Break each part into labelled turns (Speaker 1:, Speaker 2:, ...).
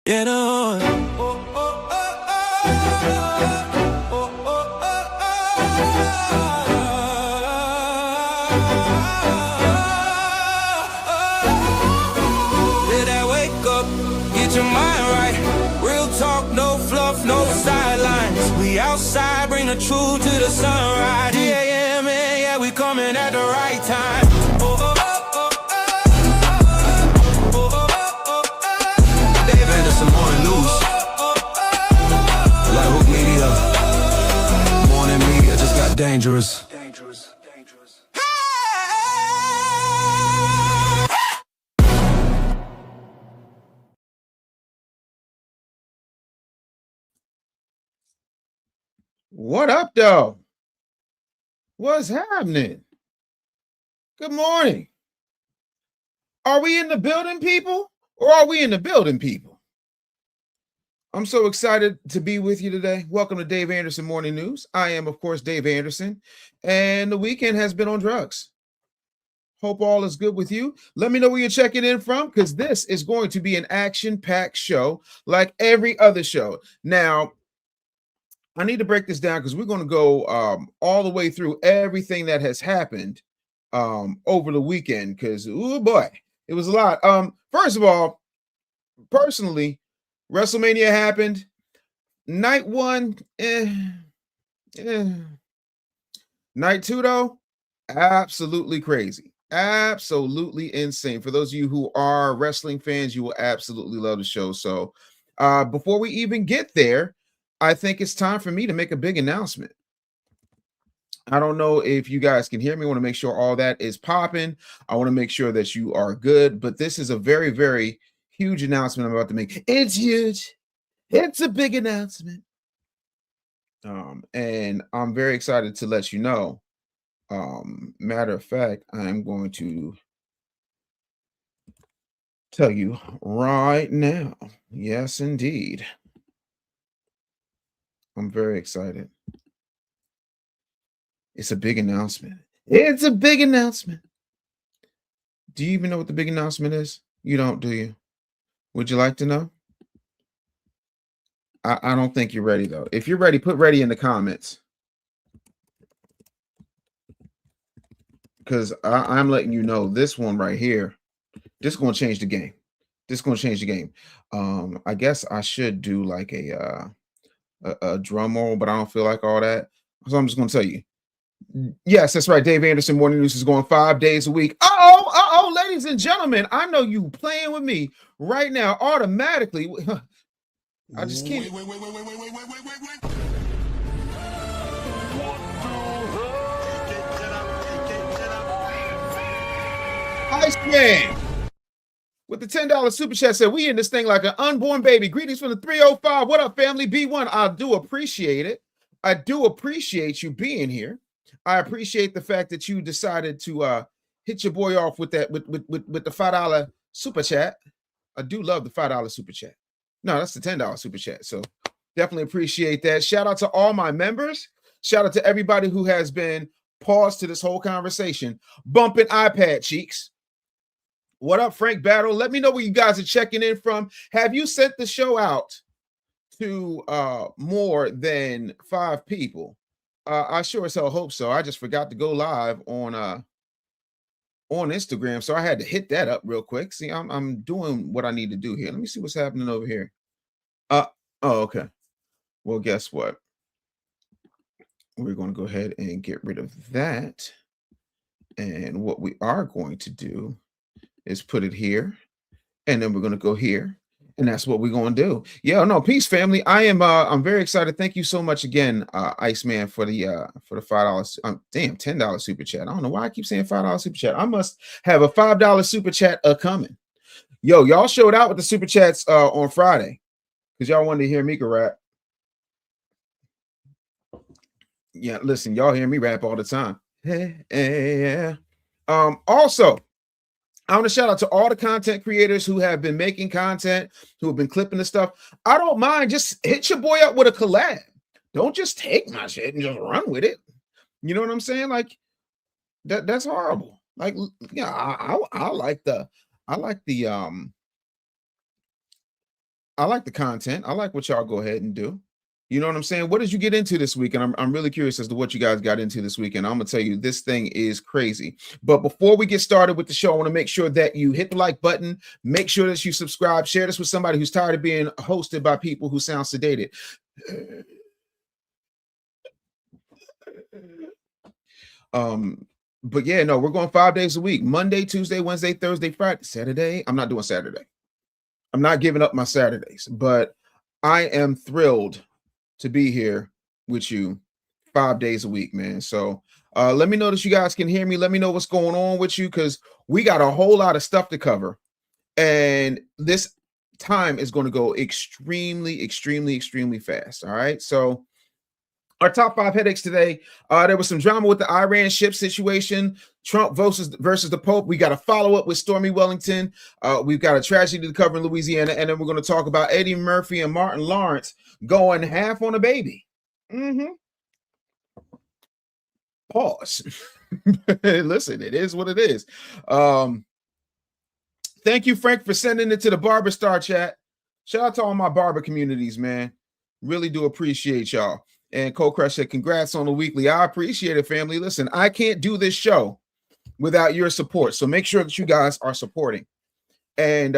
Speaker 1: Get on. Did I wake up? Get your mind right. Real talk, no fluff, no sidelines. We outside, bring the truth to the sunrise. D.A.M. yeah, we coming at the right time. Some morning news, like Hook Media, morning media just got dangerous.
Speaker 2: What up, though? What's happening? Good morning. Are we in the building, people, or are we in the building, people? I'm so excited to be with you today. Welcome to Dave Anderson Morning News. I am, of course, Dave Anderson, and the weekend has been on drugs. Hope all is good with you. Let me know where you're checking in from, because this is going to be an action-packed show like every other show. Now, I need to break this down because we're going to go all the way through everything that has happened over the weekend, because, oh boy, it was a lot. First of all, personally, WrestleMania happened. Night one, Night two, though, absolutely crazy. Absolutely insane. For those of you who are wrestling fans, you will absolutely love the show. So before we even get there, I think it's time for me to make a big announcement. I don't know if you guys can hear me. I want to make sure all that is popping. I want to make sure that you are good. But this is a very, very huge announcement I'm about to make. It's huge. It's a big announcement. And I'm very excited to let you know. Matter of fact, I'm going to tell you right now. Yes, indeed. I'm very excited. It's a big announcement. It's a big announcement. Do you even know what the big announcement is? You don't, do you? Would you like to know? I don't think you're ready, though. If you're ready, put ready in the comments. Because I'm letting you know this one right here, this is going to change the game. This is going to change the game. I guess I should do like a drum roll, but I don't feel like all that. So I'm just going to tell you. Yes, that's right. Dave Anderson Morning News is going 5 days a week. Uh-oh, ladies and gentlemen, I know you playing with me right now automatically. I just can't. Wait. Iceman with the $10 super chat said, we in this thing like an unborn baby. Greetings from the 305. What up, family? B1. I do appreciate it. I do appreciate you being here. I appreciate the fact that you decided to hit your boy off with that with the $5 super chat. I do love the $5 super chat. No, that's the $10 super chat. So definitely appreciate that. Shout out to all my members. Shout out to everybody who has been paused to this whole conversation. Bumping iPad cheeks. What up, Frank Battle? Let me know where you guys are checking in from. Have you sent the show out to more than 5 people? I sure as hell hope so. I just forgot to go live on Instagram, so I had to hit that up real quick. See, I'm doing what I need to do here. Let me see what's happening over here. Oh, okay. Well, guess what? We're going to go ahead and get rid of that. And what we are going to do is put it here, and then we're going to go here. And that's what we're going to do. Yeah, no, peace, family. I'm very excited. Thank you so much again, Iceman, for the $5. Damn, $10 super chat. I don't know why I keep saying $5 super chat. I must have a $5 super chat coming. Yo, y'all showed out with the super chats on Friday because y'all wanted to hear Mika rap. Yeah, listen, y'all hear me rap all the time. Yeah. Also, I want to shout out to all the content creators who have been making content, who have been clipping the stuff. I don't mind. Just hit your boy up with a collab. Don't just take my shit and just run with it. You know what I'm saying? Like that's horrible. Like, yeah, I like the I like the content. I like what y'all go ahead and do. You know what I'm saying? What did you get into this week? And I'm really curious as to what you guys got into this weekend. I'm gonna tell you, this thing is crazy. But before we get started with the show, I want to make sure that you hit the like button, make sure that you subscribe, share this with somebody who's tired of being hosted by people who sound sedated. But yeah, no, we're going 5 days a week: Monday, Tuesday, Wednesday, Thursday, Friday, Saturday. I'm not doing Saturday. I'm not giving up my Saturdays, but I am thrilled to be here with you 5 days a week, man. So let me know that you guys can hear me. Let me know what's going on with you, because we got a whole lot of stuff to cover. And this time is going to go extremely, extremely, extremely fast. All right. So our top 5 headaches today. There was some drama with the Iran ship situation. Trump versus the Pope. We got a follow-up with Stormy Wellington. We've got a tragedy to cover in Louisiana. And then we're going to talk about Eddie Murphy and Martin Lawrence going half on a baby. Pause. Listen, it is what it is. Thank you, Frank, for sending it to the Barber Star chat. Shout out to all my barber communities, man. Really do appreciate y'all. And Cole Crush said, congrats on the weekly. I appreciate it, family. Listen, I can't do this show without your support. So make sure that you guys are supporting. And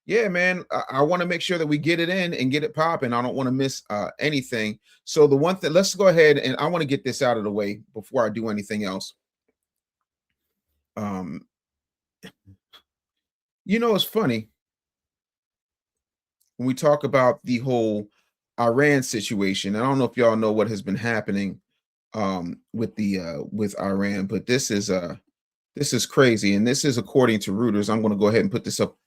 Speaker 2: yeah, man, I want to make sure that we get it in and get it popping. I don't want to miss anything. So the one thing, let's go ahead, and I want to get this out of the way before I do anything else. You know, it's funny when we talk about the whole Iran situation. I don't know if y'all know what has been happening with Iran, but this is crazy, and this is according to Reuters. I'm going to go ahead and put this up.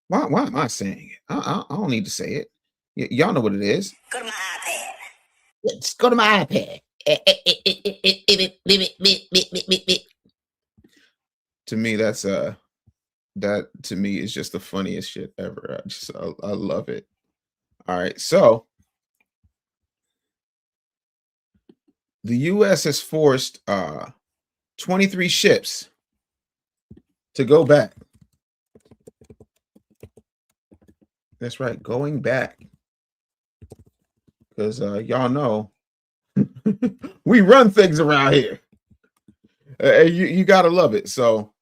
Speaker 2: Why am I saying it? I don't need to say it. Y'all know what it is. Go to my iPad. Let's go to my iPad. To me, that to me is just the funniest shit ever. I love it. All right, so the U.S. has forced 23 ships to go back. That's right, going back. Because y'all know we run things around here. You got to love it. So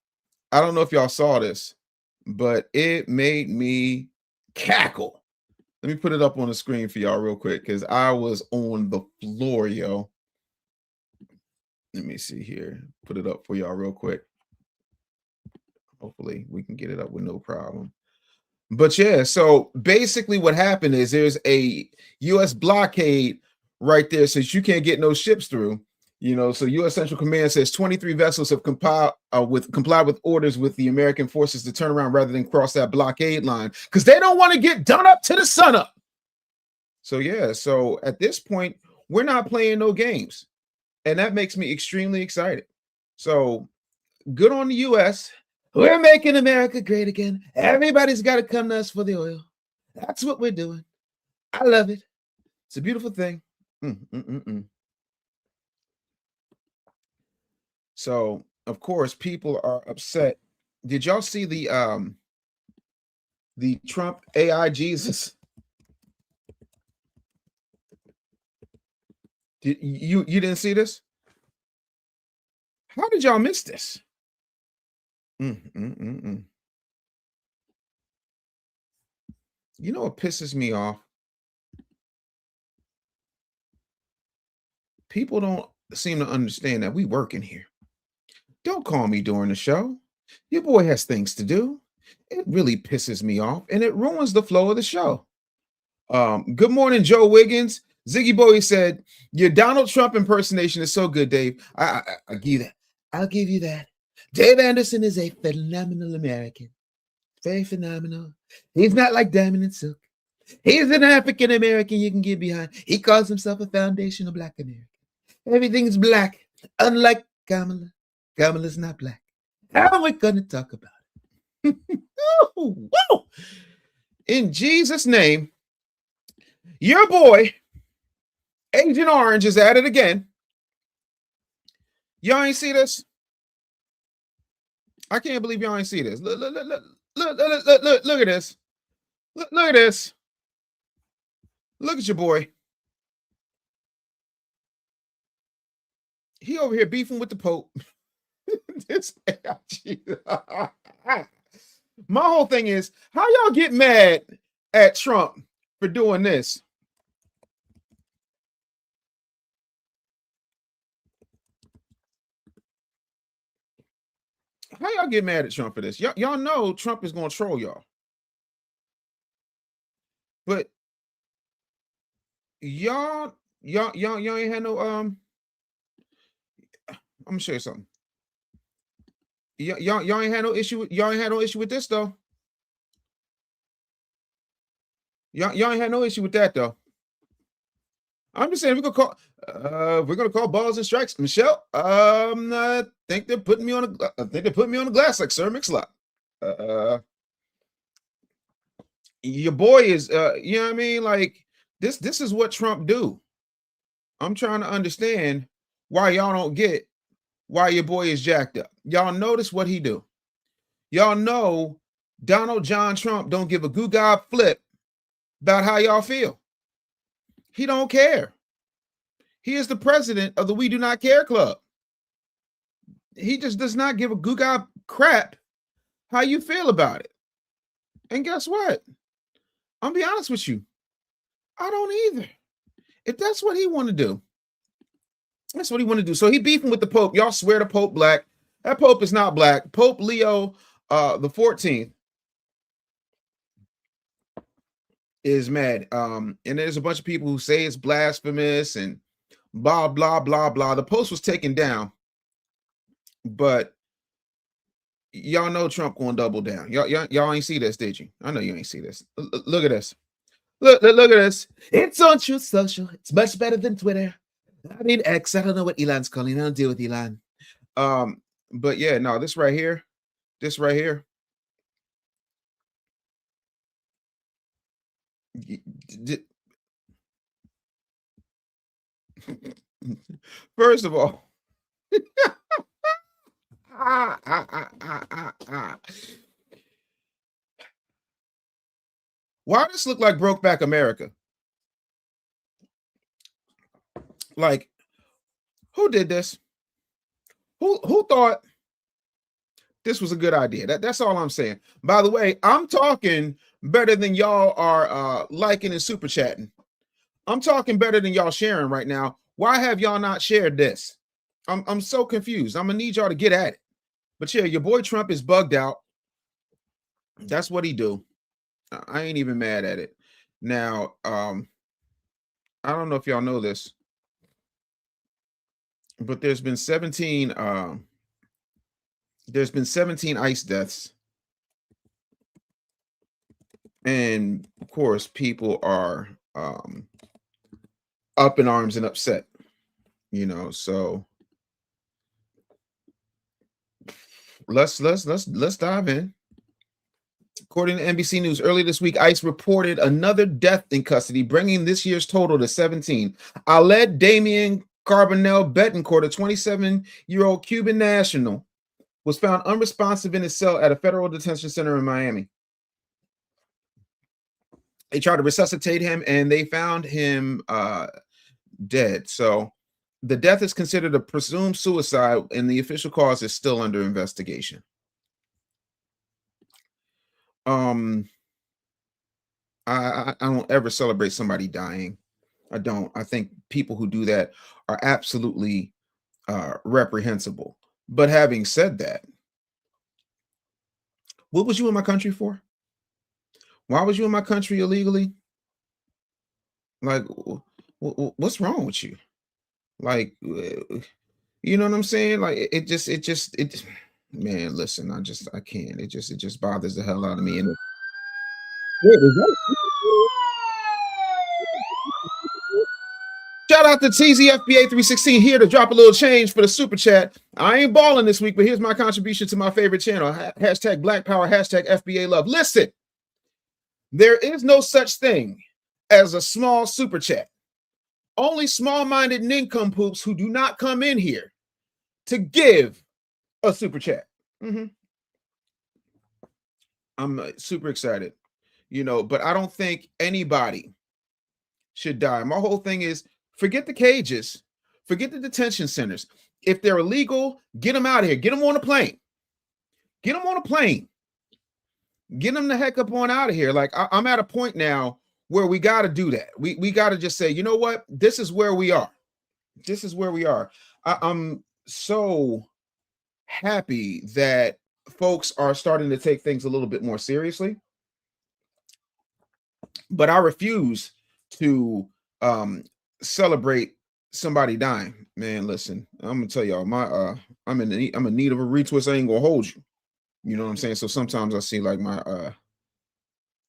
Speaker 2: I don't know if y'all saw this, but it made me cackle. Let me put it up on the screen for y'all real quick, because I was on the floor, yo. Let me see here. Put it up for y'all real quick. Hopefully we can get it up with no problem. But yeah, so basically what happened is there's a U.S. blockade right there, since you can't get no ships through. You know, so U.S. Central Command says 23 vessels have complied with orders with the American forces to turn around rather than cross that blockade line, because they don't want to get done up to the sun up. So yeah, so at this point, we're not playing no games, and that makes me extremely excited. So good on the U.S. We're making America great again. Everybody's got to come to us for the oil. That's what we're doing. I love it. It's a beautiful thing. So, of course, people are upset. Did y'all see the Trump AI Jesus? You didn't see this? How did y'all miss this? You know what pisses me off? People don't seem to understand that we work in here. Don't call me during the show. Your boy has things to do. It really pisses me off, and it ruins the flow of the show. Good morning, Joe Wiggins. Ziggy Bowie said, your Donald Trump impersonation is so good, Dave. I give you that. I'll give you that. Dave Anderson is a phenomenal American. Very phenomenal. He's not like Diamond and Silk. He's an African American you can get behind. He calls himself a foundational Black American. Everything's black, unlike Kamala. Kamala's not black. How are we going to talk about it? Whoa. In Jesus' name, your boy, Agent Orange, is at it again. Y'all ain't see this? I can't believe y'all ain't see this. Look at this. Look at this. Look at your boy. He over here beefing with the Pope. This my whole thing is, how y'all get mad at Trump for doing this? How y'all get mad at Trump for this? Y'all know Trump is going to troll y'all. But y'all ain't had no I'm gonna show you something. Y'all ain't had no issue with this though. Y'all ain't had no issue with that though. I'm just saying we're gonna call balls and strikes. Michelle, I think they're putting me on the glass like Sir Mix-a-Lot. Your boy is you know what I mean? Like this is what Trump do. I'm trying to understand why y'all don't get why your boy is jacked up. Y'all notice what he do. Y'all know Donald John Trump don't give a goo-god flip about how y'all feel. He don't care. He is the president of the We Do Not Care Club. He just does not give a goo-god crap how you feel about it. And guess what? I'll be honest with you. I don't either. If that's what he want to do, that's what he want to do. So he beefing with the Pope. Y'all swear the Pope black. That Pope is not black. Pope Leo the 14th is mad. And there's a bunch of people who say it's blasphemous and blah, blah, blah, blah. The post was taken down, but y'all know Trump going to double down. Y'all ain't see this, did you? I know you ain't see this. Look at this. Look at this. It's on Truth Social. It's much better than Twitter. I mean, X. I don't know what Elon's calling. I don't deal with Elon. But yeah, no, this right here. First of all, why does this look like Brokeback America? Like, who did this? Who thought this was a good idea? That's all I'm saying. By the way, I'm talking better than y'all are liking and super chatting. I'm talking better than y'all sharing right now. Why have y'all not shared this? I'm so confused. I'm gonna need y'all to get at it. But yeah, your boy Trump is bugged out. That's what he do. I ain't even mad at it. Now, I don't know if y'all know this, but there's been 17 ICE deaths. And of course, people are up in arms and upset, you know. So let's dive in. According to NBC News, earlier this week, ICE reported another death in custody, bringing this year's total to 17. Aled Damien Carbonell Betancourt, a 27-year-old Cuban national, was found unresponsive in his cell at a federal detention center in Miami. They tried to resuscitate him, and they found him dead. So the death is considered a presumed suicide, and the official cause is still under investigation. I don't ever celebrate somebody dying. I don't. I think people who do that are absolutely reprehensible. But having said that, what was you in my country for? Why was you in my country illegally? Like, what's wrong with you? Like, you know what I'm saying? Like, it just, man, listen, I can't. It just bothers the hell out of me. And shout out to TZFBA316 here to drop a little change for the super chat. I ain't balling this week, but here's my contribution to my favorite channel. Hashtag Black Power, hashtag FBA Love. Listen, there is no such thing as a small super chat. Only small-minded nincompoops who do not come in here to give a super chat. I'm super excited, but I don't think anybody should die. My whole thing is forget the cages, forget the detention centers. If they're illegal, get them out of here. Get them on a plane. Get them on a plane. Get them the heck up on out of here. Like I'm at a point now where we got to do that. We got to just say, you know what? This is where we are. This is where we are. I'm so happy that folks are starting to take things a little bit more seriously. But I refuse to celebrate somebody dying. Man, listen, I'm gonna tell y'all, I'm in need of a retwist. I ain't gonna hold you. You know what I'm saying? So sometimes I see like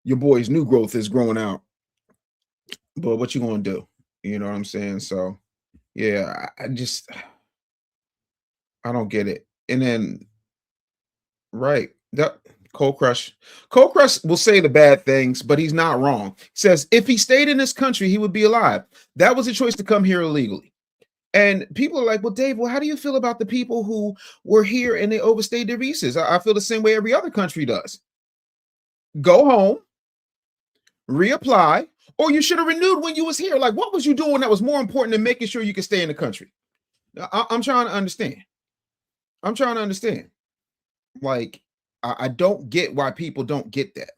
Speaker 2: your boy's new growth is growing out. But what you gonna do? You know what I'm saying? So yeah, I don't get it. And then right, that Cold Crush will say the bad things, but he's not wrong. He says if he stayed in this country, he would be alive. That was a choice to come here illegally. And people are like, well, Dave, how do you feel about the people who were here and they overstayed their visas? I feel the same way every other country does. Go home, reapply, or you should have renewed when you was here. Like, what was you doing that was more important than making sure you could stay in the country? I'm trying to understand. Like, I don't get why people don't get that.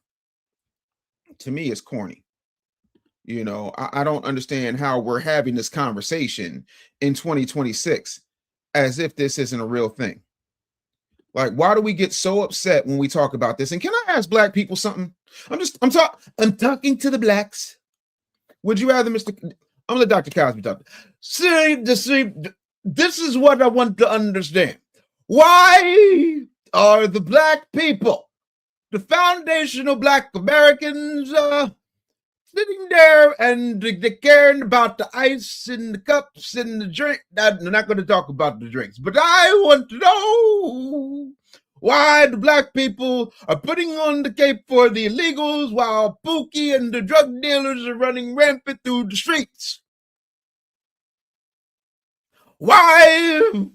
Speaker 2: To me, it's corny. I don't understand how we're having this conversation in 2026 as if this isn't a real thing. Like, why do we get so upset when we talk about this? And can I ask black people something? I'm talking to the blacks. Would you rather, I'm gonna let Dr. Cosby talk. See, this is what I want to understand. Why are the black people, the foundational black Americans, sitting there and they're caring about the ice and the cups and the drink? I'm not going to talk about the drinks, but I want to know why the black people are putting on the cape for the illegals while Pookie and the drug dealers are running rampant through the streets. Why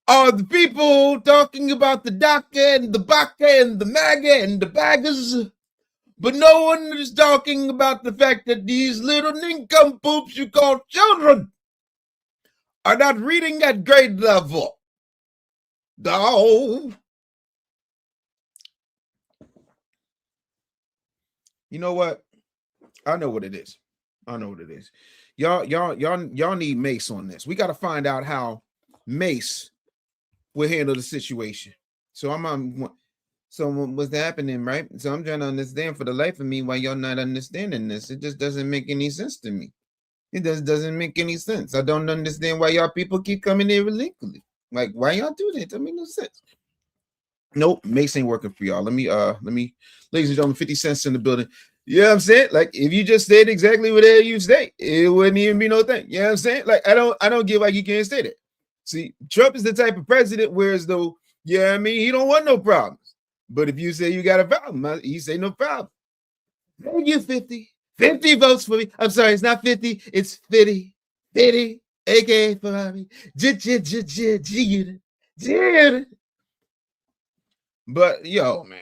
Speaker 2: are the people talking about the DACA and the BACA and the MAGA and the baggers, but no one is talking about the fact that these little nincompoops you call children are not reading at grade level? No. You know what? I know what it is. Y'all need Mace on this. We got to find out how Mace will handle the situation. So so what's happening, right? So I'm trying to understand for the life of me why y'all not understanding this. It just doesn't make any sense to me. It just doesn't make any sense. I don't understand why y'all people keep coming here illegally. Like, why y'all do that? That makes no sense. Nope, Mace ain't working for y'all. Let me, ladies and gentlemen, 50 cents in the building. You know what I'm saying? Like, if you just stayed exactly where you stay, it wouldn't even be no thing. You know what I'm saying? Like, I don't get why you can't stay there. See, Trump is the type of president whereas though, yeah, I mean, he don't want no problems. But if you say you got a problem, he say no problem. Thank you, 50. 50 votes for me. I'm sorry, it's not 50, it's 50. 50, aka Ferrari. But yo, man,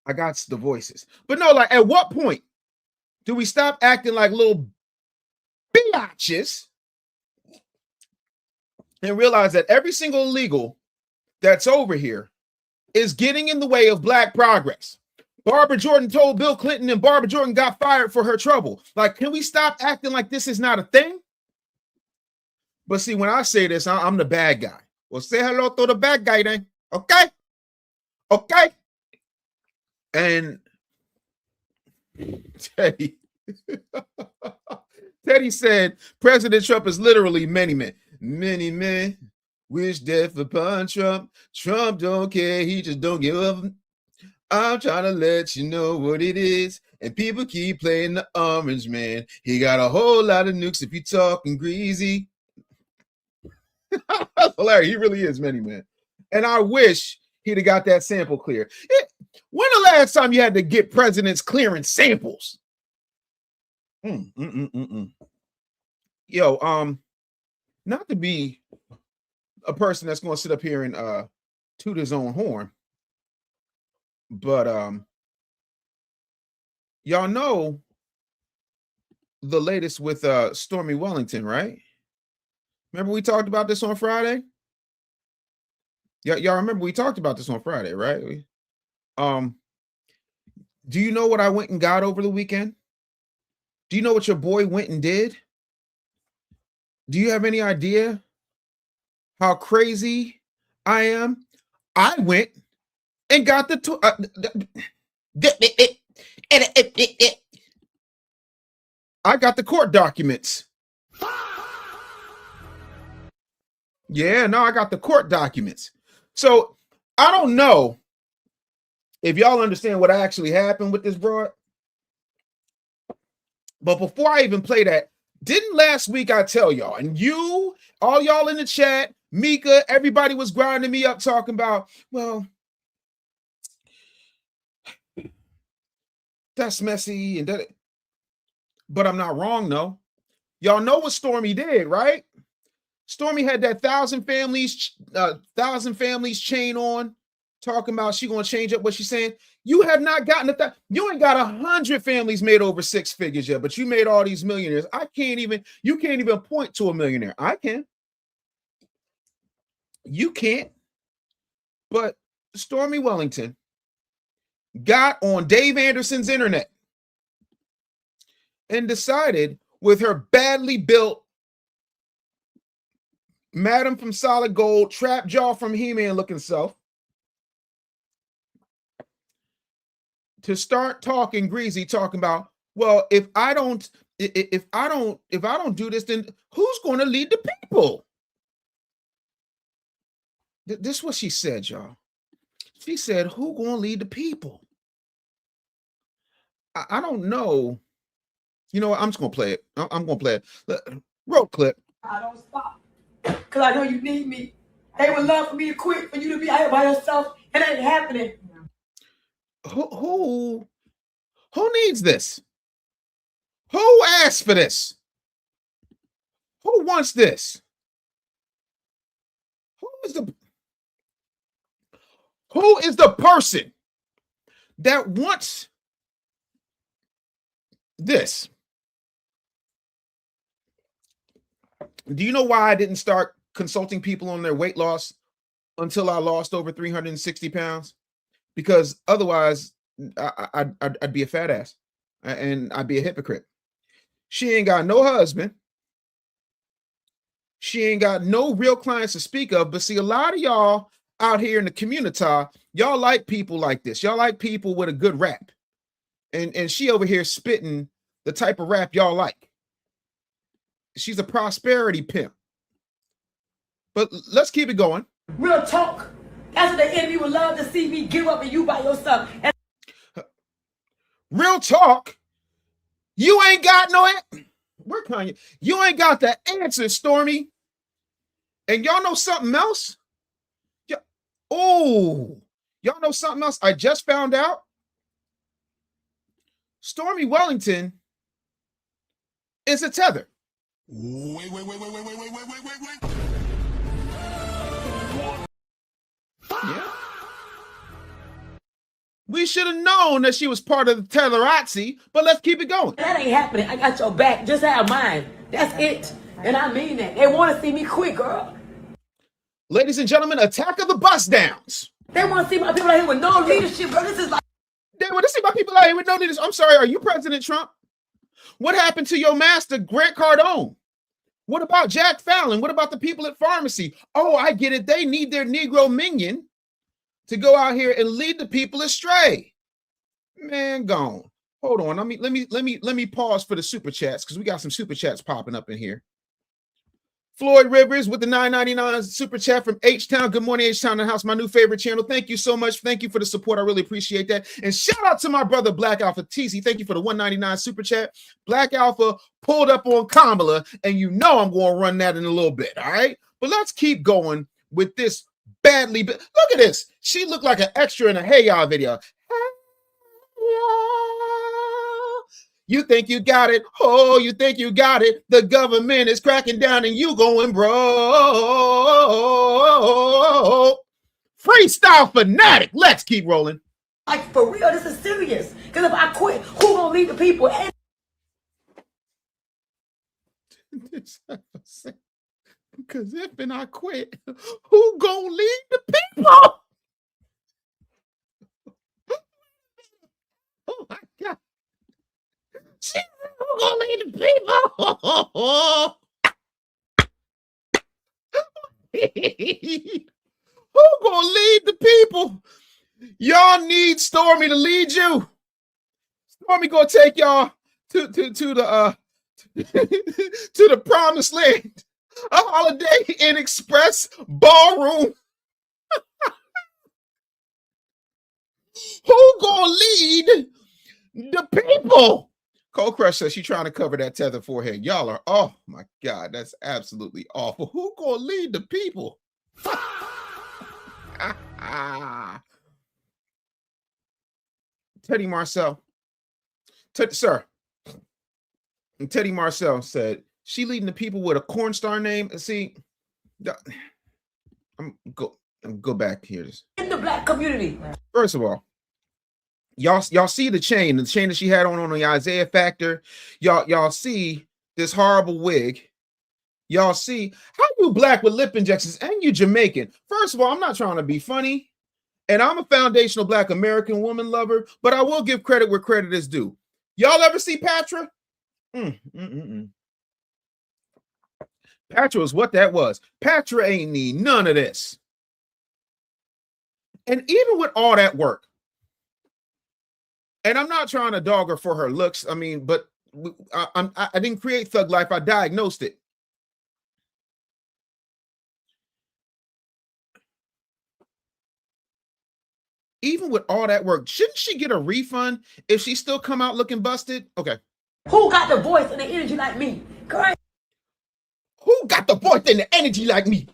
Speaker 2: I got the voices. But no, like, at what point do we stop acting like little biatches and realize that every single illegal that's over here is getting in the way of black progress? Barbara Jordan told Bill Clinton and Barbara Jordan got fired for her trouble. Like, can we stop acting like this is not a thing? But see, when I say this, I'm the bad guy. Well, say hello to the bad guy then. Okay. And Teddy said President Trump is literally many men. Many men wish death upon Trump. Trump don't care. He just don't give up. I'm trying to let you know what it is. And people keep playing the orange man. He got a whole lot of nukes if you talking greasy. That's hilarious. He really is many men. And I wish he'd have got that sample clear. When the last time you had to get presidents clearing samples? Yo, not to be a person that's going to sit up here and toot his own horn, But y'all know the latest with Stormy Wellington, right? Remember we talked about this on Friday? Y'all remember we talked about this on Friday, right? Do you know what I went and got over the weekend? Do you know what your boy went and did? Do you have any idea how crazy I am? I went and got I got the court documents. Yeah, no, I got the court documents. So I don't know if y'all understand what actually happened with this broad. But before I even play that, didn't last week I tell y'all, and you, all y'all in the chat, Mika, everybody was grinding me up talking about, well, that's messy and that. But I'm not wrong, though. Y'all know what Stormy did, right? Stormy had that 1,000 families chain on, talking about she gonna change up what she's saying. You have not gotten that. You ain't got 100 families made over 6 figures yet, but you made all these millionaires. You can't even point to a millionaire. I can. You can't. But Stormy Wellington got on Dave Anderson's internet and decided with her badly built Madam from Solid Gold, Trap Jaw from He-Man looking self, to start talking greasy, talking about, well, if I don't do this, then who's going to lead the people? This is what she said, y'all. She said, who going to lead the people? I don't know. You know what? I'm just going to play it. I'm going to play it. Roll clip.
Speaker 3: I don't stop. Because I know you need me. They would love for me to quit, for you to be out here by yourself. It ain't happening.
Speaker 2: Who needs this? Who asked for this? Who wants this? Who is the person that wants this? Do you know why I didn't start consulting people on their weight loss until I lost over 360 pounds? Because otherwise I'd be a fat ass and I'd be a hypocrite. She ain't got no husband. She ain't got no real clients to speak of. But see, a lot of y'all out here in the community, y'all like people like this. Y'all like people with a good rap. And she over here spitting the type of rap y'all like. She's a prosperity pimp. But let's keep it going.
Speaker 3: Real talk. That's what the enemy would love to see me give up and you by yourself.
Speaker 2: Real talk. You ain't got no Where Kanye? You ain't got the answer, Stormy. And y'all know something else? Y'all know something else? I just found out. Stormy Wellington is a tether. Wait. Yeah. We should have known that she was part of the Tetherazzi, but let's keep it going.
Speaker 3: That ain't happening. I got your back. Just have mine. That's it. And I mean that. They want to see me quit, girl.
Speaker 2: Ladies and gentlemen, attack of the bust downs.
Speaker 3: They want to see my people out here with no leadership, girl. This is like...
Speaker 2: They want to see my people out here with no leadership. I'm sorry, are you President Trump? What happened to your master, Grant Cardone? What about Jack Fallon? What about the people at pharmacy? Oh, I get it. They need their Negro minion to go out here and lead the people astray. Man, gone. Hold on. Let me pause for the super chats because we got some super chats popping up in here. Floyd Rivers with the $9.99 super chat from H-Town. Good morning, H-Town in the house, my new favorite channel. Thank you so much. Thank you for the support. I really appreciate that. And shout out to my brother Black Alpha TZ. Thank you for the $1.99 super chat. Black Alpha pulled up on Kamala, and you know I'm going to run that in a little bit, all right? But let's keep going with this badly. Look at this. She looked like an extra in a Hey Y'all video. You think you got it? Oh, you think you got it? The government is cracking down and you going broke. Freestyle fanatic. Let's keep rolling.
Speaker 3: Like, for real, this is serious. Because if I quit, who gonna lead the people? And
Speaker 2: because if and I quit, who gonna lead the people? Oh my God. Jesus, who gonna lead the people? Who gonna lead the people? Y'all need Stormy to lead you. Stormy gonna take y'all to the to the promised land. A Holiday Inn Express ballroom. Who gonna lead the people? Cold Crush says she's trying to cover that tethered forehead. Y'all are, oh my God, that's absolutely awful. Who gonna lead the people? Teddy Marcel. Sir. And Teddy Marcel said, she leading the people with a corn star name. See, I'm go back here.
Speaker 3: in the black community.
Speaker 2: First of all, y'all see the chain that she had on the Isaiah Factor. Y'all see this horrible wig. Y'all see how you black with lip injections and you Jamaican. First of all, I'm not trying to be funny, and I'm a foundational black American woman lover, but I will give credit where credit is due. Y'all ever see Patra? Patra was what that was. Patra ain't need none of this. And even with all that work, and I'm not trying to dog her for her looks. I mean, but I didn't create Thug Life. I diagnosed it. Even with all that work, shouldn't she get a refund if she still come out looking busted? Okay.
Speaker 3: Who got the voice and the energy like me? Correct.
Speaker 2: Who got the voice and the energy like me?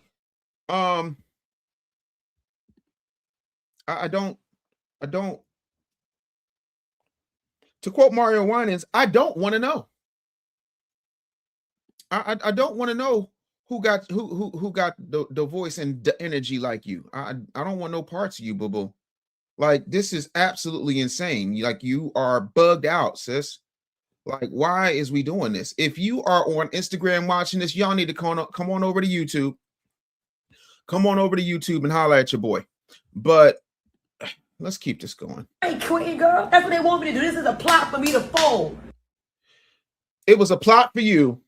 Speaker 2: I don't. To quote Mario Winans, I don't want to know. I don't want to know who got the voice and the energy like you. I don't want no parts of you, boo boo. Like, this is absolutely insane. Like, you are bugged out, sis. Like, why is we doing this? If you are on Instagram watching this, y'all need to come on over to YouTube. Come on over to YouTube and holler at your boy. But let's keep this going.
Speaker 3: Hey, queen girl, that's what they want me to do. This is a plot for me to fold.
Speaker 2: It was a plot for you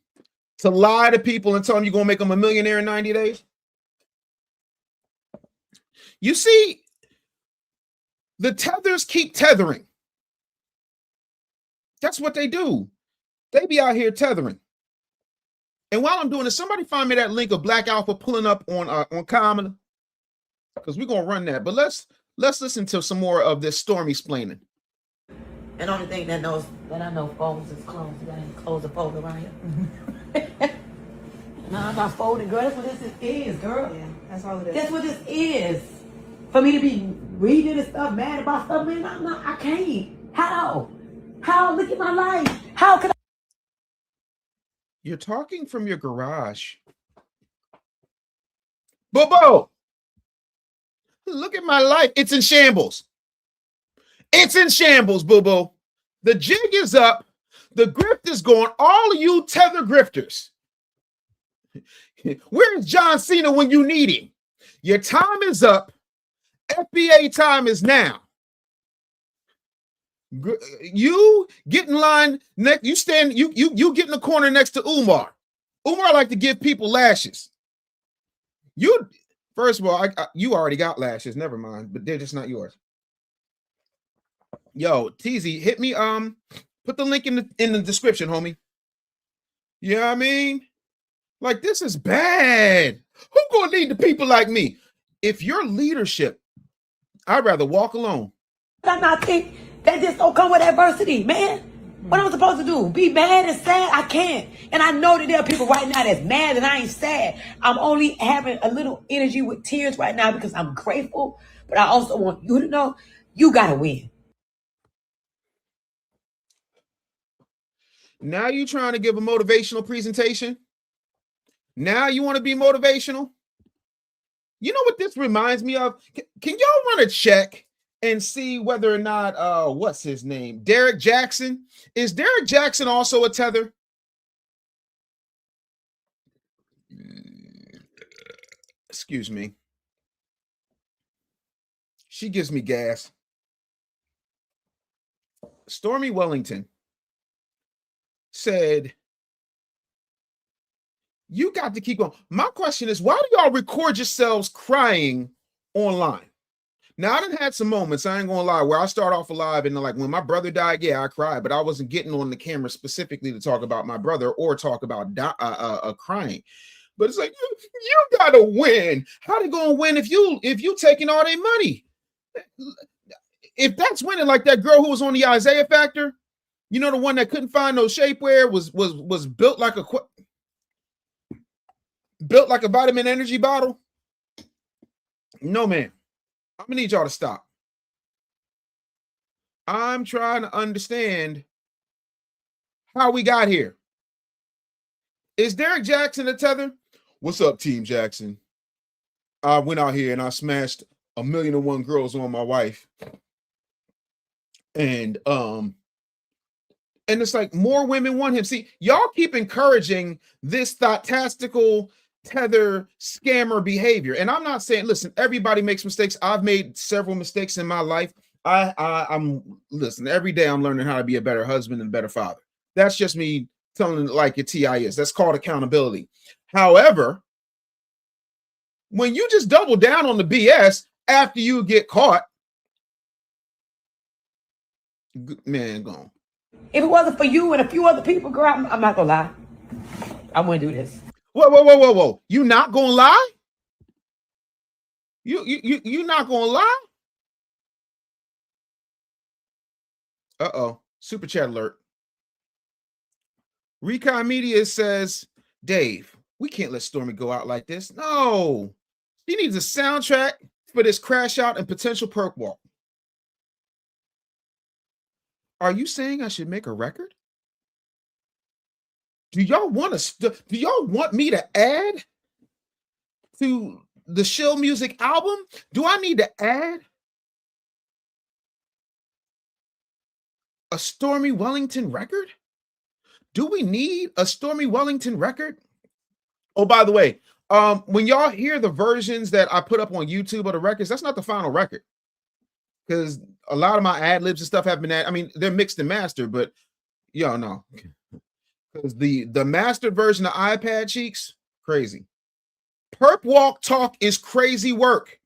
Speaker 2: to lie to people and tell them you're going to make them a millionaire in 90 days. You see, the tethers keep tethering. That's what they do. They be out here tethering. And while I'm doing this, somebody find me that link of Black Alpha pulling up on Kamala, because we're gonna run that. But let's listen to some more of this Stormy splaining.
Speaker 3: And the only thing that I know folds is clothes. You gotta close the fold around here. No, I'm not folding, girl. That's what this is, girl.
Speaker 4: Yeah, that's all it is.
Speaker 3: That's what this is. For me to be reading this stuff, mad about stuff, man, I can't. How? Look at my life. How can I?
Speaker 2: You're talking from your garage. Bobo, look at my life. It's in shambles. It's in shambles, Bobo. The jig is up. The grift is gone. All of you tether grifters. Where's John Cena when you need him? Your time is up. FBA time is now. You get in line next. You stand. You get in the corner next to Umar. Umar like to give people lashes. You first of all, you already got lashes. Never mind, but they're just not yours. Yo, TZ, hit me. Put the link in the description, homie. You know what I mean? Like, this is bad. Who gonna lead the people like me? If your leadership, I'd rather walk alone.
Speaker 3: I not think that just don't come with adversity, man. What am I supposed to do? Be mad and sad? I can't. And I know that there are people right now that's mad and I ain't sad. I'm only having a little energy with tears right now because I'm grateful. But I also want you to know you gotta win.
Speaker 2: Now you trying to give a motivational presentation? Now you want to be motivational? You know what this reminds me of? Can y'all run a check and see whether or not what's his name? Derek Jackson. Is Derek Jackson also a tether? Excuse me. She gives me gas. Stormy Wellington said, you got to keep going. My question is, why do y'all record yourselves crying online? Now, I done had some moments, I ain't gonna lie, where I start off alive and like when my brother died, yeah, I cried, but I wasn't getting on the camera specifically to talk about my brother or talk about crying. But it's like, you gotta win. How they gonna win if you taking all their money? If that's winning, like that girl who was on the Isaiah Factor, you know, the one that couldn't find no shapewear, was built like a vitamin energy bottle. No, man. I'm gonna need y'all to stop. I'm trying to understand how we got here. Is Derek Jackson a tether? What's up, Team Jackson? I went out here and I smashed 1,000,001 girls on my wife. And it's like more women want him. See, y'all keep encouraging this thoughtcastical tether scammer behavior. And I'm not saying, listen, everybody makes mistakes. I've made several mistakes in my life. I'm listen, every day I'm learning how to be a better husband and better father. That's just me telling it like it TI is. That's called accountability. However, when you just double down on the BS after you get caught, man, gone.
Speaker 3: If it wasn't for you and a few other people, girl, I'm not gonna lie. I wouldn't do this.
Speaker 2: Whoa. You not gonna lie? You not gonna lie? Uh-oh. Super chat alert. Recon Media says, Dave, we can't let Stormy go out like this. No. She needs a soundtrack for this crash out and potential perk walk. Are you saying I should make a record? Do y'all want me to add to the Shill Music album? Do I need to add a Stormy Wellington record? Do we need a Stormy Wellington record? Oh, by the way, when y'all hear the versions that I put up on YouTube of the records, that's not the final record. Because a lot of my ad libs and stuff have been they're mixed and mastered, but y'all know. Because the mastered version of iPad Cheeks, crazy. Perp Walk Talk is crazy work.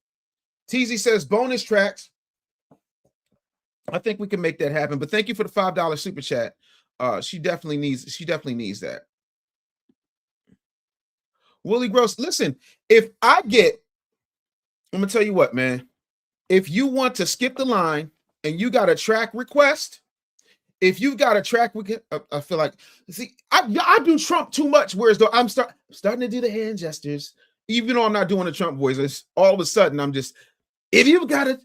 Speaker 2: TZ says bonus tracks. I think we can make that happen. But thank you for the $5 super chat. She definitely needs that. Willie Gross, listen, I'm gonna tell you what, man. If you want to skip the line and you got a track request, I feel like, see, I do Trump too much, whereas though I'm starting to do the hand gestures, even though I'm not doing the Trump voice. It's all of a sudden if you've got a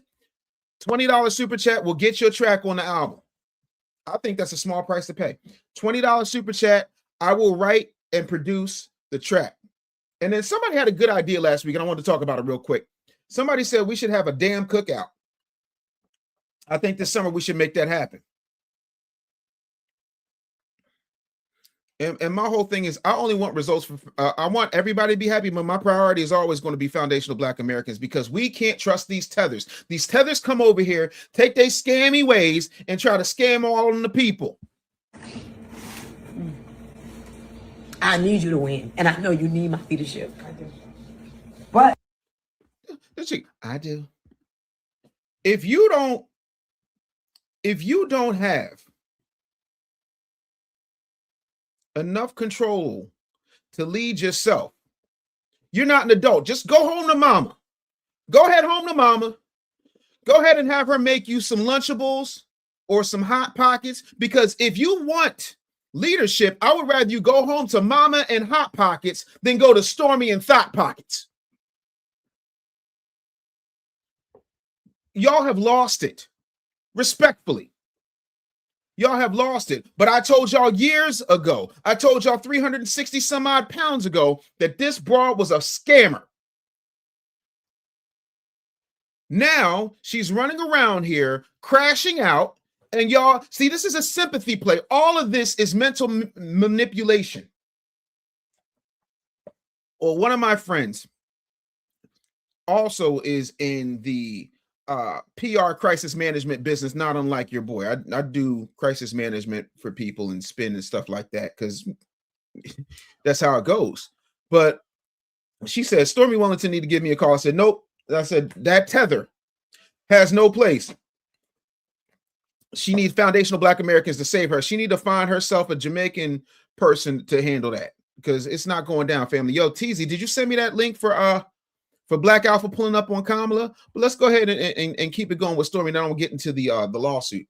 Speaker 2: $20 super chat, will get your track on the album. I think that's a small price to pay. $20 super chat, I will write and produce the track. And then somebody had a good idea last week, and I wanted to talk about it real quick. Somebody said we should have a damn cookout. I think this summer we should make that happen. And my whole thing is I only want results. I want everybody to be happy, but my priority is always going to be foundational Black Americans, because we can't trust these tethers. These tethers come over here, take their scammy ways, and try to scam all on the people.
Speaker 3: I need you to win, and I know you need my leadership. I do. But
Speaker 2: I do. If you don't have enough control to lead yourself, you're not an adult. Just go home to mama. Go ahead home to mama. Go ahead and have her make you some Lunchables or some Hot Pockets, because if you want leadership, I would rather you go home to mama and Hot Pockets than go to Stormy and Thought Pockets. Y'all have lost it. Respectfully. Y'all have lost it. But I told y'all years ago, I told y'all 360 some odd pounds ago that this broad was a scammer. Now she's running around here, crashing out. And y'all, see, this is a sympathy play. All of this is mental manipulation. Or one of my friends also is in the PR crisis management business, not unlike your boy. I do crisis management for people and spin and stuff like that because that's how it goes. But she said, Stormy Wellington need to give me a call. I said, nope. I said, that tether has no place. She needs foundational Black Americans to save her. She need to find herself a Jamaican person to handle that because it's not going down, family. Yo, TZ, did you send me that link for Black Alpha pulling up on Kamala? But let's go ahead and keep it going with Stormy. Now I'm getting into the lawsuit.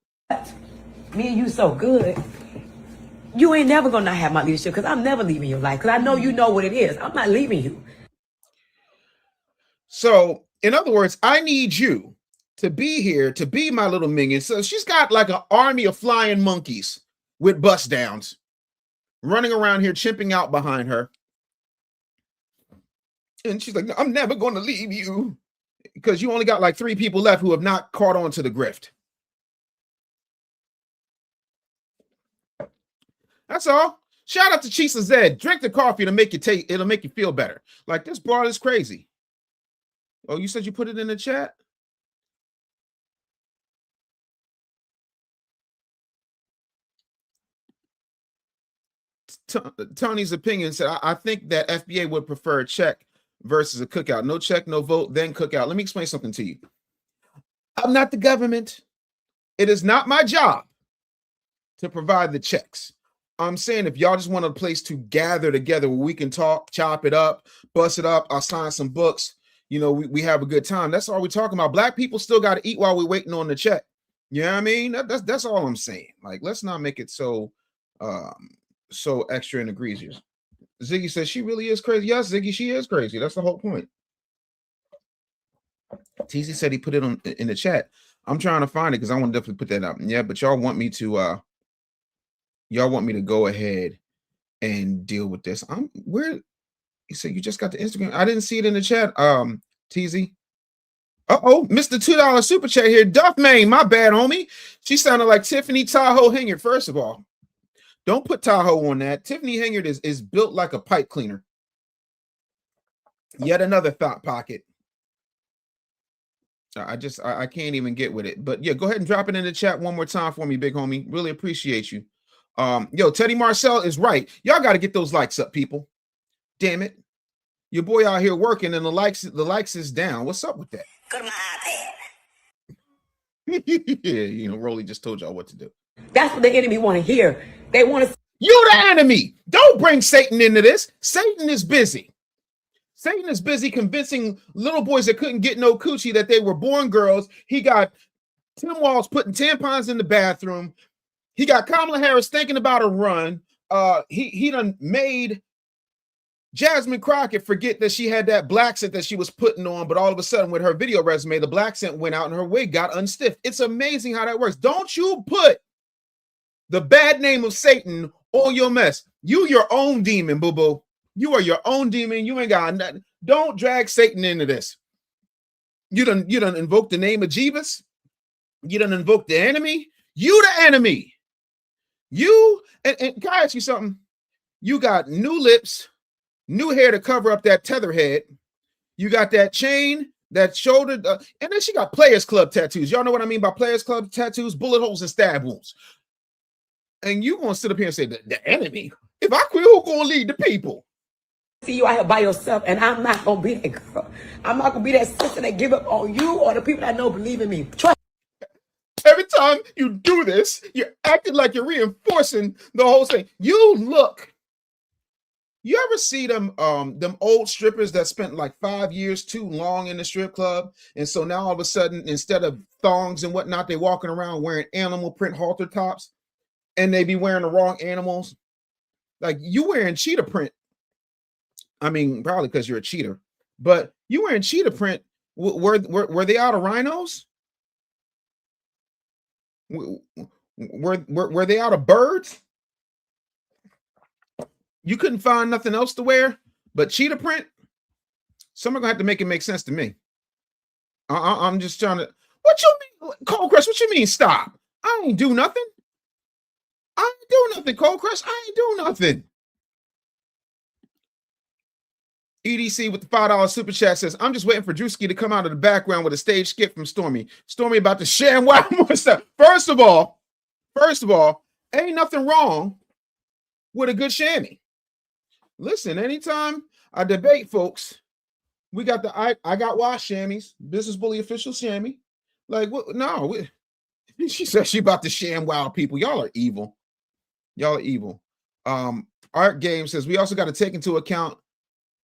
Speaker 3: Me and you so good. You ain't never gonna not have my leadership because I'm never leaving your life because I know you know what it is. I'm not leaving you.
Speaker 2: So, in other words, I need you to be here to be my little minion. So she's got like an army of flying monkeys with bust downs running around here, chimping out behind her. And she's like, no, I'm never going to leave you because you only got like 3 people left who have not caught on to the grift. That's all. Shout out to Chisa Zed. Drink the coffee to make you it'll make you feel better. Like this broad is crazy. Oh, you said you put it in the chat? Tony's opinion said, I think that FBA would prefer a check versus a cookout. No check, no vote, then cookout. Let me explain something to you. I'm not the government. It is not my job to provide the checks. I'm saying if y'all just want a place to gather together where we can talk, chop it up, bust it up, I'll sign some books. You know, we have a good time. That's all we're talking about. Black people still got to eat while we're waiting on the check. You know what I mean? That's all I'm saying. Like, let's not make it so extra and egregious. Ziggy says she really is crazy. Yes, Ziggy, she is crazy. That's the whole point. TZ said he put it on in the chat. I'm trying to find it because I want to definitely put that up. Yeah, but y'all want me to go ahead and deal with this. Where he said you just got the Instagram. I didn't see it in the chat. TZ. Mr. $2 super chat here. Duff Main, my bad, homie. She sounded like Tiffany Tahoe Hingard. First of all, don't put Tahoe on that. Tiffany Hingard is built like a pipe cleaner. Yet another thought pocket. I can't even get with it. But yeah, go ahead and drop it in the chat one more time for me, big homie. Really appreciate you. Yo, Teddy Marcel is right. Y'all got to get those likes up, people. Damn it. Your boy out here working and the likes is down. What's up with that?
Speaker 3: Go to my
Speaker 2: iPad. Yeah, you know, Rolly just told y'all what to do.
Speaker 3: That's what the enemy want to hear. They want to.
Speaker 2: You the enemy. Don't bring Satan into this. Satan is busy. Satan is busy convincing little boys that couldn't get no coochie that they were born girls. He got Tim Walz putting tampons in the bathroom. He got Kamala Harris thinking about a run. He done made Jasmine Crockett forget that she had that black scent that she was putting on, but all of a sudden with her video resume, the black scent went out and her wig got unstiffed. It's amazing how that works. Don't you put the bad name of Satan on your mess. You your own demon, boo-boo. You are your own demon. You ain't got nothing. Don't drag Satan into this. You done invoke the name of Jeebus. You done invoke the enemy. You the enemy. You, and can I ask you something? You got new lips, new hair to cover up that tether head. You got that chain, that shoulder, and then she got Players Club tattoos. Y'all know what I mean by Players Club tattoos? Bullet holes and stab wounds. And you gonna sit up here and say the enemy? If I quit, who gonna lead the people?
Speaker 3: See you out here by yourself, and I'm not gonna be that girl. I'm not gonna be that sister that give up on you or the people that know believe in me. Trust.
Speaker 2: Every time you do this, you're acting like you're reinforcing the whole thing. You ever see them old strippers that spent like 5 years too long in the strip club? And so now all of a sudden, instead of thongs and whatnot, they walking around wearing animal print halter tops, and they be wearing the wrong animals. Like you wearing cheetah print. I mean, probably because you're a cheater, but you wearing cheetah print. Were they out of rhinos? Were they out of birds? You couldn't find nothing else to wear but cheetah print? Someone gonna have to make it make sense to me. I'm just trying to. What you mean, Cold Crush? What you mean? Stop! I ain't do nothing. I ain't do nothing, Cold Crush. I ain't do nothing. EDC with the $5 super chat says, I'm just waiting for Drewski to come out of the background with a stage skip from Stormy. Stormy about to share and wow more stuff. First of all, ain't nothing wrong with a good shammy. Listen, anytime I debate, folks, we got the I got wash shammies, Business Bully official shammy. Like, what? No, she says she about to sham wow people. Y'all are evil. Y'all are evil. Art Game says we also got to take into account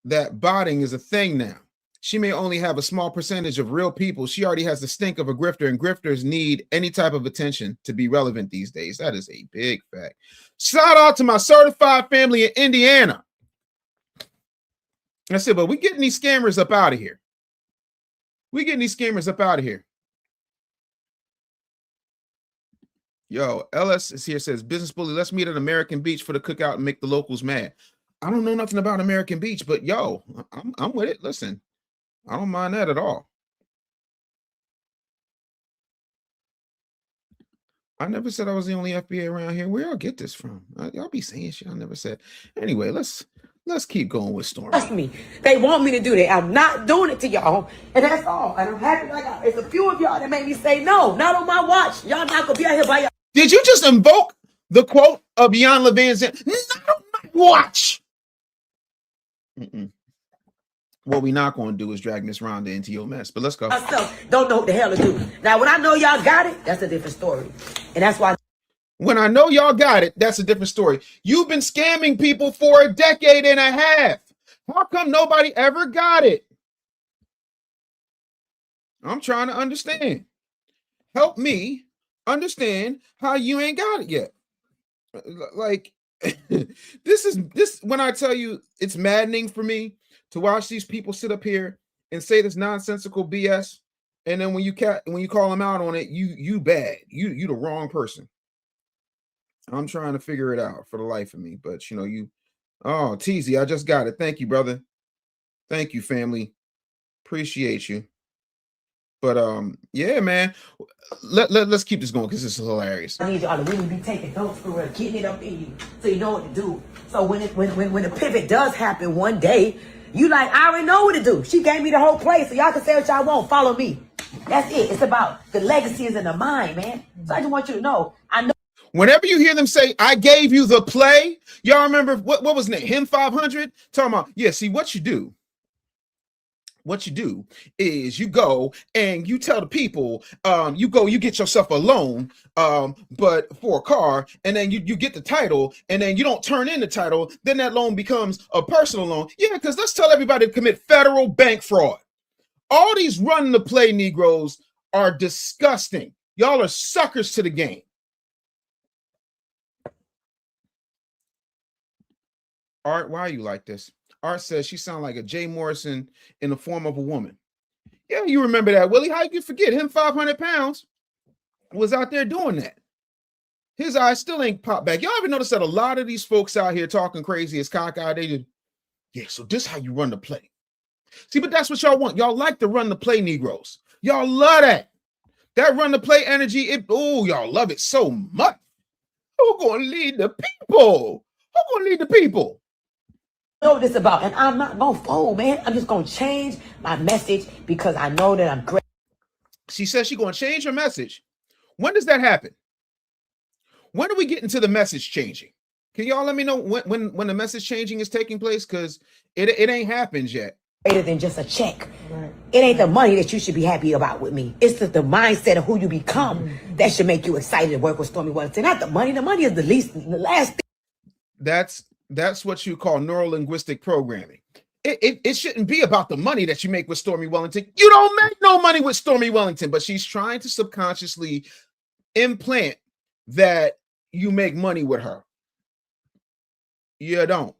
Speaker 2: that botting is a thing now. She may only have a small percentage of real people. She already has the stink of a grifter, and grifters need any type of attention to be relevant these days. That is a big fact. Shout out to my certified family in Indiana. I said, but we getting these scammers up out of here. We getting these scammers up out of here. Yo, LS is here, says, Business Bully, let's meet at American Beach for the cookout and make the locals mad. I don't know nothing about American Beach, but yo, I'm with it. Listen, I don't mind that at all. I never said I was the only FBA around here. Where y'all get this from? Y'all be saying shit I never said. Anyway, let's keep going with Stormy.
Speaker 3: Trust me, they want me to do that. I'm not doing it to y'all, and that's all. And I'm happy. It's a few of y'all that made me say no, not on my watch. Y'all not gonna be out here by y'all.
Speaker 2: Did you just invoke the quote of Jan Levin's? Not on my watch. What we not going to do is drag Miss Rhonda into your mess, but let's go.
Speaker 3: Myself don't know what the hell to do. Now, when I know y'all got it, that's a different story. And that's why.
Speaker 2: When I know y'all got it, that's a different story. You've been scamming people for a decade and a half. How come nobody ever got it? I'm trying to understand. Help me understand how you ain't got it yet. Like, this when I tell you it's maddening for me to watch these people sit up here and say this nonsensical BS, and then when you call them out on it, you bad, you the wrong person. I'm trying to figure it out for the life of me, but oh, Teasy, I just got it. Thank you, brother. Thank you, family. Appreciate you. But yeah, man. Let's keep this going because this is hilarious.
Speaker 3: I need y'all to really be taking notes for real, getting it up in you, so you know what to do. So when the pivot does happen one day, you like, I already know what to do. She gave me the whole play, so y'all can say what y'all want. Follow me. That's it. It's about the legacy is in the mind, man. So I just want you to know. I know.
Speaker 2: Whenever you hear them say, I gave you the play, y'all remember what was the name? Him 500? Talking about, yeah, see what you do. What you do is you go and you tell the people, you get yourself a loan, but for a car, and then you get the title, and then you don't turn in the title, then that loan becomes a personal loan. Yeah, because let's tell everybody to commit federal bank fraud. All these run the play Negroes are disgusting. Y'all are suckers to the game. Art, why are you like this? Art says she sounds like a Jay Morrison in the form of a woman. Yeah, you remember that, Willie. How you can forget him? 500 pounds was out there doing that. His eyes still ain't popped back. Y'all ever notice that a lot of these folks out here talking crazy as cockeyed? They did. Yeah, so this is how you run the play. See, but that's what y'all want. Y'all like to run the play, Negroes. Y'all love that. That run the play energy. Y'all love it so much. Who's gonna lead the people? Who's gonna lead the people?
Speaker 3: Know what this about, and I'm not gonna fold, man. I'm just gonna change my message because I know that I'm great.
Speaker 2: She says she's gonna change her message. When does that happen? When do we get into the message changing? Can y'all let me know when the message changing is taking place? Because it ain't happened yet.
Speaker 3: Greater than just a check. Right. It ain't the money that you should be happy about with me. It's the mindset of who you become that should make you excited to work with Stormy Wellington. Not the money. The money is the last thing. That's what you call neuro-linguistic programming. It shouldn't be about the money that you make with Stormy Wellington. You don't make no money with Stormy Wellington, but she's trying to subconsciously implant that you make money with her. You don't.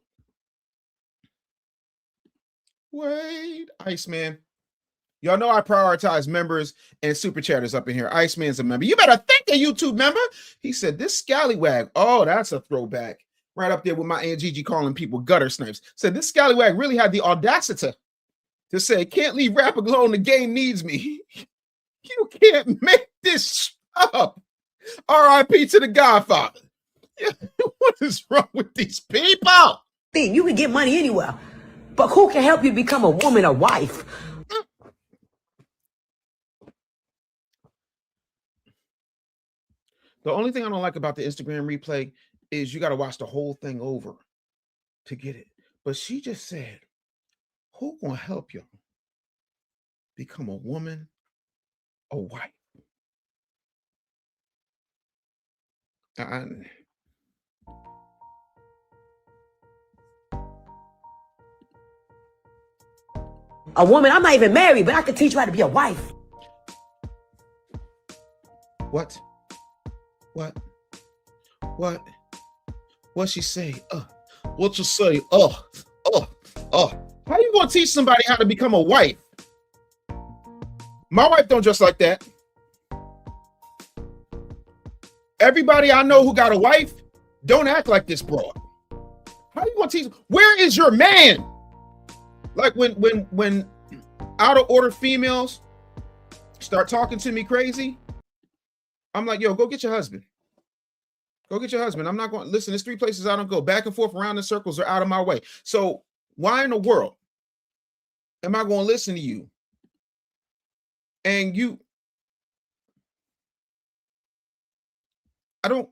Speaker 3: Wait, Iceman. Y'all know I prioritize members and super chatters up in here. Iceman's a member. You better thank a YouTube member. He said, this scallywag. Oh, that's a throwback. Right up there with my Aunt Gigi calling people gutter snipes. Said this scallywag really had the audacity
Speaker 2: to say, can't leave rap alone, the game needs me. You can't make this up. R.I.P. to the Godfather. What is wrong with these people?
Speaker 3: You can get money anywhere, but who can help you become a woman, a wife?
Speaker 2: The only thing I don't like about the Instagram replay is you got to watch the whole thing over to get it. But she just said, who gonna help y'all become a woman, a wife?
Speaker 3: A woman, I'm not even married, but I can teach you how to be a wife.
Speaker 2: What? What she say? What you say? How you gonna teach somebody how to become a wife? My wife don't dress like that. Everybody I know who got a wife don't act like this broad. How you gonna teach? Where is your man? Like when out of order females start talking to me crazy, I'm like, yo, go get your husband. Go get your husband. I'm not going to listen. There's 3 places I don't go. Back and forth around in circles are out of my way. So why in the world am I going to listen to you? And I don't.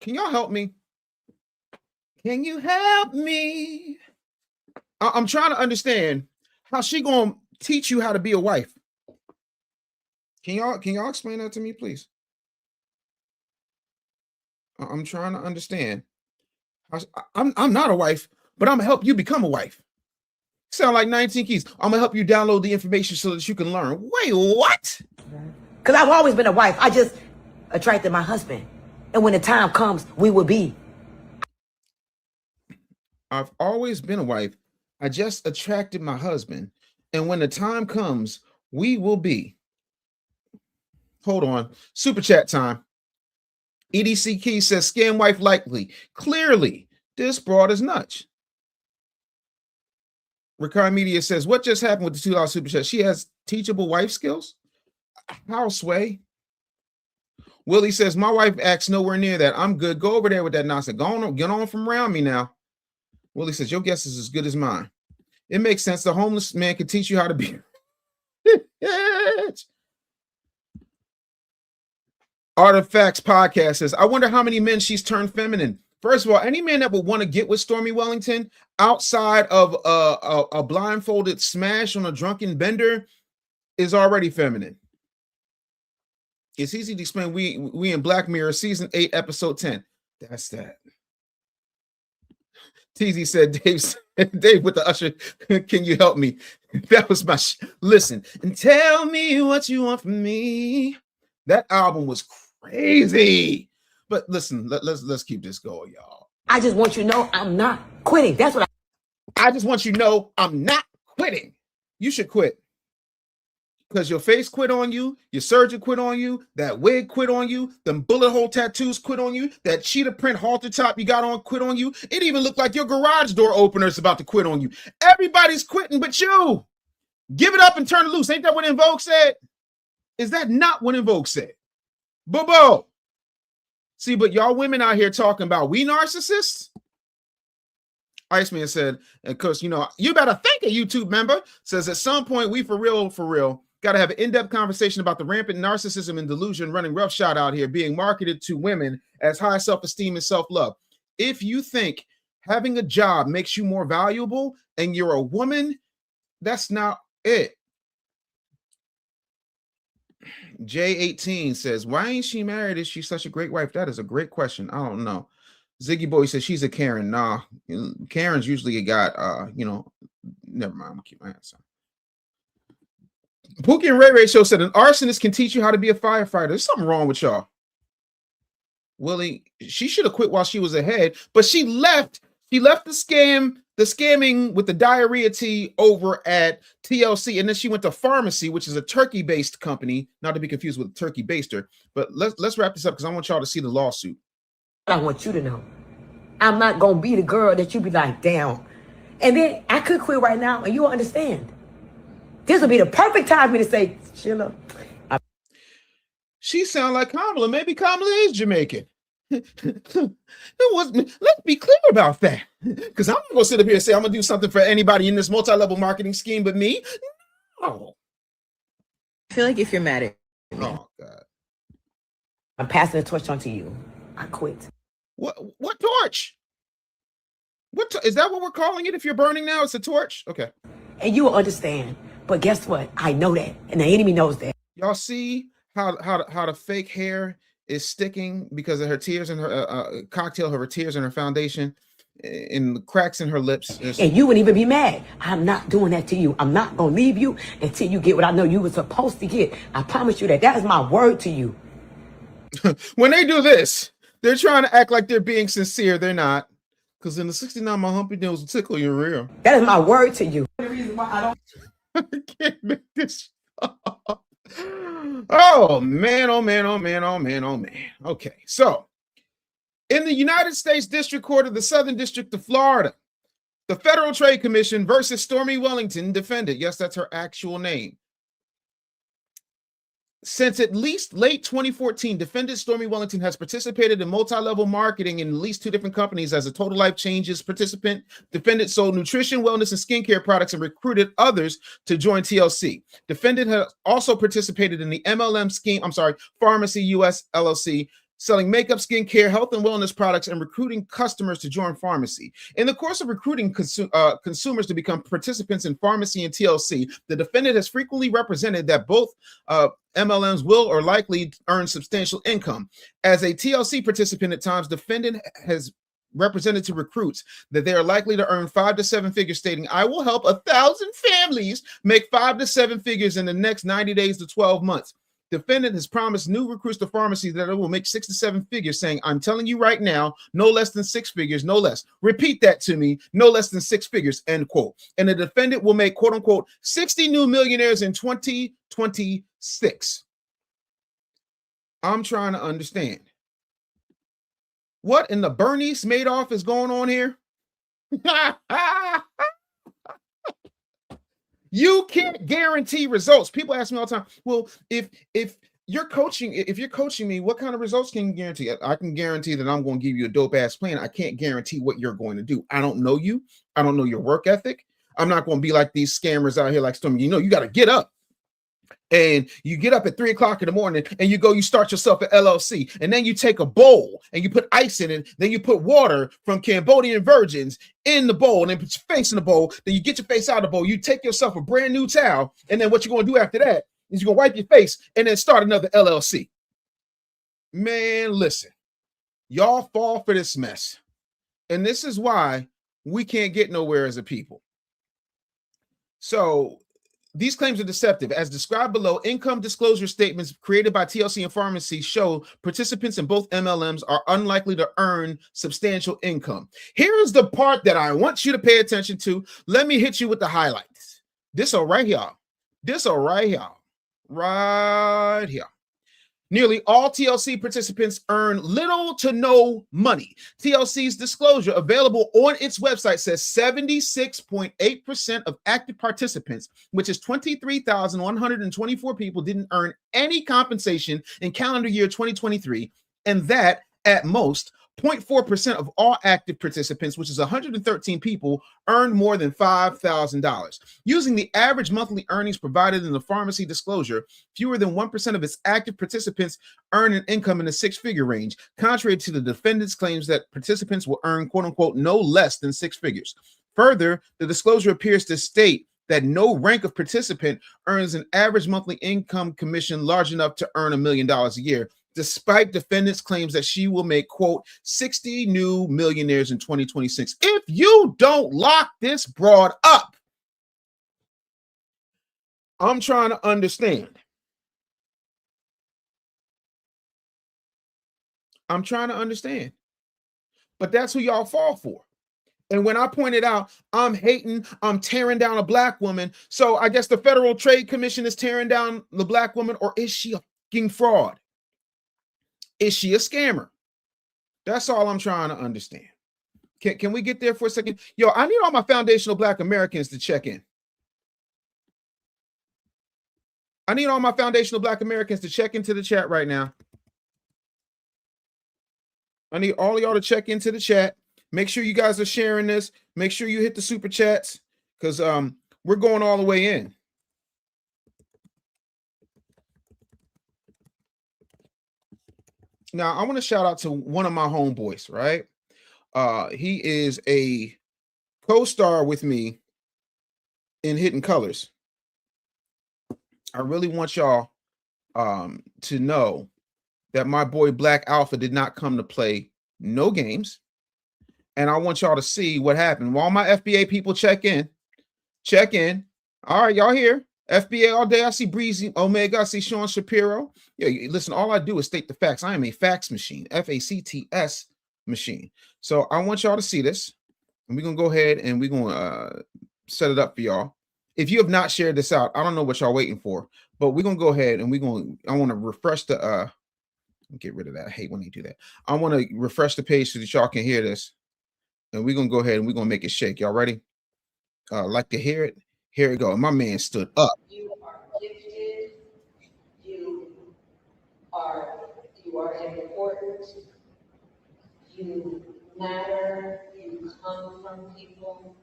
Speaker 2: Can y'all help me? Can you help me? I'm trying to understand how she going to teach you how to be a wife. Can y'all explain that to me, please? I'm trying to understand. I'm not a wife, but I'm gonna help you become a wife. Sound like 19 Keys. I'm gonna help you download the information so that you can learn. Wait, what?
Speaker 3: Because I've always been a wife. I just attracted my husband. And when the time comes, we will be.
Speaker 2: I've always been a wife. I just attracted my husband. And when the time comes, we will be. Hold on. Super chat time. EDC Key says, scam wife likely. Clearly, this broad is nuts. Ricard Media says, what just happened with the $2 super chat? She has teachable wife skills? How, Sway? Willie says, my wife acts nowhere near that. I'm good. Go over there with that nonsense. Go on, get on from around me now. Willie says, your guess is as good as mine. It makes sense. The homeless man can teach you how to be. Artifacts podcast says, I wonder how many men she's turned feminine. First of all, any man that would want to get with Stormy Wellington outside of a blindfolded smash on a drunken bender is already feminine. It's easy to explain. We in Black Mirror season 8 episode 10. That's that. TZ said, Dave with the usher, can you help me? That was my listen and tell me what you want from me. That album was crazy. But listen, let's keep this going, y'all.
Speaker 3: I just want you to know I'm not quitting. That's what
Speaker 2: I just want you to know I'm not quitting. You should quit. Because your face quit on you, your surgeon quit on you, that wig quit on you, them bullet hole tattoos quit on you, that cheetah print halter top you got on quit on you. It even looked like your garage door opener is about to quit on you. Everybody's quitting but you. Give it up and turn it loose. Ain't that what En Vogue said? Is that not what En Vogue said? Bobo. See, but y'all women out here talking about we narcissists? Iceman said, of course, you better thank a YouTube member. Says at some point we for real, got to have an in-depth conversation about the rampant narcissism and delusion running roughshod out here being marketed to women as high self-esteem and self-love. If you think having a job makes you more valuable and you're a woman, that's not it. J18 says, why ain't she married? Is she such a great wife? That is a great question. I don't know. Ziggy Boy says she's a Karen. Nah, Karen's usually got, never mind. I'm gonna keep my answer. Pookie and Ray Ray Show said an arsonist can teach you how to be a firefighter. There's something wrong with y'all. Willie, she should have quit while she was ahead, but she left. She left the scamming with the diarrhea tea over at TLC, and then she went to Pharmacy, which is a turkey-based company, not to be confused with a turkey baster. But let's wrap this up because I want y'all to see the lawsuit.
Speaker 3: I want you to know. I'm not going to be the girl that you be like, damn. And then I could quit right now and you'll understand. This would be the perfect time for me to say, Sheila.
Speaker 2: She sound like Kamala. Maybe Kamala is Jamaican. Let's be clear about that. Because I'm not going to sit up here and say I'm going to do something for anybody in this multi-level marketing scheme but me. No.
Speaker 4: I feel like if you're mad at me.
Speaker 2: Oh, God.
Speaker 3: I'm passing the torch on to you. I quit.
Speaker 2: What torch? Is that what we're calling it? If you're burning now, it's a torch? Okay.
Speaker 3: And you will understand. But guess what? I know that. And the enemy knows that.
Speaker 2: Y'all see how the fake hair is sticking because of her tears and her cocktail, her tears and her foundation, in the cracks in her lips.
Speaker 3: And you wouldn't even be mad. I'm not doing that to you. I'm not going to leave you until you get what I know you were supposed to get. I promise you that. That is my word to you.
Speaker 2: When they do this, they're trying to act like they're being sincere. They're not. Because in the 69, my humpy nose will tickle your rear.
Speaker 3: That is my word to you. The reason why I don't.
Speaker 2: I can't make this up. Oh, man, oh, man, oh, man, oh, man, oh, man. Okay, so in the United States District Court of the Southern District of Florida, the Federal Trade Commission versus Stormy Wellington defended. Yes, that's her actual name. Since at least late 2014, defendant Stormy Wellington has participated in multi-level marketing in at least 2 different companies as a Total Life Changes participant. Defendant sold nutrition, wellness, and skincare products and recruited others to join TLC. Defendant has also participated in the MLM scheme, Pharmacy US LLC, selling makeup, skincare, health, and wellness products and recruiting customers to join pharmacy. In the course of recruiting consumers to become participants in pharmacy and TLC, the defendant has frequently represented that both MLMs will or likely earn substantial income. As a TLC participant at times, defendant has represented to recruits that they are likely to earn 5 to 7 figures, stating, I will help 1,000 families make 5 to 7 figures in the next 90 days to 12 months. Defendant has promised new recruits to pharmacy that it will make 6 to 7 figures, saying, I'm telling you right now, no less than 6 figures, no less. Repeat that to me, no less than 6 figures, end quote. And the defendant will make, quote unquote, 60 new millionaires in 2026. I'm trying to understand. What in the Bernice Madoff is going on here? You can't guarantee results. People ask me all the time, well, if you're coaching me, what kind of results can you guarantee? I can guarantee that I'm going to give you a dope ass plan. I can't guarantee what you're going to do. I don't know you. I don't know your work ethic. I'm not going to be like these scammers out here like Stormy. You got to get up. And you get up at 3 o'clock in the morning and you start yourself an LLC. And then you take a bowl and you put ice in it. Then you put water from Cambodian virgins in the bowl and then put your face in the bowl. Then you get your face out of the bowl. You take yourself a brand new towel. And then what you're going to do after that is you're going to wipe your face and then start another LLC. Man, listen, y'all fall for this mess. And this is why we can't get nowhere as a people. So these claims are deceptive. As described below, income disclosure statements created by TLC and pharmacy show participants in both MLMs are unlikely to earn substantial income. Here's the part that I want you to pay attention to. Let me hit you with the highlights. This right here. Right here. Nearly all TLC participants earn little to no money. TLC's disclosure available on its website says 76.8% of active participants, which is 23,124 people, didn't earn any compensation in calendar year 2023, and that at most 0.4% of all active participants, which is 113 people, earned more than $5,000. Using the average monthly earnings provided in the pharmacy disclosure, fewer than 1% of its active participants earn an income in the 6-figure range, contrary to the defendant's claims that participants will earn, quote unquote, no less than 6 figures. Further, the disclosure appears to state that no rank of participant earns an average monthly income commission large enough to earn $1 million a year, despite defendants' claims that she will make, quote, 60 new millionaires in 2026. If you don't lock this broad up, I'm trying to understand. But that's who y'all fall for. And when I pointed out, I'm hating, I'm tearing down a black woman. So I guess the Federal Trade Commission is tearing down the black woman, or is she a fucking fraud? Is she a scammer? That's all I'm trying to understand. Can we get there for a second? Yo, I need all my foundational Black Americans to check in. I need all my foundational Black Americans to check into the chat right now. I need all of y'all to check into the chat. Make sure you guys are sharing this. Make sure you hit the super chats because we're going all the way in. Now, I want to shout out to one of my homeboys, right? He is a co-star with me in Hidden Colors. I really want y'all to know that my boy Black Alpha did not come to play no games. And I want y'all to see what happened. While my FBA people check in. All right, y'all here. FBA all day. I see Breezy Omega. I see Sean Shapiro. Yeah, listen, all I do is state the facts. I am a fax machine, FACTS machine. So I want y'all to see this. And we're going to go ahead and we're going to set it up for y'all. If you have not shared this out, I don't know what y'all waiting for, but we're going to go ahead and I want to refresh the, get rid of that. I hate when they do that. I want to refresh the page so that y'all can hear this. And we're going to go ahead and we're going to make it shake. Y'all ready? Like to hear it? Here we go. My man stood up.
Speaker 5: You are gifted. You are important. You matter. You come from people.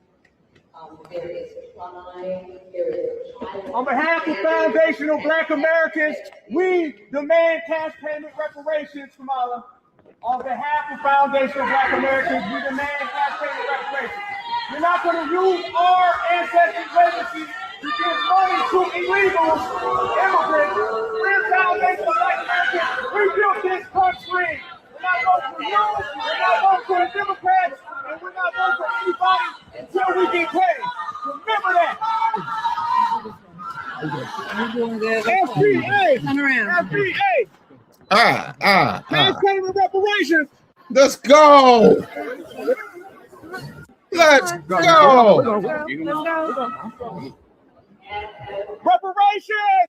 Speaker 5: There is pride. There is pride.
Speaker 6: On behalf of foundational Black Americans, we demand cash payment reparations, Kamala. On behalf of foundational Black Americans, we demand cash payment reparations. You're not going to use our ancestors' legacy to give money to illegals, immigrants. We're foundational Black Americans. We built this country. We're not voting for you. We're not voting for the Democrats. And we're not voting for anybody until we get paid. Remember that.
Speaker 4: You're doing good.
Speaker 6: FBA.
Speaker 4: Turn around.
Speaker 6: FBA. Cash payment reparations.
Speaker 2: Let's go. Let's go.
Speaker 6: Reparations.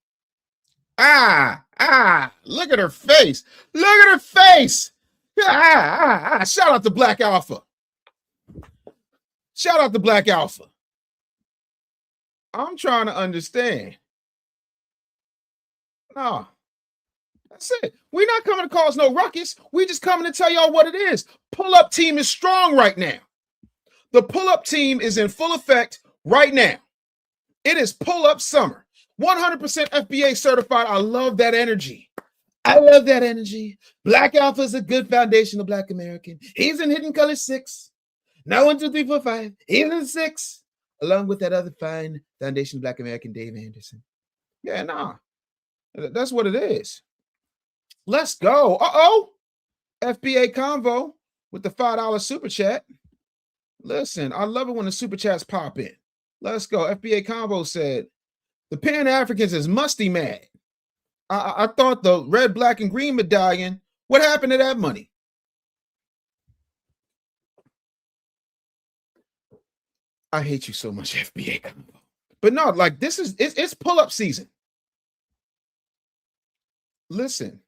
Speaker 2: Look at her face. Look at her face. Shout out to Black Alpha. Shout out to Black Alpha. I'm trying to understand. No, that's it. We're not coming to cause no ruckus. We just coming to tell y'all what it is. Pull-up team is strong right now. The pull-up team is in full effect right now. It is pull-up summer. 100% FBA certified. I love that energy. I love that energy. Black Alpha is a good foundational Black American. He's in Hidden Color 6. Now 1, 2, 3, 4, 5. He's in 6. Along with that other fine foundational Black American, Dave Anderson. Yeah, nah. That's what it is. Let's go. FBA Convo with the $5 super chat. Listen, I love it when the super chats pop in. Let's go. FBA Convo said, the Pan-Africans is musty mad. I thought the red, black, and green medallion, what happened to that money? I hate you so much, FBA Convo. But no, like it's pull-up season. Listen.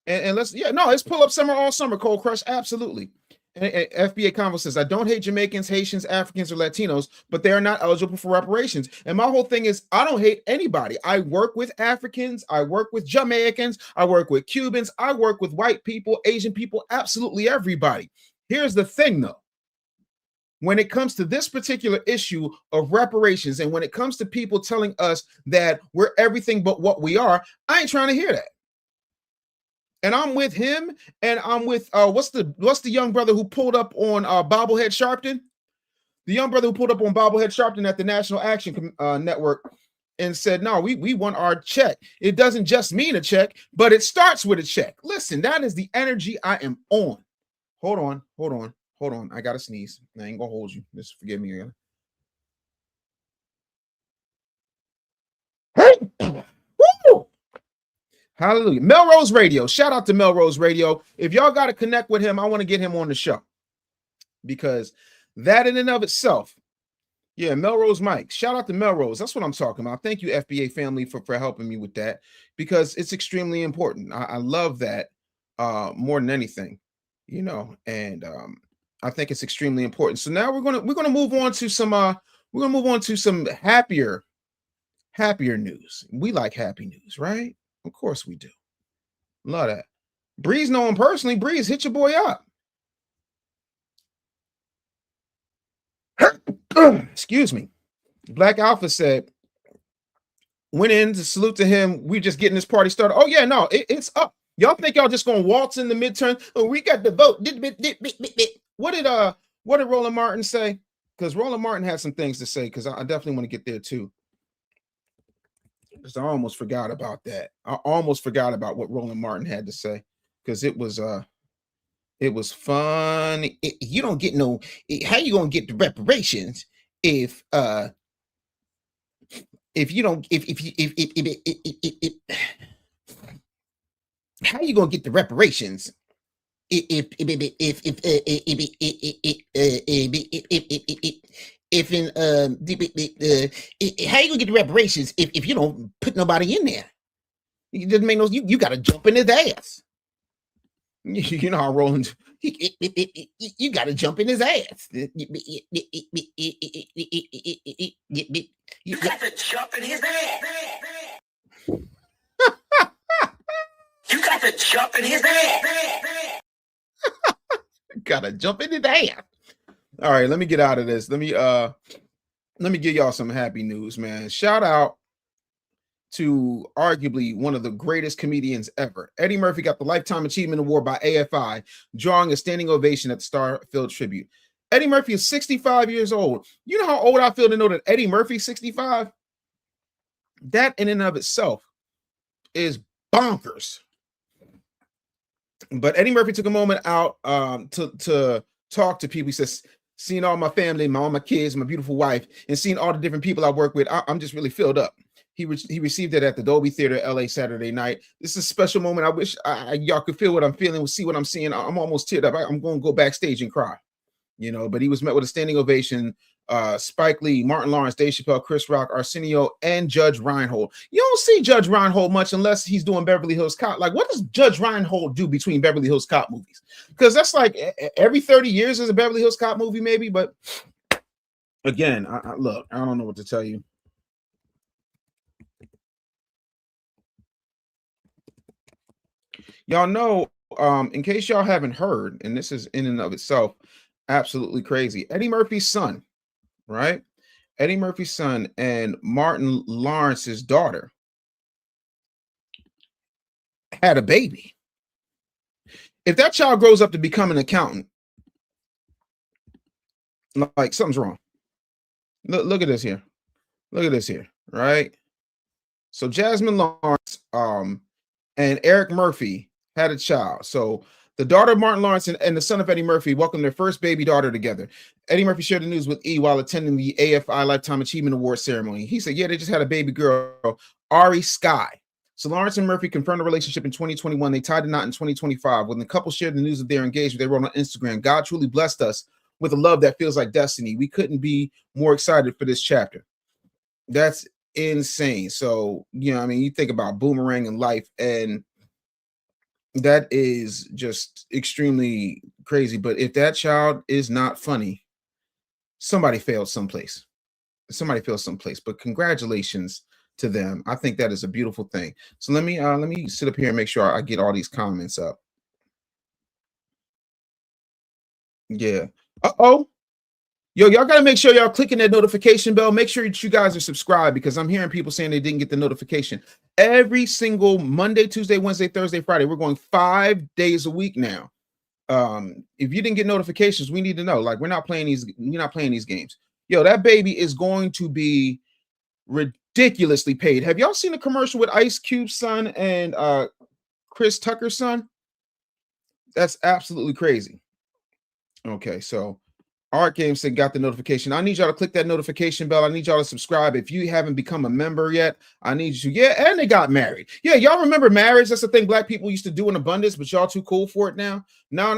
Speaker 2: And it's pull-up summer all summer, Cold Crush, absolutely. And FBA Convo says, I don't hate Jamaicans, Haitians, Africans, or Latinos, but they are not eligible for reparations. And my whole thing is, I don't hate anybody. I work with Africans, I work with Jamaicans, I work with Cubans, I work with white people, Asian people, absolutely everybody. Here's the thing, though. When it comes to this particular issue of reparations, and when it comes to people telling us that we're everything but what we are, I ain't trying to hear that. And I'm with him, and I'm with what's the young brother who pulled up on Bobblehead Sharpton? The young brother who pulled up on Bobblehead Sharpton at the National Action Network and said, no, we want our check. It doesn't just mean a check, but it starts with a check. Listen, that is the energy I am on. Hold on. I gotta sneeze. I ain't gonna hold you. Just forgive me again. Hey! Woo! Hallelujah. Melrose Radio. Shout out to Melrose Radio. If y'all got to connect with him, I want to get him on the show. Because that in and of itself, yeah, Melrose Mike. Shout out to Melrose. That's what I'm talking about. Thank you, FBA family, for helping me with that. Because it's extremely important. I love that more than anything. you know, and I think it's extremely important. So now we're gonna move on to some happier news. We like happy news, right? Of course we do. Love that. Breeze know him personally. Breeze, hit your boy up. Excuse me. Black Alpha said, went in to salute to him. We just getting this party started. Oh yeah, no, it's up. Y'all think y'all just gonna waltz in the midterm? Oh, we got the vote. What did Roland Martin say? Because Roland Martin had some things to say. Because I definitely want to get there too. Because I almost forgot about that. I almost forgot about what Roland Martin had to say. Because it was fun. You don't get no. How you gonna get the reparations if you don't if how you gonna get the reparations if how you gonna get the reparations if you don't put nobody in there? It doesn't make no. You got to jump in his ass. You know how Roland. You got to jump in his ass. You got to jump in his ass. You got to jump in his ass. Gotta jump in his ass. All right, let me get out of this. Let me give y'all some happy news, man. Shout out to arguably one of the greatest comedians ever. Eddie Murphy got the Lifetime Achievement Award by AFI, drawing a standing ovation at the Starfield tribute. Eddie Murphy is 65 years old. You know how old I feel to know that Eddie Murphy's 65? That in and of itself is bonkers. But Eddie Murphy took a moment out to talk to people. He says, seeing all my family, all my kids, my beautiful wife, and seeing all the different people I work with, I'm just really filled up. He received it at the Dolby Theater, LA, Saturday night. This is a special moment. I wish y'all could feel what I'm feeling, see what I'm seeing. I'm almost teared up. I'm going to go backstage and cry, you know. But he was met with a standing ovation. Spike Lee, Martin Lawrence, Dave Chappelle, Chris Rock, Arsenio, and Judge Reinhold. You don't see Judge Reinhold much unless he's doing Beverly Hills Cop. Like, what does Judge Reinhold do between Beverly Hills Cop movies? Because that's like every 30 years is a Beverly Hills Cop movie, maybe. But again, look, I don't know what to tell you. Y'all know, in case y'all haven't heard, and this is in and of itself absolutely crazy, Eddie Murphy's son, right? Eddie Murphy's son and Martin Lawrence's daughter had a baby. If that child grows up to become an accountant, like something's wrong. Look at this here. Look at this here, right? So Jasmine Lawrence and Eric Murphy had a child. So the daughter of Martin Lawrence and the son of Eddie Murphy welcomed their first baby daughter together. Eddie Murphy shared the news with E! while attending the AFI Lifetime Achievement Award ceremony. He said, yeah, they just had a baby girl, Ari Sky. So Lawrence and Murphy confirmed a relationship in 2021. They tied the knot in 2025. When the couple shared the news of their engagement, they wrote on Instagram, God truly blessed us with a love that feels like destiny. We couldn't be more excited for this chapter. That's insane. So, you know, I mean, you think about boomerang in life, and that is just extremely crazy. But if that child is not funny, somebody failed someplace. Somebody failed someplace. But congratulations to them. I think that is a beautiful thing. So let me sit up here and make sure I get all these comments up. Yeah. Uh-oh. Yo, y'all got to make sure y'all clicking that notification bell. Make sure that you guys are subscribed, because I'm hearing people saying they didn't get the notification. Every single Monday, Tuesday, Wednesday, Thursday, Friday, we're going 5 days a week now. If you didn't get notifications, we need to know. Like, we're not playing these games. Yo, that baby is going to be ridiculously paid. Have y'all seen a commercial with Ice Cube's son and Chris Tucker's son? That's absolutely crazy. Okay, so Art Game said got the notification. I need y'all to click that notification bell. I need y'all to subscribe. If you haven't become a member yet, I need you to. Yeah, and they got married. Yeah, y'all remember marriage? That's the thing Black people used to do in abundance, but y'all too cool for it now. No.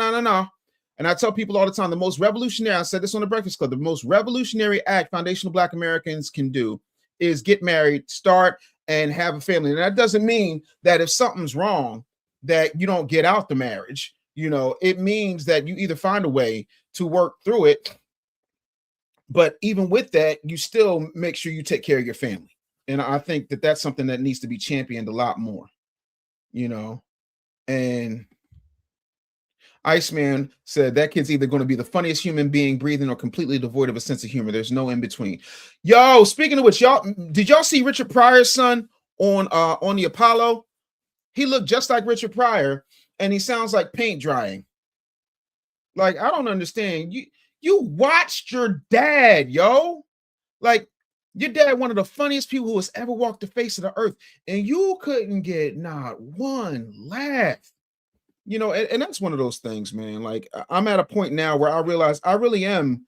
Speaker 2: And I tell people all the time, the most revolutionary, I said this on the Breakfast Club, the most revolutionary act foundational Black Americans can do is get married, start, and have a family. And that doesn't mean that if something's wrong, that you don't get out the marriage. You know, it means that you either find a way to work through it, but even with that, you still make sure you take care of your family. And I think that that's something that needs to be championed a lot more, you know. And Iceman said that kid's either going to be the funniest human being breathing or completely devoid of a sense of humor. There's no in between. Yo, speaking of which, did y'all see Richard Pryor's son on the Apollo? He looked just like Richard Pryor, and he sounds like paint drying. Like, I don't understand. You watched your dad, yo. Like, your dad, one of the funniest people who has ever walked the face of the earth, and you couldn't get not one laugh. You know, and that's one of those things, man. Like, I'm at a point now where I realize I really am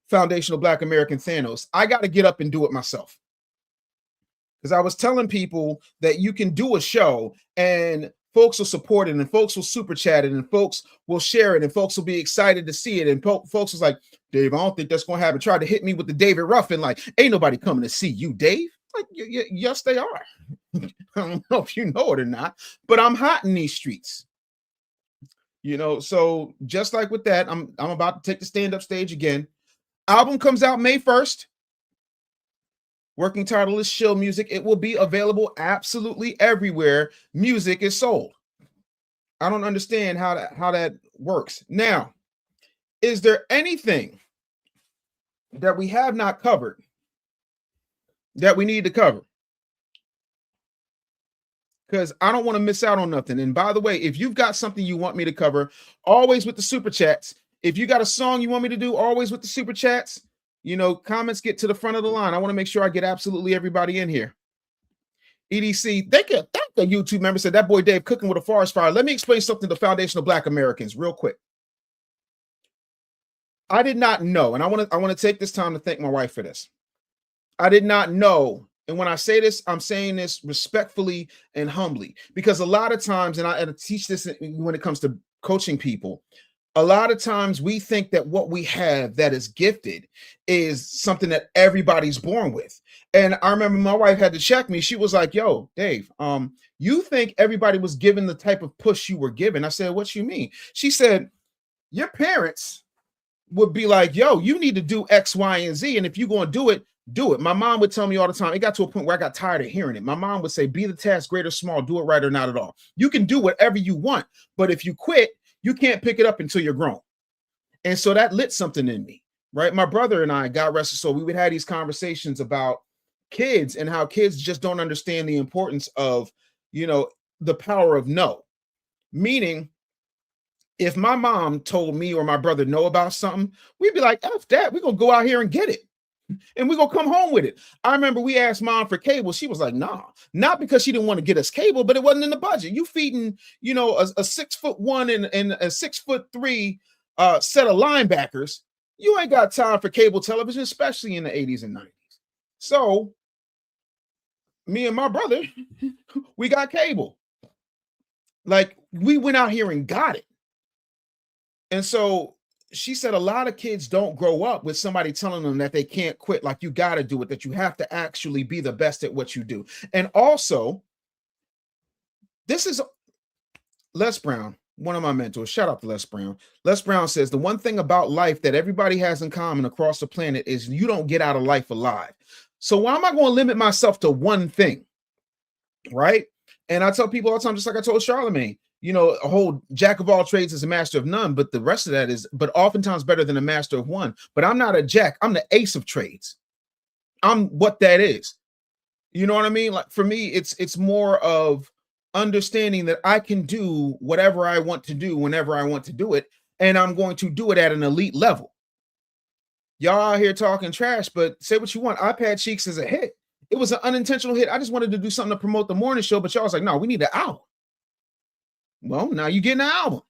Speaker 2: foundational Black American Thanos. I got to get up and do it myself. Because I was telling people that you can do a show and folks will support it and folks will super chat it and folks will share it and folks will be excited to see it. And folks was like, Dave, I don't think that's going to happen. Tried to hit me with the David Ruffin, like, ain't nobody coming to see you, Dave. Like, yes, they are. I don't know if you know it or not, but I'm hot in these streets. You know, so just like with that, I'm about to take the stand-up stage again. Album comes out May 1st. Working title is Shill Music. It will be available absolutely everywhere music is sold. I don't understand how that works. Now, is there anything that we have not covered that we need to cover? Because I don't want to miss out on nothing. And by the way, if you've got something you want me to cover, always with the super chats. If you got a song you want me to do, always with the super chats. You know, comments get to the front of the line. I want to make sure I get absolutely everybody in here. EDC, thank you. The YouTube member said that boy Dave cooking with a forest fire. Let me explain something to foundational Black Americans real quick. I did not know, and I want to take this time to thank my wife for this. I did not know. And when I say this, I'm saying this respectfully and humbly, because a lot of times, and I teach this when it comes to coaching people, a lot of times we think that what we have that is gifted is something that everybody's born with. And I remember my wife had to check me. She was like, yo, Dave, you think everybody was given the type of push you were given? I said, what you mean? She said, your parents would be like, yo, you need to do X, Y, and Z. And if you're going to do it, do it. My mom would tell me all the time. It got to a point where I got tired of hearing it. My mom would say, be the task great or small, do it right or not at all. You can do whatever you want, but if you quit, you can't pick it up until you're grown. And so that lit something in me, right? My brother and I, God rest his soul, we would have these conversations about kids and how kids just don't understand the importance of, you know, the power of no. Meaning, if my mom told me or my brother no about something, we'd be like, F that, we're going to go out here and get it. And we're going to come home with it. I remember we asked mom for cable. She was like, nah, not because she didn't want to get us cable, but it wasn't in the budget. You feeding, you know, a 6'1" and a 6'3" set of linebackers. You ain't got time for cable television, especially in the 80s and 90s. So me and my brother, we got cable. Like, we went out here and got it. And so she said a lot of kids don't grow up with somebody telling them that they can't quit, like you got to do it, that you have to actually be the best at what you do. And also, this is Les Brown, one of my mentors. Shout out to Les Brown. Les Brown says the one thing about life that everybody has in common across the planet is you don't get out of life alive. So why am I going to limit myself to one thing? Right? And I tell people all the time, just like I told Charlemagne, you know, a whole jack of all trades is a master of none, but the rest of that is, but oftentimes better than a master of one. But I'm not a jack. I'm the ace of trades. I'm what that is. You know what I mean? Like, for me, it's more of understanding that I can do whatever I want to do whenever I want to do it, and I'm going to do it at an elite level. Y'all out here talking trash, but say what you want. iPad Cheeks is a hit. It was an unintentional hit. I just wanted to do something to promote the morning show, but y'all was like, no, we need an album. Well, now you're getting an album.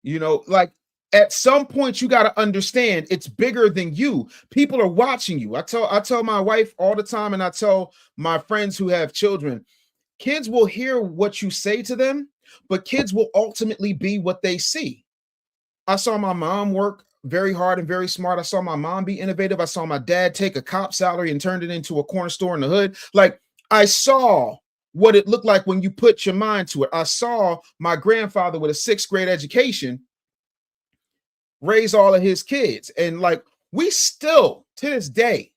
Speaker 2: You know, like, at some point you got to understand it's bigger than you. People are watching you. I tell my wife all the time, and I tell my friends who have children, kids will hear what you say to them, but kids will ultimately be what they see. I saw my mom work very hard and very smart. I saw my mom be innovative. I saw my dad take a cop salary and turned it into a corner store in the hood. Like, I saw what it looked like when you put your mind to it. I saw my grandfather with a 6th grade education raise all of his kids. And like, we still to this day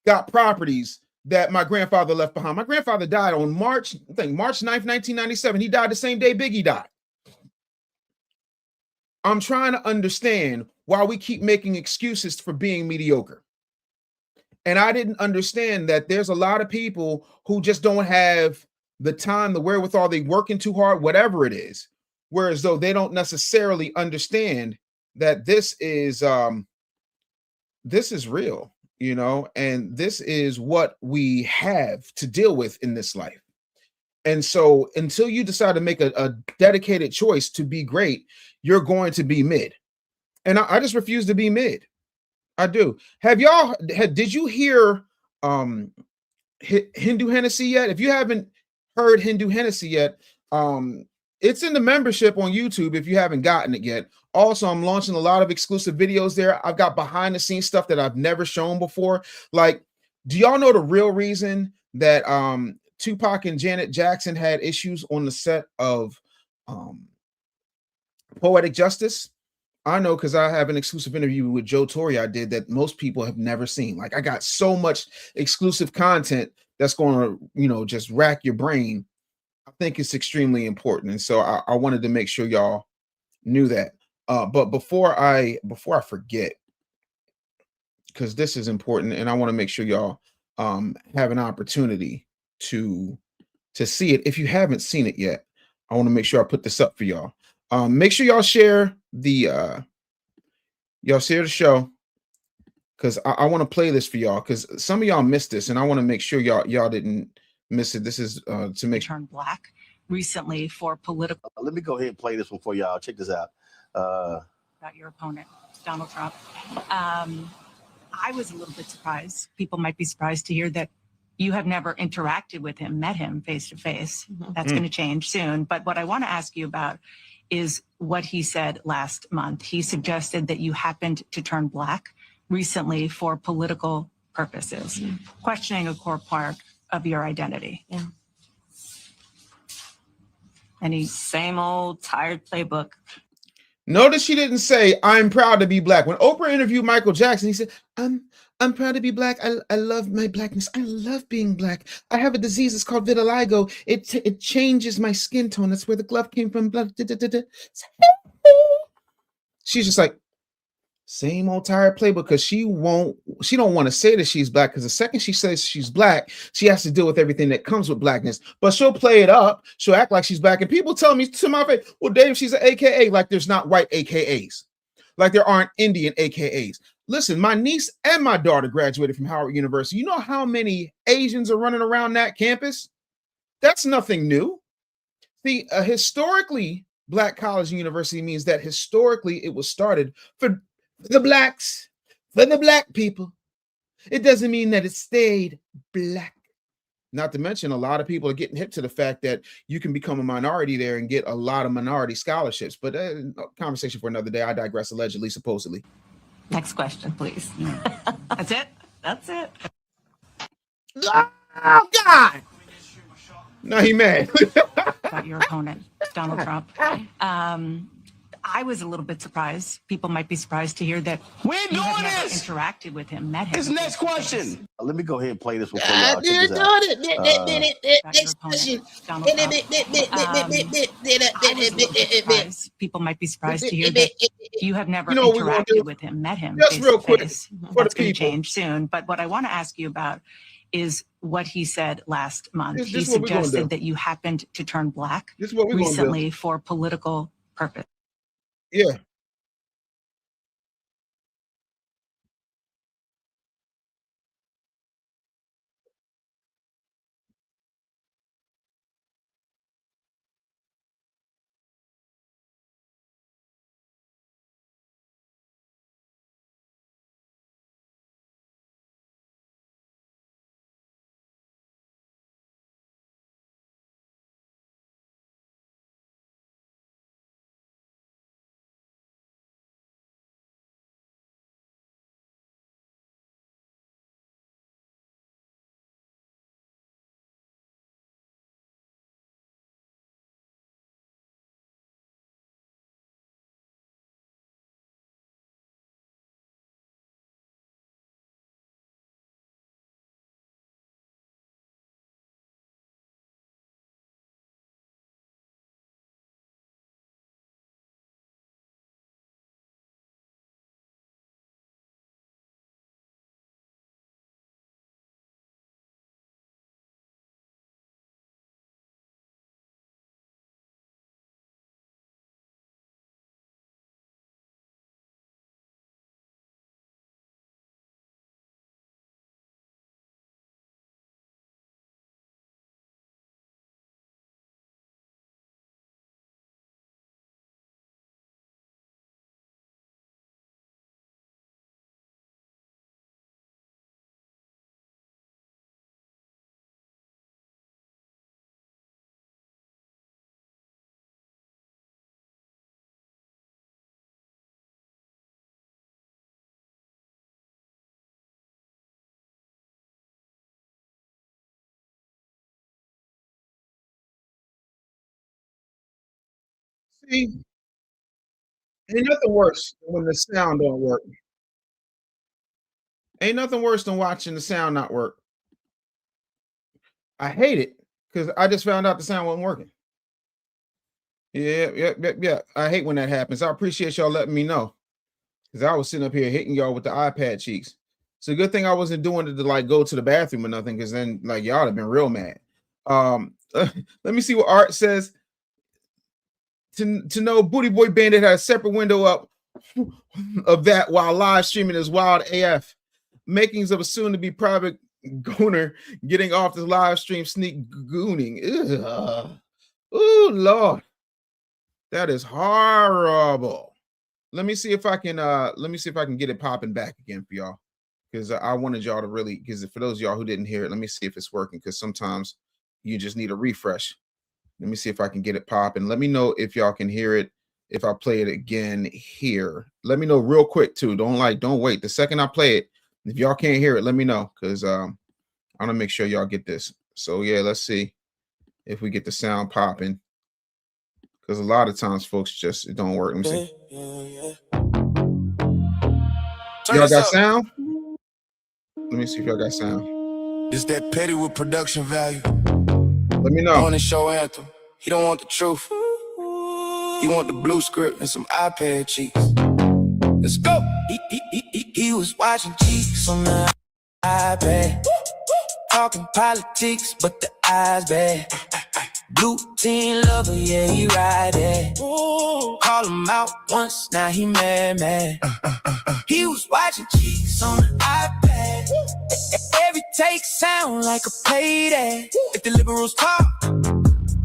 Speaker 2: got properties that my grandfather left behind. My grandfather died on March 9th, 1997. He died the same day Biggie died. I'm trying to understand why we keep making excuses for being mediocre. And I didn't understand that there's a lot of people who just don't have the time, the wherewithal, they working too hard, whatever it is. Whereas though they don't necessarily understand that this is real, you know, and this is what we have to deal with in this life. And so until you decide to make a dedicated choice to be great, you're going to be mid. And I just refuse to be mid. I do. Did you hear Hindu Hennessy yet? If you haven't heard Hindu Hennessy yet, it's in the membership on YouTube if you haven't gotten it yet. Also, I'm launching a lot of exclusive videos there. I've got behind the scenes stuff that I've never shown before. Like, do y'all know the real reason that Tupac and Janet Jackson had issues on the set of Poetic Justice? I know, because I have an exclusive interview with Joe Torre I did that most people have never seen. Like, I got so much exclusive content that's going to, you know, just rack your brain. I think it's extremely important. And so I wanted to make sure y'all knew that. But before I forget, because this is important and I want to make sure y'all have an opportunity to see it. If you haven't seen it yet, I want to make sure I put this up for y'all. Make sure y'all share the show, because I want to play this for y'all, because some of y'all missed this and I want to make sure y'all didn't miss it. This is to make
Speaker 7: turn black recently for political.
Speaker 8: Let me go ahead and play this one for y'all. Check this out.
Speaker 7: About your opponent, Donald Trump. I was a little bit surprised. People might be surprised to hear that you have never interacted with him, met him face to face. That's going to change soon. But what I want to ask you about is what he said last month. He suggested that you happened to turn black recently for political purposes, questioning a core part of your identity.
Speaker 4: Yeah.
Speaker 7: Any same old tired playbook.
Speaker 2: Notice she didn't say, I'm proud to be black. When Oprah interviewed Michael Jackson, he said, I'm proud to be black. I love my blackness. I love being black. I have a disease. It's called vitiligo. It changes my skin tone. That's where the glove came from. She's just like, same old tired playbook, because she don't want to say that she's black, because the second she says she's black, she has to deal with everything that comes with blackness. But she'll play it up. She'll act like she's black. And people tell me to my face, well, Dave, she's an AKA. Like there's not white AKAs. Like there aren't Indian AKAs. Listen, my niece and my daughter graduated from Howard University. You know how many Asians are running around that campus? That's nothing new. See, historically, black college and university means that historically it was started for the blacks, for the black people. It doesn't mean that it stayed black. Not to mention, a lot of people are getting hip to the fact that you can become a minority there and get a lot of minority scholarships. But conversation for another day. I digress, allegedly, supposedly.
Speaker 7: Next question, please. That's it? That's it.
Speaker 2: Oh, God. No, he mad.
Speaker 7: About your opponent, Donald Trump. I was a little bit surprised. People might be surprised to hear that
Speaker 8: we ain't
Speaker 7: you have
Speaker 8: doing
Speaker 7: never
Speaker 8: this.
Speaker 7: interacted with him, met him.
Speaker 8: This next question. Let me go ahead and play this one for y'all.
Speaker 7: About your opponent, Donald Trump. I was a little bit surprised. People might be surprised to hear that you have never interacted with him, met him
Speaker 2: Just
Speaker 7: face
Speaker 2: real
Speaker 7: to
Speaker 2: quick
Speaker 7: face.
Speaker 2: for
Speaker 7: That's
Speaker 2: the
Speaker 7: going to
Speaker 2: people.
Speaker 7: change soon. But what I want to ask you about is what he said last month.
Speaker 2: This
Speaker 7: He
Speaker 2: is what we're gonna do.
Speaker 7: suggested that you happened to turn black
Speaker 2: This is what we're going to do.
Speaker 7: recently for political purpose.
Speaker 2: Yeah. See, ain't nothing worse than when the sound don't work. Ain't nothing worse than watching the sound not work. I hate it because I just found out the sound wasn't working. Yeah. I hate when that happens. I appreciate y'all letting me know because I was sitting up here hitting y'all with the iPad cheeks. It's a good thing I wasn't doing it to like go to the bathroom or nothing because then like y'all have been real mad. Let me see what Art says. To know Booty Boy Bandit had a separate window up of that while live streaming is wild AF. Makings of a soon-to-be private gooner getting off the live stream sneak gooning. Oh Lord, that is horrible. Let me see if I can get it popping back again for y'all because I wanted y'all to really, because for those of y'all who didn't hear it, let me see if it's working because sometimes you just need a refresh. Let me see if I can get it popping. Let me know if y'all can hear it. If I play it again here, let me know real quick too. Don't wait. The second I play it, if y'all can't hear it, let me know because I want to make sure y'all get this. So yeah, let's see if we get the sound popping because a lot of times folks just it don't work. Let me see. Y'all got sound? Let me see if y'all got sound.
Speaker 1: It's that petty with production value.
Speaker 2: Let me know.
Speaker 1: On the show anthem, he don't want the truth. He want the blue script and some iPad cheeks. Let's go. He was watching cheeks on the iPad, talking politics, but the eyes bad. Blue team lover, yeah, he ride it. Call him out once, now he mad. He was watching cheeks on the iPad. Every take sound like a paid ad. If the liberals talk,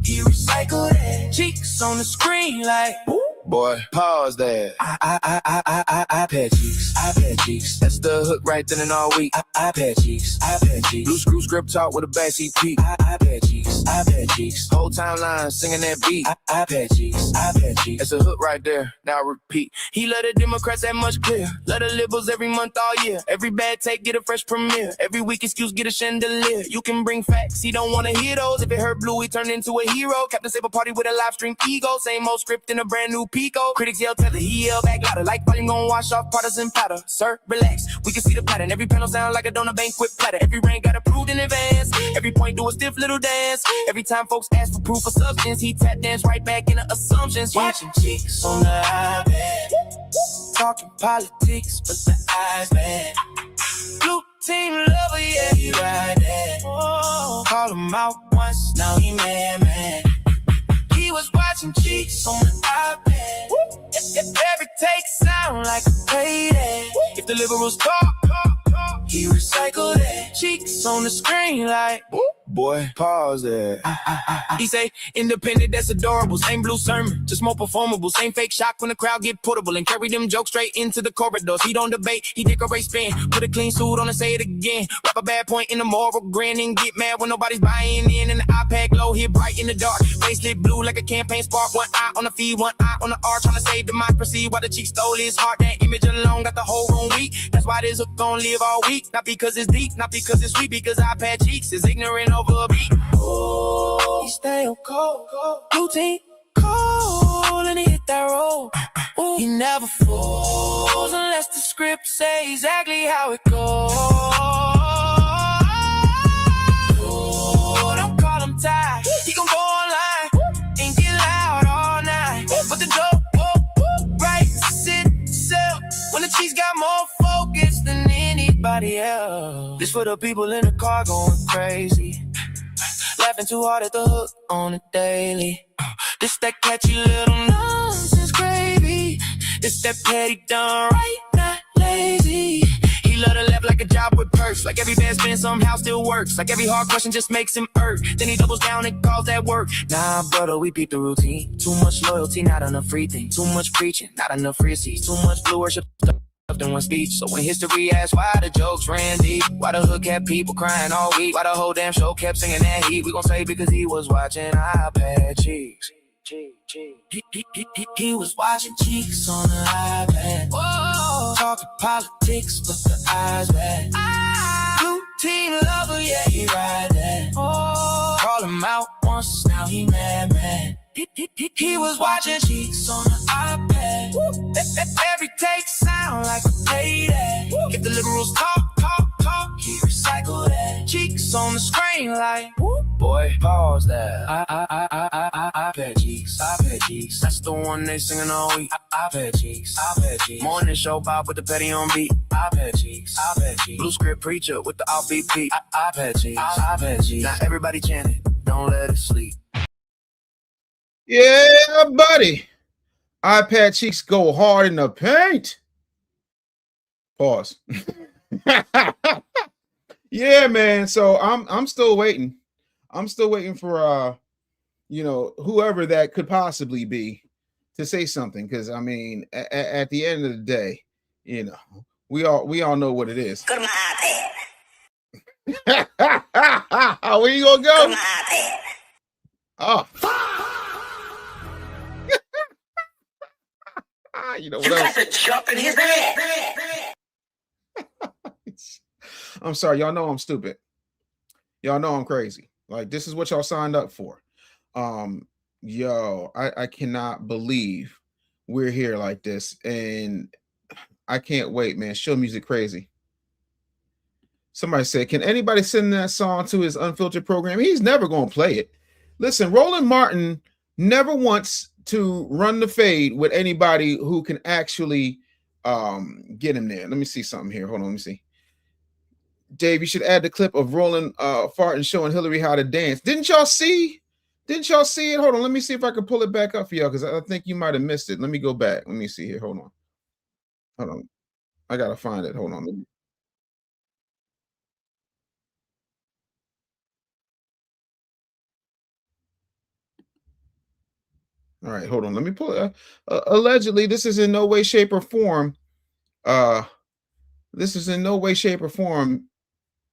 Speaker 1: he recycled it. Cheeks on the screen like, boy, pause that. iPad cheeks. That's the hook right then and all week. iPad cheeks. Blue screw script talk with a backseat peak. iPad cheeks. Whole timeline singing that beat. iPad cheeks. That's a hook right there. Now repeat. He let the Democrats that much clear. Let the liberals every month all year. Every bad take get a fresh premiere. Every week excuse get a chandelier. You can bring facts. He don't want to hear those. If it hurt Blue, he turned into a hero. Captain Saber party with a live stream ego. Same old script in a brand new Pico. Critics yell tether, he yell back louder. Like volume gon' wash off partisan powder. Sir, relax, we can see the pattern. Every panel sound like a donor banquet platter. Every rain got approved in advance. Every point do a stiff little dance. Every time folks ask for proof of substance, he tap dance right back into assumptions. Watching cheeks on the iPad, talking politics, but the eyes bad. Blue team lover, yeah, he ride that. Call him out once, now he mad. He was watching cheeks on the iPad. Every take sound like a paid ad. If the liberals talk, he recycled it. Cheeks on the screen like, boy, pause that. He say, independent, that's adorable. Same blue sermon, just more performable. Same fake shock when the crowd get portable. And carry them jokes straight into the corridors. He don't debate, he decorate spin. Put a clean suit on and say it again. Rap a bad point in the moral grin. And get mad when nobody's buying in. And the iPad glow hit bright in the dark. Face lit blue like a campaign spark. One eye on the feed, one eye on the arch. Trying to save democracy while the cheek stole his heart. That image alone got the whole room weak. That's why this hook gon' live all week. Not because it's deep, not because it's sweet. Because iPad cheeks is ignorant over a beat. He stay on cold. Blue team cold and he hit that roll. He never falls unless the script say exactly how it goes. Don't call him tired. He gon' go online and get loud all night. But the dope right sit sell when the cheese got more focus than anybody else. This for the people in the car going crazy. Laughing too hard at the hook on the daily. This that catchy little nonsense gravy. This that petty done right, not lazy. He love to laugh like a job with perks. Like every bad spin somehow still works. Like every hard question just makes him irk. Then he doubles down and calls that work. Nah, brother, we peep the routine. Too much loyalty, not enough free thing. Too much preaching, not enough free seats. Too much blue worship in one speech. So when history asks why the jokes ran deep, why the hood kept people crying all week, why the whole damn show kept singing that heat, we gon' say because he was watching iPad cheeks. He was watching cheeks on the iPad. Whoa, talking politics, but the eyes bad. Blue team lover, yeah, he ride that. Call him out once, now he mad. He was watching cheeks on the iPad. Every take sound like a payday. If the liberals talk, he recycle that. Cheeks on the screen like, boy, pause that. iPad cheeks, iPad cheeks. That's the one they singing all week. iPad cheeks, iPad cheeks. Morning show Bob with the petty on beat. iPad cheeks, iPad cheeks. Blue script preacher with the offbeat beat. iPad cheeks, iPad cheeks. Now everybody chant it, don't let it sleep.
Speaker 2: Yeah, buddy. iPad cheeks go hard in the paint. Pause. Yeah, man. So I'm still waiting. I'm still waiting for whoever that could possibly be to say something. Because I mean, at the end of the day, we all know what it is.
Speaker 3: Go to my iPad.
Speaker 2: Where you gonna go?
Speaker 3: Go to my iPad.
Speaker 2: Oh. You know what
Speaker 3: You
Speaker 2: else?
Speaker 3: got to jump in his head.
Speaker 2: I'm sorry, y'all know I'm stupid. Y'all know I'm crazy. Like, this is what y'all signed up for. I cannot believe we're here like this, and I can't wait, man. Show music crazy. Somebody said, can anybody send that song to his Unfiltered program? He's never going to play it. Listen, Roland Martin never wants to run the fade with anybody who can actually get him there. Let me see something here. Hold on, let me see. Dave, you should add the clip of Roland farting showing Hillary how to dance. Didn't y'all see it? Hold on, let me see if I can pull it back up for y'all, because I think you might have missed it. Let me go back. Let me see here. Hold on. I gotta find it. Hold on. All right, hold on. Let me pull it. Allegedly, this is in no way, shape, or form. This is in no way, shape, or form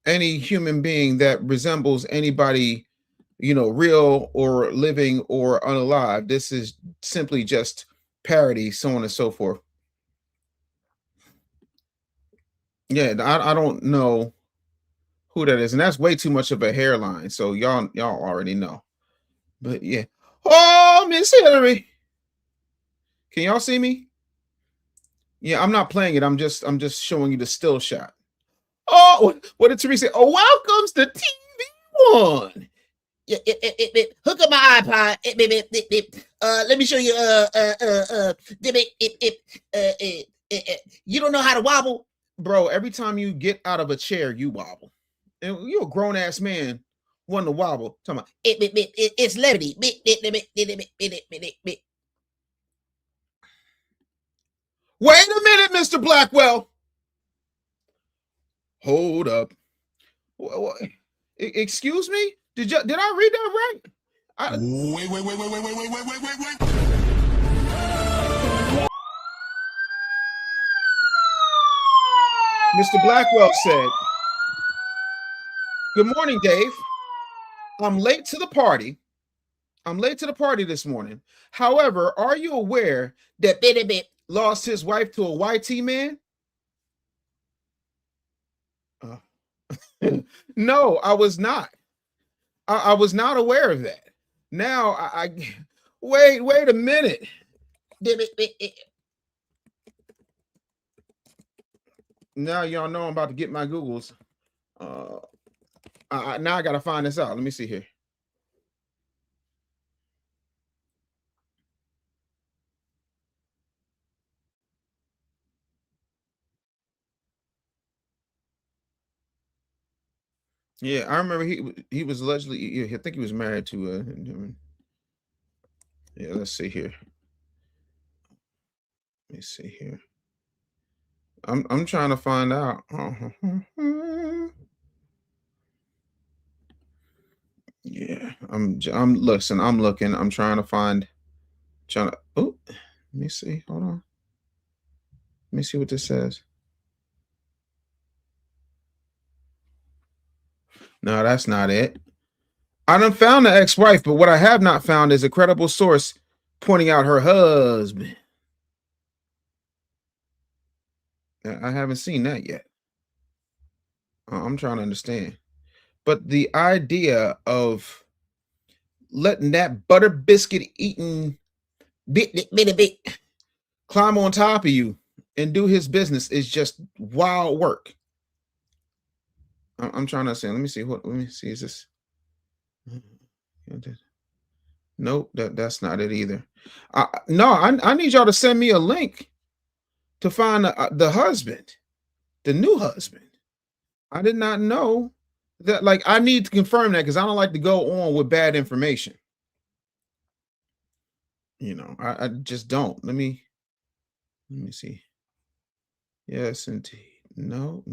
Speaker 2: any human being that resembles anybody, real or living or unalive. This is simply just parody, so on and so forth. Yeah, I don't know who that is, and that's way too much of a hairline. So y'all already know. But yeah. Oh, Miss Hillary. Can y'all see me? Yeah, I'm not playing it. I'm just showing you the still shot. Oh, what did Teresa say? Oh, welcome's the TV1. Hook up my iPod. Let me show you. You don't know how to wobble, bro. Every time you get out of a chair, you wobble. And you're a grown ass man wanting to wobble. Talking about it's levity. Wait a minute, Mr. Blackwell. Hold up. Excuse me? Did I read that right? Wait. Mr. Blackwell said, good morning, Dave. I'm late to the party. This morning. However, are you aware that Bit lost his wife to a YT man? No, I was not. I was not aware of that. Now, I wait a minute. Now y'all know I'm about to get my Googles. Now I got to find this out. Let me see here. Yeah, I remember he was allegedly. I think he was married to. Yeah, let's see here. Let me see here. I'm trying to find out. Yeah, I'm looking. I'm trying to find. Oh, let me see. Hold on. Let me see what this says. No, that's not it. I done found the ex-wife, but what I have not found is a credible source pointing out her husband. I haven't seen that yet. I'm trying to understand. But the idea of letting that butter biscuit eating bit climb on top of you and do his business is just wild work. I'm trying to say, let me see, is this? Nope, that's not it either. No, I need y'all to send me a link to find the husband, the new husband. I did not know that. Like, I need to confirm that because I don't like to go on with bad information. You know, I just don't. Let me see. Yes, indeed. No.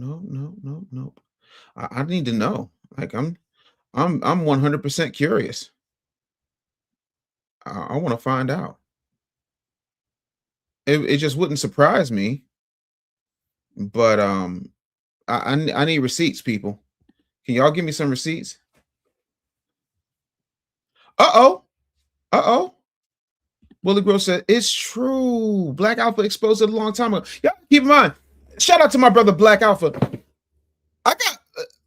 Speaker 2: I need to know. Like, I'm 100% curious. I want to find out. It just wouldn't surprise me. But I need receipts, people. Can y'all give me some receipts? Uh-oh. Willie Grove said, it's true. Black Alpha exposed it a long time ago. Y'all keep in mind, shout out to my brother Black Alpha. I got,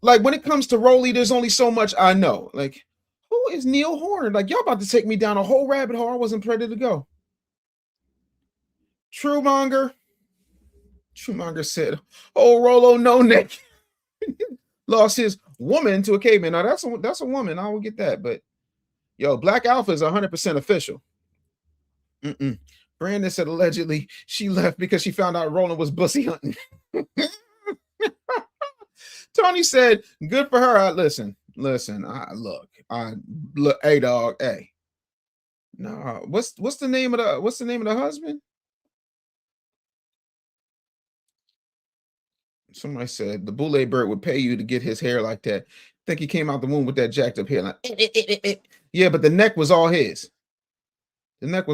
Speaker 2: like, when it comes to Rolly, there's only so much I know. Like, who is Neil Horner? Like, y'all about to take me down a whole rabbit hole I wasn't ready to go. Truemonger said, oh, Rolo no neck lost his woman to a caveman. Now that's a woman. I will get that. But yo, Black Alpha is 100% official. Brandon said allegedly she left because she found out Roland was bussy hunting. Tony said, good for her. Listen. Look, hey dog, hey. No, what's the name of the husband? Somebody said the Boule bird would pay you to get his hair like that. I think he came out the womb with that jacked up hair. Like, yeah, but the neck was all his. Let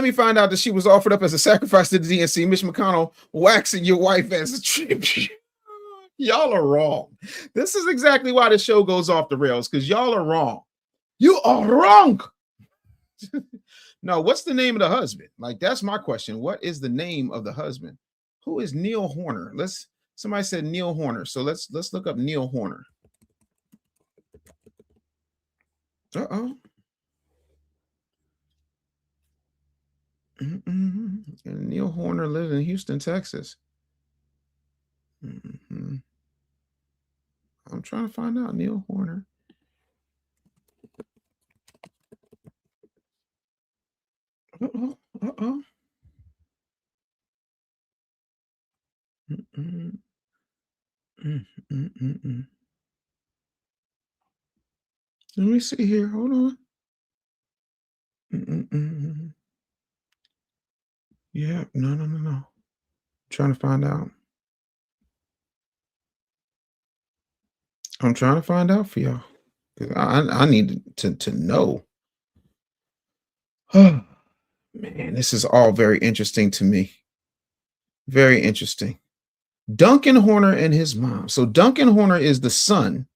Speaker 2: me find out that she was offered up as a sacrifice to the DNC. Mitch McConnell waxing your wife as a tribute. Y'all are wrong. This is exactly why the show goes off the rails, because y'all are wrong. You are wrong. No, what's the name of the husband? Like, that's my question. What is the name of the husband? Who is Neil Horner? Somebody said Neil Horner. So let's look up Neil Horner. Uh-oh. And Neil Horner lives in Houston, Texas. I'm trying to find out Neil Horner. Uh-oh. Let me see here. Hold on. Yeah, no. Trying to find out. I'm trying to find out for y'all. I need to know. Oh, man, this is all very interesting to me. Very interesting. Duncan Horner and his mom. So Duncan Horner is the son,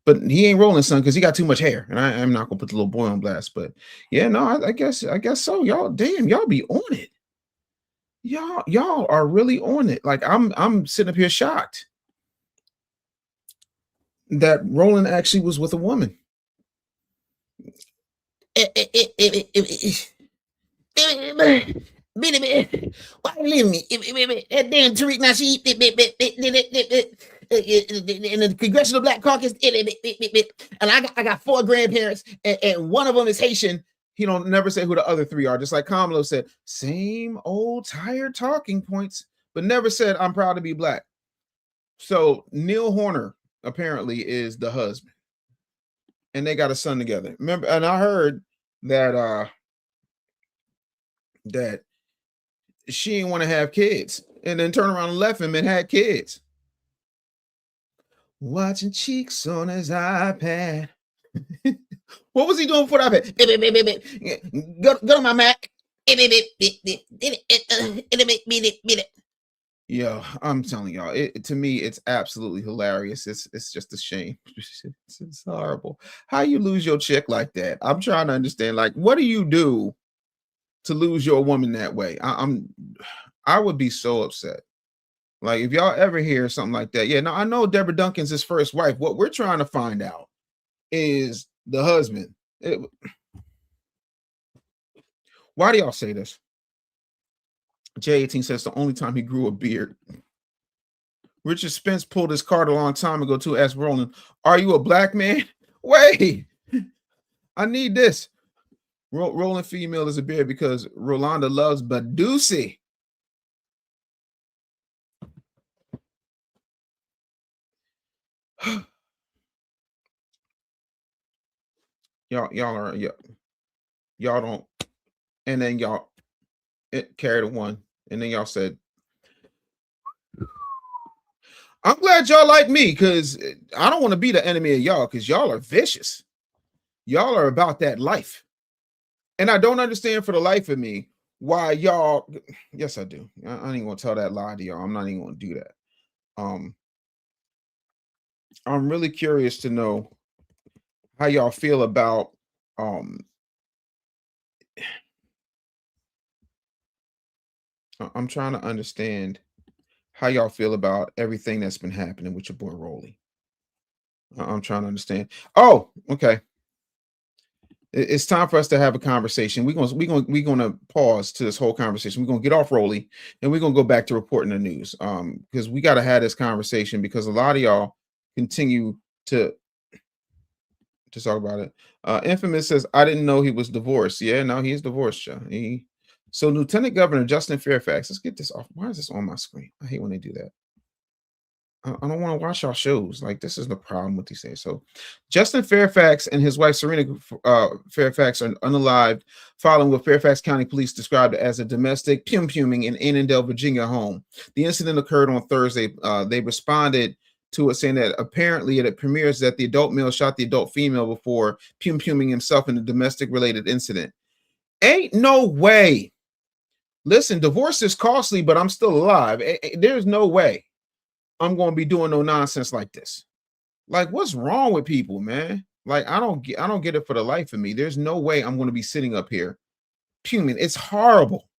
Speaker 2: but he ain't Roland's son because he got too much hair. And I'm not gonna put the little boy on blast, but yeah, no, I guess so. Y'all, damn, y'all be on it. Y'all are really on it. Like, I'm sitting up here shocked that Roland actually was with a woman. Why leave me? That damn Tariq Nasheed in the Congressional Black Caucus, and I got 4 grandparents, and one of them is Haitian. He don't never say who the other 3 are. Just like Kamala said, same old tired talking points, but never said I'm proud to be black. So Neil Horner apparently is the husband, and they got a son together. Remember, and I heard that that she didn't want to have kids, and then turned around and left him and had kids. Watching cheeks on his iPad. What was he doing for the iPad? Go to my Mac. Yo, I'm telling y'all, to me, it's absolutely hilarious. It's just a shame. It's horrible. How you lose your chick like that? I'm trying to understand. Like, what do you do to lose your woman that way? I would be so upset. Like, if y'all ever hear something like that, yeah. No, I know Deborah Duncan's his first wife. What we're trying to find out is the husband. Why do y'all say this? J18 says the only time he grew a beard. Richard Spence pulled his card a long time ago to ask Roland, are you a black man? Wait, I need this. Roland female is a beard because Rolanda loves Badusi. y'all don't, and then y'all carried a one, and then y'all said, I'm glad y'all like me, because I don't want to be the enemy of y'all, because y'all are vicious. Y'all are about that life. And I don't understand for the life of me why y'all, yes, I do. I ain't gonna tell that lie to y'all. I'm not even gonna do that. I'm really curious to know how y'all feel about I'm trying to understand how y'all feel about everything that's been happening with your boy Rolly. I'm trying to understand. Oh, okay. It's time for us to have a conversation. We're gonna pause to this whole conversation. We're gonna get off Rolly and we're gonna go back to reporting the news. Because we gotta have this conversation, because a lot of y'all continue to talk about it. Infamous says, I didn't know he was divorced. Yeah, no, he's divorced, Joe. So Lieutenant Governor Justin Fairfax, let's get this off. Why is this on my screen? I hate when they do that. I don't want to watch y'all shows. Like, this is the problem with these things. So Justin Fairfax and his wife Serena Fairfax are unalived following what Fairfax County Police described as a domestic pum-puming in Annandale, Virginia home. The incident occurred on Thursday. They responded to it saying that apparently it premieres that the adult male shot the adult female before pum-puming himself in a domestic related incident. Ain't no way. Listen, divorce is costly, but I'm still alive. There's no way I'm going to be doing no nonsense like this. Like, what's wrong with people, man? Like, I don't get it for the life of me. There's no way I'm going to be sitting up here puming. It's horrible.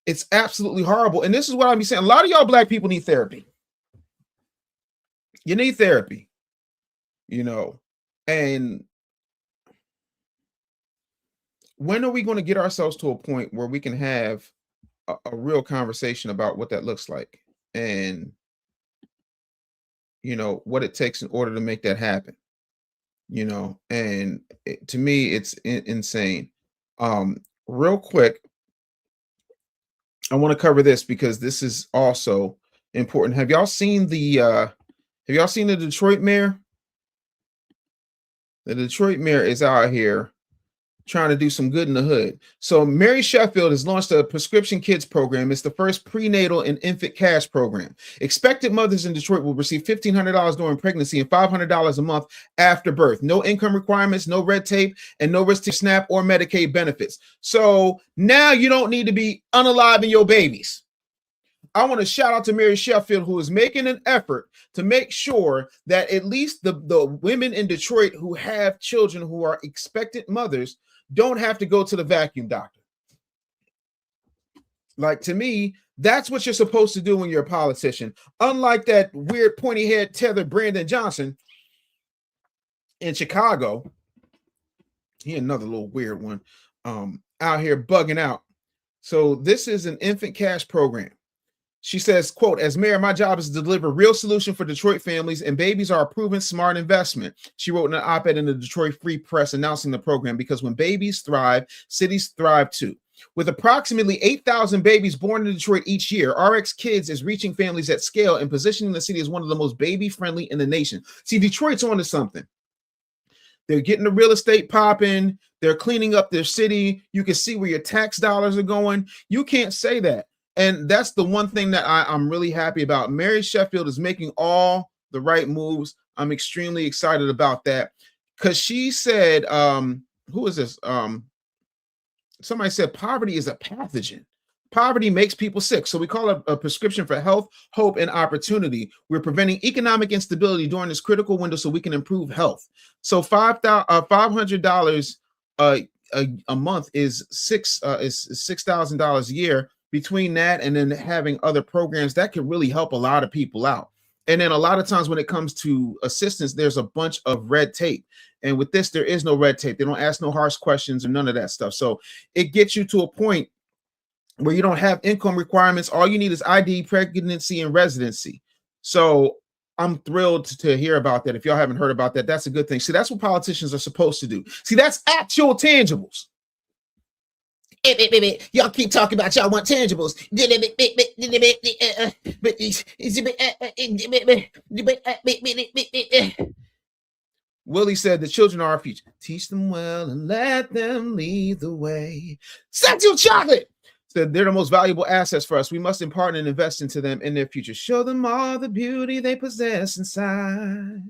Speaker 2: It's absolutely horrible. And this is what I'm saying. A lot of y'all black people need therapy. You need therapy, you know. And when are we going to get ourselves to a point where we can have a real conversation about what that looks like, and you know what it takes in order to make that happen, you know? And to me, it's insane. Real quick, I want to cover this because this is also important. Have y'all seen the Detroit mayor? The Detroit mayor is out here trying to do some good in the hood. So Mary Sheffield has launched a prescription kids program. It's the first prenatal and infant cash program. Expectant mothers in Detroit will receive $1,500 during pregnancy and $500 a month after birth. No income requirements, no red tape, and no risk to SNAP or Medicaid benefits. So now you don't need to be unaliving your babies. I want to shout out to Mary Sheffield, who is making an effort to make sure that at least the women in Detroit who have children who are expectant mothers don't have to go to the vacuum doctor. Like, to me, that's what you're supposed to do when you're a politician. Unlike that weird pointy head tethered Brandon Johnson in Chicago. He another little weird one out here bugging out. So this is an infant cash program. She says, quote, as mayor, my job is to deliver real solution for Detroit families, and babies are a proven smart investment. She wrote in an op-ed in the Detroit Free Press announcing the program, because when babies thrive, cities thrive too. With approximately 8,000 babies born in Detroit each year, RX Kids is reaching families at scale and positioning the city as one of the most baby-friendly in the nation. See, Detroit's onto something. They're getting the real estate popping. They're cleaning up their city. You can see where your tax dollars are going. You can't say that. And that's the one thing that I'm really happy about. Mary Sheffield is making all the right moves. I'm extremely excited about that, because she said, who is this? Somebody said poverty is a pathogen. Poverty makes people sick. So we call it a prescription for health, hope, and opportunity. We're preventing economic instability during this critical window so we can improve health. So $500 a month is $6,000 a year. Between that and then having other programs that could really help a lot of people out. And then a lot of times when it comes to assistance, there's a bunch of red tape. And with this, there is no red tape. They don't ask no harsh questions or none of that stuff. So it gets you to a point where you don't have income requirements. All you need is ID, pregnancy, and residency. So I'm thrilled to hear about that. If y'all haven't heard about that, that's a good thing. See, that's what politicians are supposed to do. See, that's actual tangibles. Y'all keep talking about y'all want tangibles. Willie said the children are our future. Teach them well and let them lead the way. Sexual chocolate said they're the most valuable assets for us. We must impart and invest into them in their future. Show them all the beauty they possess inside.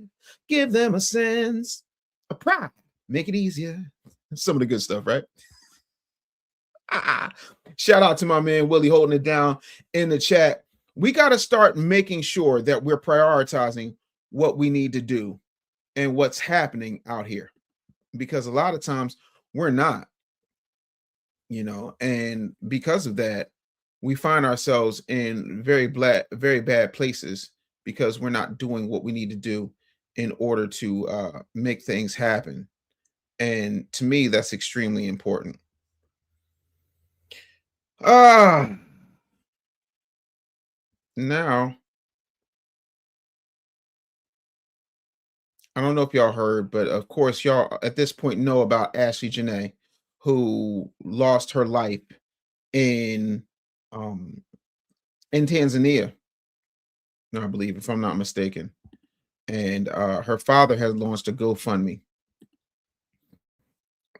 Speaker 2: Give them a sense of pride. Make it easier. Some of the good stuff, right? Shout out to my man Willie holding it down in the chat. We got to start making sure that we're prioritizing what we need to do and what's happening out here, because a lot of times we're not, and because of that, we find ourselves in very bad places because we're not doing what we need to do in order to make things happen. And to me, that's extremely important. Now, I don't know if y'all heard, but of course, y'all at this point know about Ashley Jana, who lost her life in Tanzania, I believe, if I'm not mistaken. And her father has launched a GoFundMe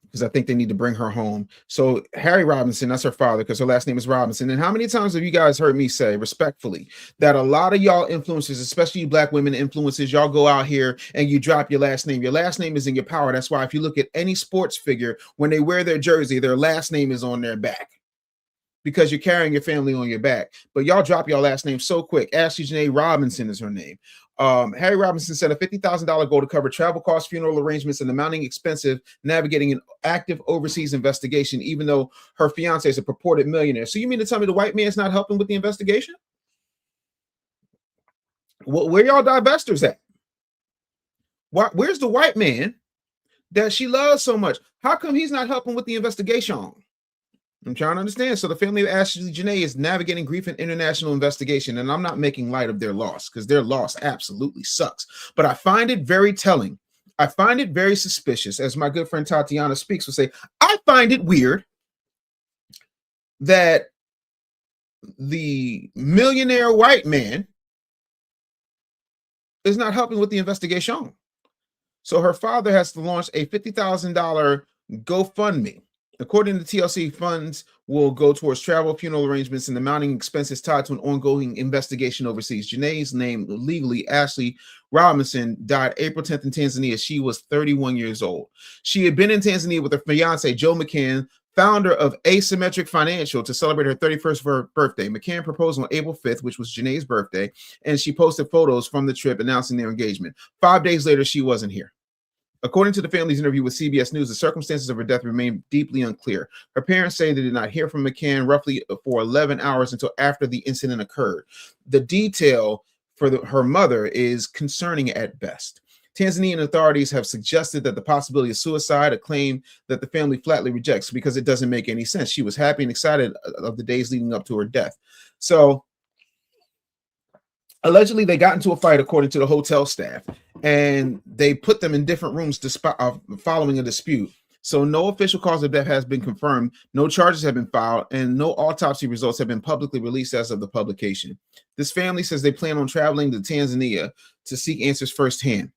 Speaker 2: because I think they need to bring her home. So Harry Robinson, that's her father, because her last name is Robinson. And how many times have you guys heard me say respectfully that a lot of y'all influencers, especially you Black women influencers, y'all go out here and you drop your last name. Your last name is in your power. That's why if you look at any sports figure, when they wear their jersey, their last name is on their back, because you're carrying your family on your back. But y'all drop your last name so quick. Ashley Jana Robinson is her name. Harry Robinson said a $50,000 goal to cover travel costs, funeral arrangements, and the mounting expensive navigating an active overseas investigation, even though her fiance is a purported millionaire. So you mean to tell me the white man's not helping with the investigation? Where y'all divestors at? Where's the white man that she loves so much? How come he's not helping with the investigation? I'm trying to understand. So the family of Ashley Jana is navigating grief and international investigation, and I'm not making light of their loss, because their loss absolutely sucks. But I find it very telling. I find it very suspicious, as my good friend Tatiana Speaks will say. I find it weird that the millionaire white man is not helping with the investigation. So her father has to launch a $50,000 GoFundMe. According to TLC, funds will go towards travel, funeral arrangements, and the mounting expenses tied to an ongoing investigation overseas. Janae's name, legally Ashley Robinson, died April 10th in Tanzania. She was 31 years old. She had been in Tanzania with her fiance, Joe McCann, founder of Asymmetric Financial, to celebrate her 31st birthday. McCann proposed on April 5th, which was Janae's birthday, and she posted photos from the trip announcing their engagement. 5 days later, she wasn't here. According to the family's interview with CBS News, the circumstances of her death remain deeply unclear. Her parents say they did not hear from McCann roughly for 11 hours until after the incident occurred. The detail for her mother is concerning at best. Tanzanian authorities have suggested that the possibility of suicide, a claim that the family flatly rejects because it doesn't make any sense. She was happy and excited of the days leading up to her death. So allegedly, they got into a fight, according to the hotel staff, and they put them in different rooms following a dispute. So no official cause of death has been confirmed, no charges have been filed, and no autopsy results have been publicly released as of the publication. This family says they plan on traveling to Tanzania to seek answers firsthand.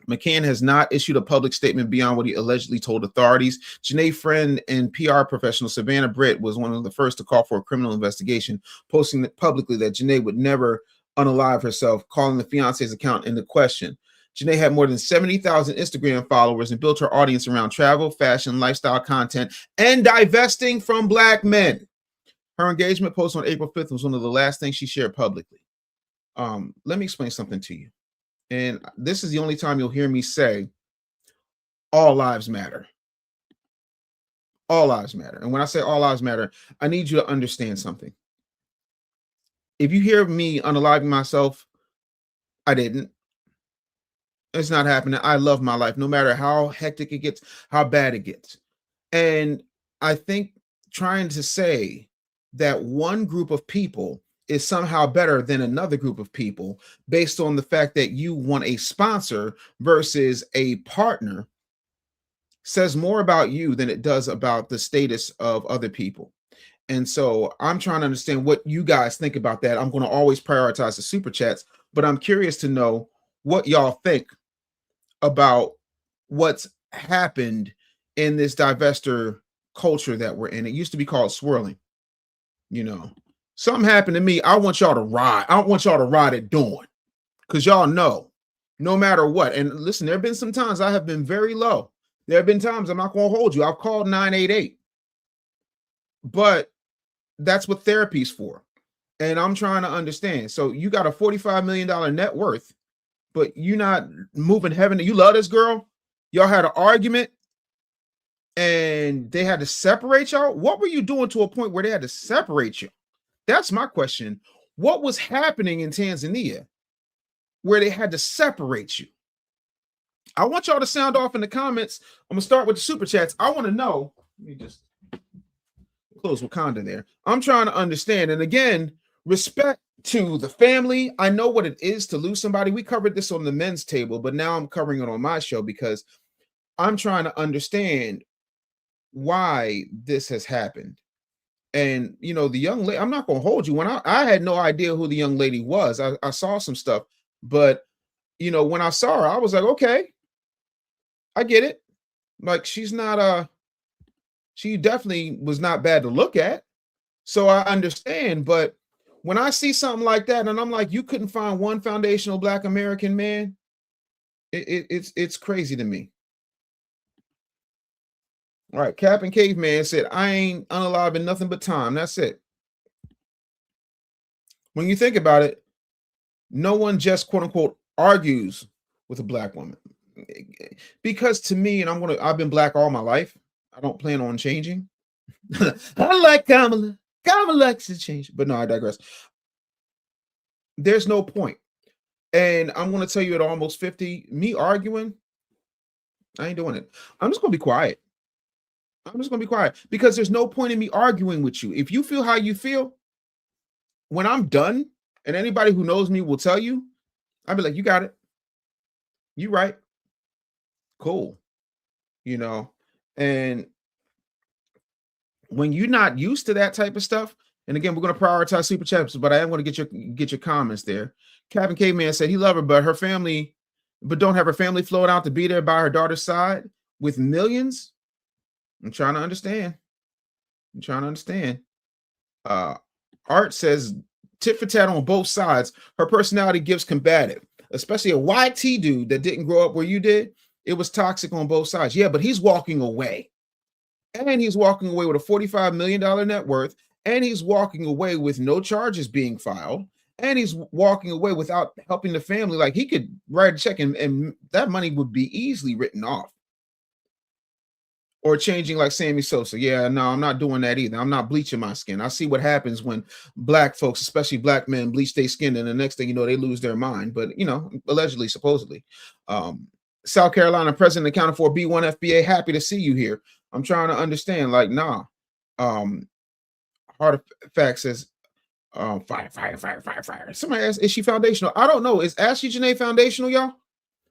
Speaker 2: McCann has not issued a public statement beyond what he allegedly told authorities. Janae's friend and PR professional Savannah Britt was one of the first to call for a criminal investigation, posting publicly that Janae would never unalive herself, calling the fiance's account into question. Janae had more than 70,000 Instagram followers and built her audience around travel, fashion, lifestyle content, and divesting from Black men. Her engagement post on April 5th was one of the last things she shared publicly. Let me explain something to you. And this is the only time you'll hear me say all lives matter. All lives matter. And when I say all lives matter, I need you to understand something. If you hear me unaliving myself, I didn't. It's not happening. I love my life, no matter how hectic it gets, how bad it gets. And I think trying to say that one group of people is somehow better than another group of people based on the fact that you want a sponsor versus a partner says more about you than it does about the status of other people. And so I'm trying to understand what you guys think about that. I'm going to always prioritize the super chats, but I'm curious to know what y'all think about what's happened in this divester culture that we're in. It used to be called swirling. You know, something happened to me. I want y'all to ride. I want y'all to ride at dawn, because y'all know, no matter what. And listen, there have been some times I have been very low. There have been times, I'm not going to hold you, I've called 988. But that's what therapy's for. And I'm trying to understand. So you got a $45 million net worth, but you're not moving heaven. You love this girl. Y'all had an argument and they had to separate y'all. What were you doing to a point where they had to separate you? That's my question. What was happening in Tanzania where they had to separate you? I want y'all to sound off in the comments. I'm gonna start with the super chats. I want to know. Let me just close Wakanda there. I'm trying to understand. And again, respect to the family. I know what it is to lose somebody. We covered this on the men's table, but now I'm covering it on my show because I'm trying to understand why this has happened. And you know, the young lady, I'm not gonna hold you. When I had no idea who the young lady was. I saw some stuff, but you know, when I saw her, I was like, okay, I get it. Like, she's not she definitely was not bad to look at. So I understand, but when I see something like that, and I'm like, you couldn't find one foundational Black American man, it's crazy to me. All right, Captain Caveman said, I ain't unalive in nothing but time. That's it. When you think about it, no one just quote unquote argues with a Black woman. Because to me, and I've been Black all my life. I don't plan on changing. I like Kamala. Kamala likes to change, but no, I digress. There's no point. And I'm going to tell you at almost 50, me arguing, I ain't doing it. I'm just going to be quiet. I'm just going to be quiet because there's no point in me arguing with you. If you feel how you feel, when I'm done, and anybody who knows me will tell you, I'll be like, you got it. You right. Cool. You know, and when you're not used to that type of stuff, and again, we're going to prioritize super chats, but I am going to get your comments there. Captain Caveman said he loved her, but don't have her family float out to be there by her daughter's side with millions. I'm trying to understand. Art says tit for tat on both sides. Her personality gives combative, especially a YT dude that didn't grow up where you did. It was toxic on both sides. Yeah, but he's walking away. And he's walking away with a $45 million net worth. And he's walking away with no charges being filed. And he's walking away without helping the family. Like, he could write a check and that money would be easily written off. Or changing like Sammy Sosa. Yeah, no, I'm not doing that either. I'm not bleaching my skin. I see what happens when Black folks, especially Black men, bleach their skin. And the next thing you know, they lose their mind. But, you know, allegedly, supposedly. South Carolina president accounted for B1 FBA. Happy to see you here. I'm trying to understand. Like, nah. Artifact says, fire. Somebody asked, is she foundational? I don't know. Is Ashley Jana foundational, y'all?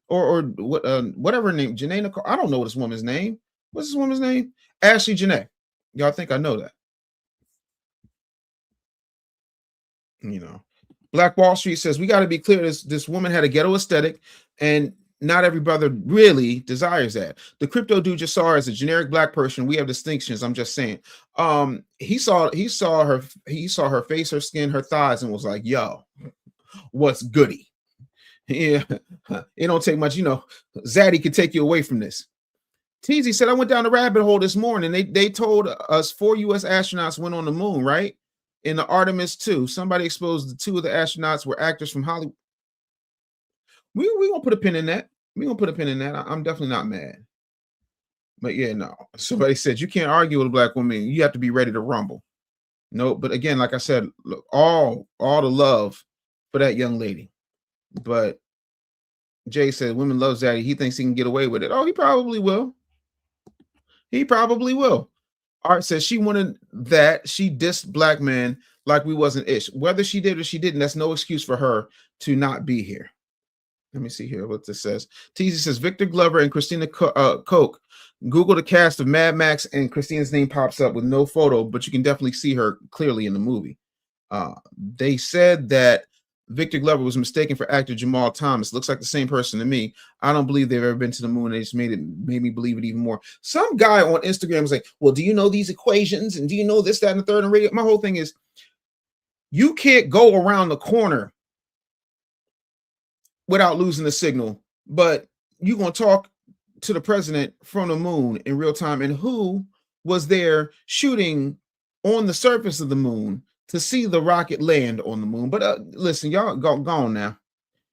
Speaker 2: Or what? Whatever her name, Janae Nicole. I don't know this woman's name. What's this woman's name? Ashley Jana. Y'all think I know that? You know, Black Wall Street says we got to be clear. This woman had a ghetto aesthetic, and not every brother really desires that. The crypto dude just saw her as a generic Black person. We have distinctions. I'm just saying. He saw her face, her skin, her thighs, and was like, "Yo, what's goody?" Yeah, it don't take much. You know, Zaddy could take you away from this. Teasy said, I went down the rabbit hole this morning. They told us 4 U.S. astronauts went on the moon, right? In the Artemis 2. Somebody exposed the 2 of the astronauts were actors from Hollywood. We gonna put a pin in that. I'm definitely not mad. But yeah, no. Somebody said you can't argue with a Black woman. You have to be ready to rumble. No, but again, like I said, look, all the love for that young lady. But Jay said, women love Zaddy. He thinks he can get away with it. Oh, he probably will. He probably will. Art says she wanted that. She dissed black men like we wasn't ish. Whether she did or she didn't, that's no excuse for her to not be here. Let me see here what this says. Teasy says Victor Glover and Christina Koch. Google the cast of Mad Max and Christina's name pops up with no photo, but you can definitely see her clearly in the movie. They said that Victor Glover was mistaken for actor Jamal Thomas. Looks like the same person to me. I don't believe they've ever been to the moon. They just made me believe it even more. Some guy on Instagram was like, well, do you know these equations? And do you know this, that, and the third? And radio? My whole thing is you can't go around the corner without losing the signal, but you're going to talk to the president from the moon in real time. And who was there shooting on the surface of the moon to see the rocket land on the moon? But listen, y'all go on now.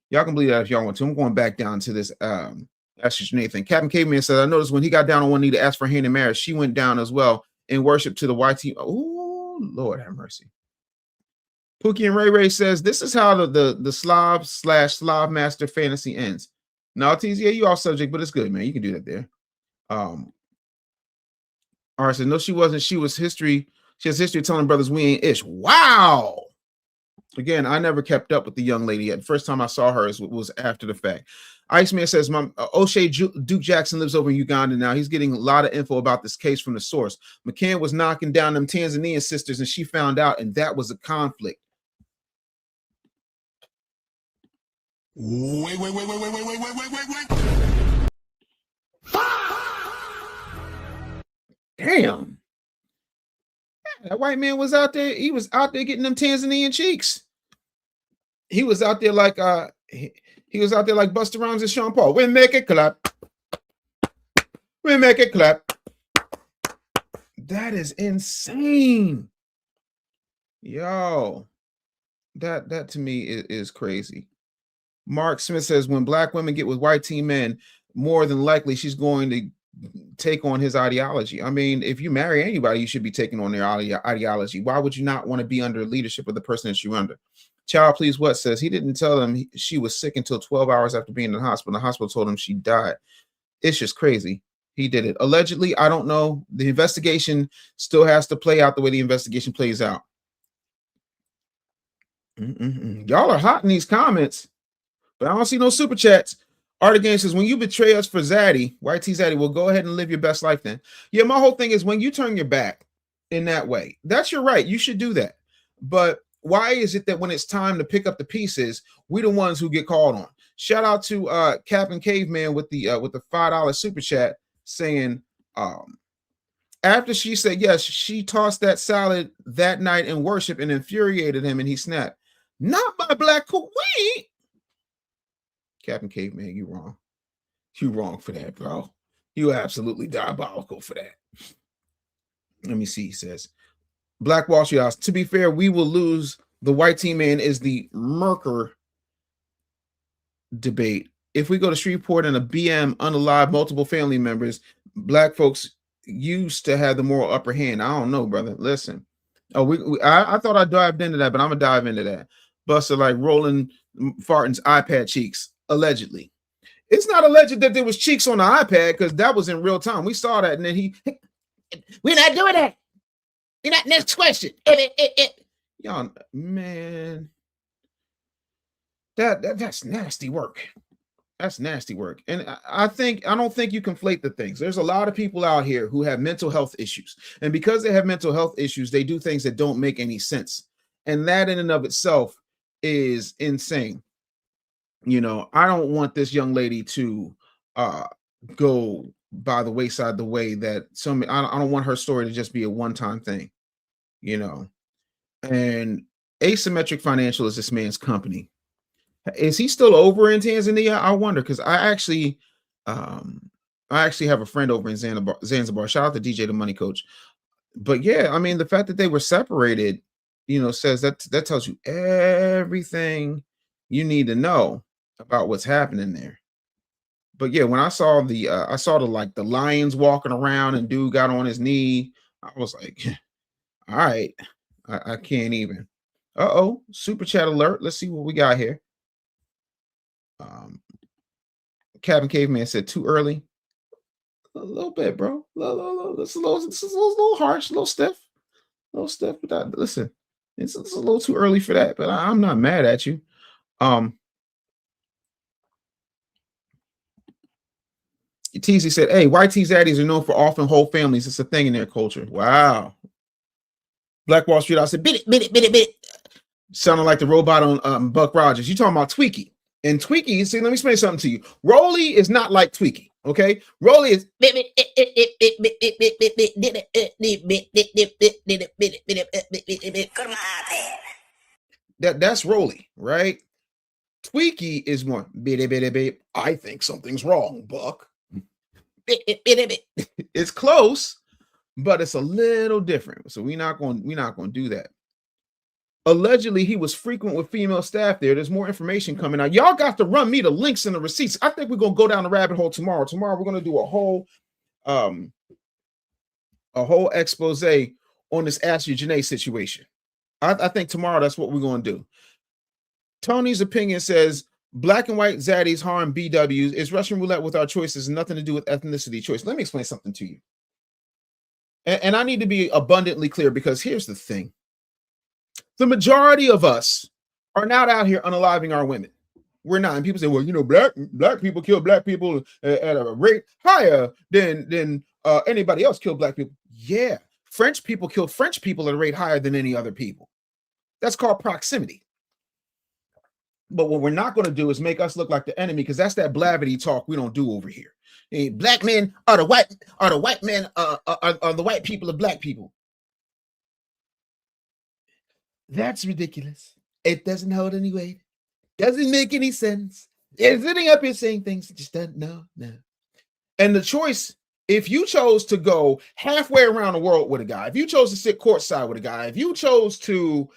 Speaker 2: Y'all can believe that if y'all want to. I'm going back down to this Ashley Jana thing. Captain Caveman said, I noticed when he got down on one knee to ask for hand in marriage, she went down as well in worship to the YT. Oh, Lord have mercy. Pookie and Ray Ray says, this is how the Slav/Slav master fantasy ends. Now, TZA, you off subject, but it's good, man. You can do that there. All right, so no, she wasn't. She was history. She has history of telling brothers we ain't ish. Wow. Again, I never kept up with the young lady. The first time I saw her was after the fact. Iceman says, O'Shea Duke Jackson lives over in Uganda now. He's getting a lot of info about this case from the source. McCann was knocking down them Tanzanian sisters, and she found out, and that was a conflict. Wait. Damn. That white man was out there. He was out there getting them Tanzanian cheeks. He was out there like he was out there like Busta Rhymes and Sean Paul. We make it clap. We make it clap. That is insane. Yo. That to me is crazy. Mark Smith says when black women get with white teen men, more than likely she's going to take on his ideology. I mean, if you marry anybody, you should be taking on their ideology. Why would you not want to be under leadership of the person that you're under? Child Please What says he didn't tell them she was sick until 12 hours after being in the hospital. The hospital told him she died. It's just crazy. He did it. Allegedly, I don't know. The investigation still has to play out the way the investigation plays out. Y'all are hot in these comments, but I don't see no super chats. Art Game says, when you betray us for Zaddy, YT Zaddy, well, go ahead and live your best life then. Yeah, my whole thing is when you turn your back in that way, that's your right. You should do that. But why is it that when it's time to pick up the pieces, we're the ones who get called on? Shout out to Captain Caveman with the $5 super chat saying, after she said yes, she tossed that salad that night in worship and infuriated him, and he snapped, "Not my black queen." Captain Caveman, you wrong. You wrong for that, bro. You absolutely diabolical for that. Let me see, he says. Black Wall Street House. To be fair, we will lose. The white team man is the Merker debate. If we go to Shreveport and a BM unalive multiple family members, black folks used to have the moral upper hand. I don't know, brother. Listen. Oh, I thought I dived into that, but I'm gonna dive into that. Buster like Roland Martin's iPad cheeks. Allegedly. It's not alleged that there was cheeks on the iPad because that was in real time. We saw that, and then we're not doing that. We're not. Next question. Y'all, man, that's nasty work. That's nasty work. And I don't think you conflate the things. There's a lot of people out here who have mental health issues, and because they have mental health issues, they do things that don't make any sense, and that in and of itself is insane. You know, I don't want this young lady to go by the wayside the way that I don't want her story to just be a one-time thing, you know. And Asymmetric Financial is this man's company. Is he still over in Tanzania? I wonder, because I actually have a friend over in Zanzibar. Shout out to DJ the Money Coach. But yeah, I mean, the fact that they were separated, you know, says that tells you everything you need to know about what's happening there. But yeah, when I saw the lions walking around and dude got on his knee, I was like, all right, I can't even. Super chat alert. Let's see what we got here. Cabin Caveman said too early. A little bit, bro. It's a little harsh, a little stiff. But that, listen, it's a little too early for that, but I'm not mad at you. Teasy said, hey, YT zaddies are known for often whole families. It's a thing in their culture. Wow. Black Wall Street, I said, bit it. Sounding like the robot on Buck Rogers. You talking about Tweaky. And Tweaky, see, let me explain something to you. Rolly is not like Tweaky, okay? Rolly is that's Rolly, right? Tweaky is more I think something's wrong, Buck. It's close, but it's a little different. So we're not going to do that. Allegedly, he was frequent with female staff there. There's more information coming out. Y'all got to run me the links and the receipts. I think we're going to go down the rabbit hole tomorrow. Tomorrow, we're going to do a whole expose on this Ashley Jana situation. I think tomorrow that's what we're going to do. Tony's opinion says, black and white zaddies harm BWs. Is Russian roulette with our choices nothing to do with ethnicity choice? Let me explain something to you. And I need to be abundantly clear, because here's the thing. The majority of us are not out here unaliving our women. We're not. And people say, well, you know, black people kill black people at a rate higher than anybody else kill black people. Yeah. French people kill French people at a rate higher than any other people. That's called proximity. But what we're not going to do is make us look like the enemy, because that's that blabbity talk we don't do over here. Hey, black men are the white men are the white people of black people. That's ridiculous. It doesn't hold any weight. Doesn't make any sense. They're sitting up here saying things that just don't know. No. And the choice, if you chose to go halfway around the world with a guy, if you chose to sit courtside with a guy, if you chose to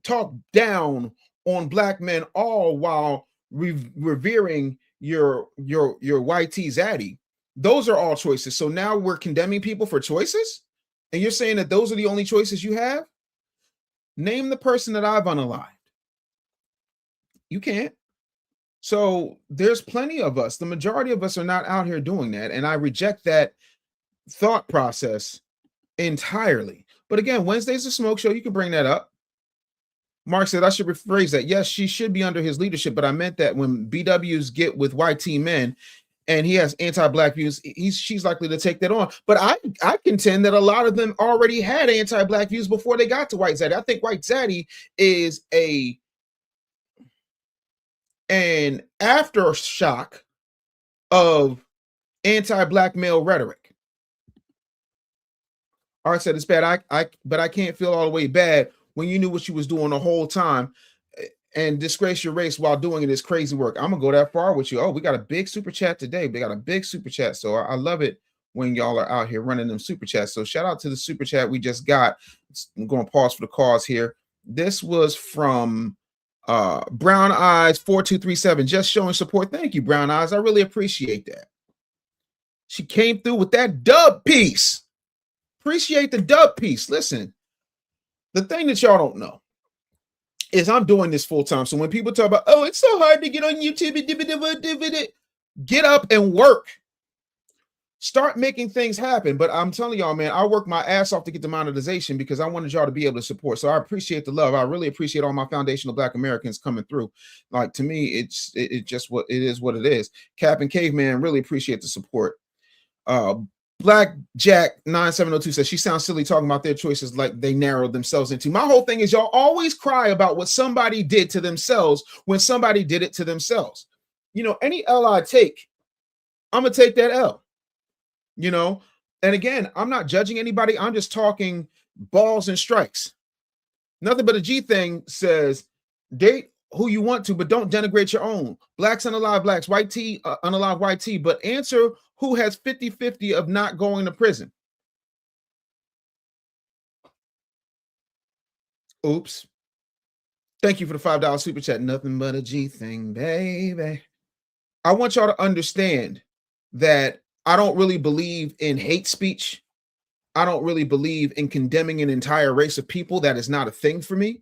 Speaker 2: talk down on black men, all while revering your YT zaddy, those are all choices. So now we're condemning people for choices, and you're saying that those are the only choices you have? Name the person that I've unalived. You can't. So there's plenty of us. The majority of us are not out here doing that, and I reject that thought process entirely. But again, Wednesday's a smoke show. You can bring that up. Mark said, I should rephrase that. Yes, she should be under his leadership, but I meant that when BWs get with YT men and he has anti-black views, she's likely to take that on. But I contend that a lot of them already had anti-black views before they got to White Zaddy. I think White Zaddy is an aftershock of anti-black male rhetoric. Art said it's bad. But I can't feel all the way bad when you knew what you was doing the whole time and disgrace your race while doing this crazy work. I'm gonna go that far with you. Oh, we got a big super chat today. We got a big super chat. So I love it when y'all are out here running them super chats. So shout out to the super chat we just got. I'm going to pause for the cause here. This was from Brown Eyes 4237, just showing support. Thank you, Brown Eyes. I really appreciate that. She came through with that dub piece. Appreciate the dub piece. Listen, the thing that y'all don't know is I'm doing this full time. So when people talk about, oh, it's so hard to get on YouTube, get up and work. Start making things happen. But I'm telling y'all, man, I work my ass off to get the monetization because I wanted y'all to be able to support. So I appreciate the love. I really appreciate all my foundational Black Americans coming through. Like, to me, it's just what it is. Cap and Caveman, really appreciate the support. Black Jack 9702 says she sounds silly talking about their choices like they narrowed themselves into. My whole thing is y'all always cry about what somebody did to themselves when somebody did it to themselves. You know, any L I take, I'm gonna take that L. You know, and again, I'm not judging anybody. I'm just talking balls and strikes. Nothing but a G thing says date who you want to, but don't denigrate your own. Blacks unalive blacks, white T unalive white T, but answer who has 50-50 of not going to prison. Oops. Thank you for the $5 super chat. Nothing but a G thing, baby. I want y'all to understand that I don't really believe in hate speech. I don't really believe in condemning an entire race of people. That is not a thing for me.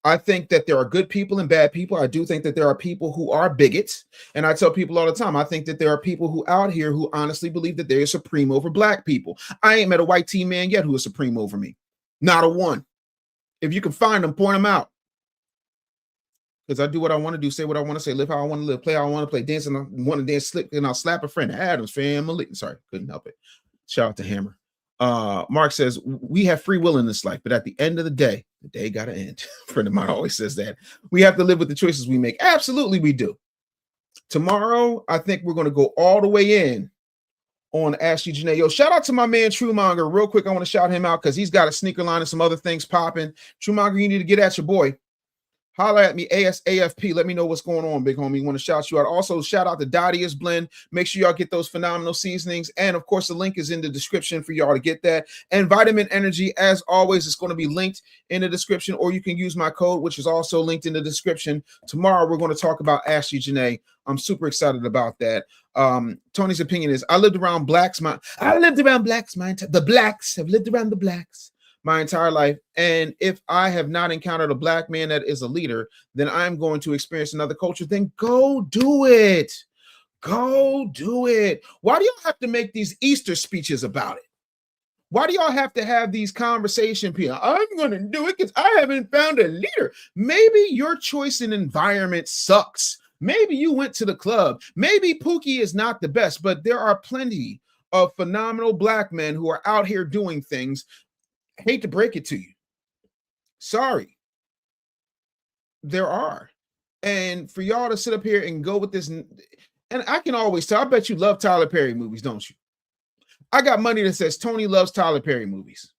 Speaker 2: I think that there are good people and bad people. I do think that there are people who are bigots. And I tell people all the time, I think that there are people who out here who honestly believe that they're supreme over black people. I ain't met a white teen man yet who is supreme over me. Not a one. If you can find them, point them out. Because I do what I want to do, say what I want to say, live how I want to live, play how I want to play, dance and I want to dance, slip, and I'll slap a friend. Adams family. Sorry, couldn't help it. Shout out to Hammer. Mark says, we have free will in this life, but at the end of the day got to end. A friend of mine always says that. We have to live with the choices we make. Absolutely, we do. Tomorrow, I think we're going to go all the way in on Ashley Jana. Yo, shout out to my man Truemonger. Real quick, I want to shout him out because he's got a sneaker line and some other things popping. Truemonger, you need to get at your boy. Holler at me, ASAFP. Let me know what's going on, big homie. Want to shout you out. Also, shout out to Dottie's Blend. Make sure y'all get those phenomenal seasonings. And of course, the link is in the description for y'all to get that. And Vitamin Energy, as always, is going to be linked in the description, or you can use my code, which is also linked in the description. Tomorrow, we're going to talk about Ashley Jana. I'm super excited about that. Tony's opinion is, I lived around blacks. The blacks have lived around the blacks my entire life. And if I have not encountered a black man that is a leader, then I'm going to experience another culture. Then go do it. Go do it. Why do y'all have to make these Easter speeches about it? Why do y'all have to have these conversation people? I'm going to do it because I haven't found a leader. Maybe your choice in environment sucks. Maybe you went to the club. Maybe Pookie is not the best, but there are plenty of phenomenal black men who are out here doing things. Hate to break it to you. Sorry. There are. And for y'all to sit up here and go with this, and I can always tell, I bet you love Tyler Perry movies, don't you? I got money that says Tony loves Tyler Perry movies.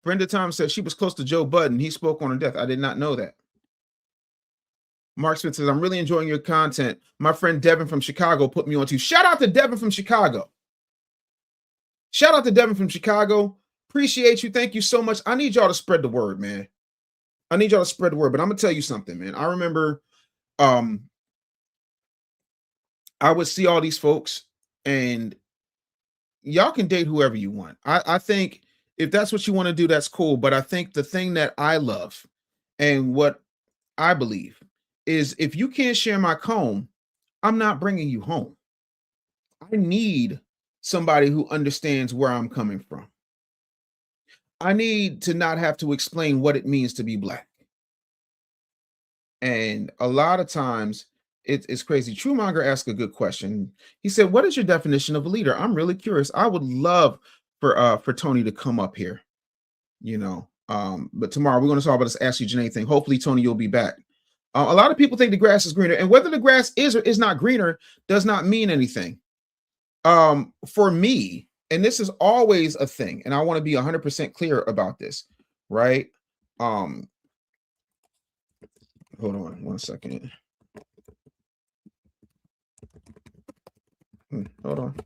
Speaker 2: Brenda Thomas says she was close to Joe Budden. He spoke on her death. I did not know that. Mark Smith says, I'm really enjoying your content. My friend Devin from Chicago put me on to. Shout out to Devin from Chicago. Shout out to Devin from Chicago. Appreciate you. Thank you so much. I need y'all to spread the word, man. I need y'all to spread the word, but I'm going to tell you something, man. I remember I would see all these folks, and y'all can date whoever you want. I think if that's what you want to do, that's cool. But I think the thing that I love and what I believe is if you can't share my comb, I'm not bringing you home. I need somebody who understands where I'm coming from. I need to not have to explain what it means to be black. And a lot of times it's crazy. Truemonger asked a good question. He said, what is your definition of a leader? I'm really curious. I would love for Tony to come up here, you know. But tomorrow we're going to talk about this Ashley Jana thing. Hopefully, Tony, you'll be back. A lot of people think the grass is greener, and whether the grass is or is not greener does not mean anything. For me, and this is always a thing, and I want to be 100% clear about this, right? Hold on 1 second. Hold on.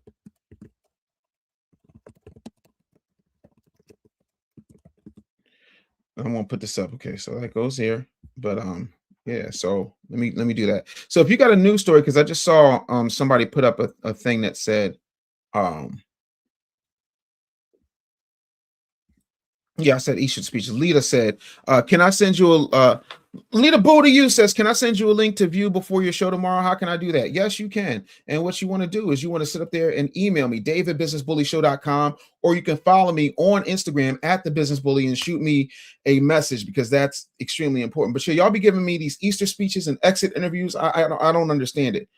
Speaker 2: I'm gonna put this up. Okay, so that goes here, but yeah, so let me do that. So if you got a news story, because I just saw somebody put up a thing that said yeah, I said Eastern speech. Lita said, can I send you a Lita Boo to you says, can I send you a link to view before your show tomorrow? How can I do that? Yes, you can. And what you want to do is you want to sit up there and email me, david@businessbullyshow.com, or you can follow me on Instagram at the Business Bully and shoot me a message, because that's extremely important. But sure, y'all be giving me these Easter speeches and exit interviews. I don't understand it.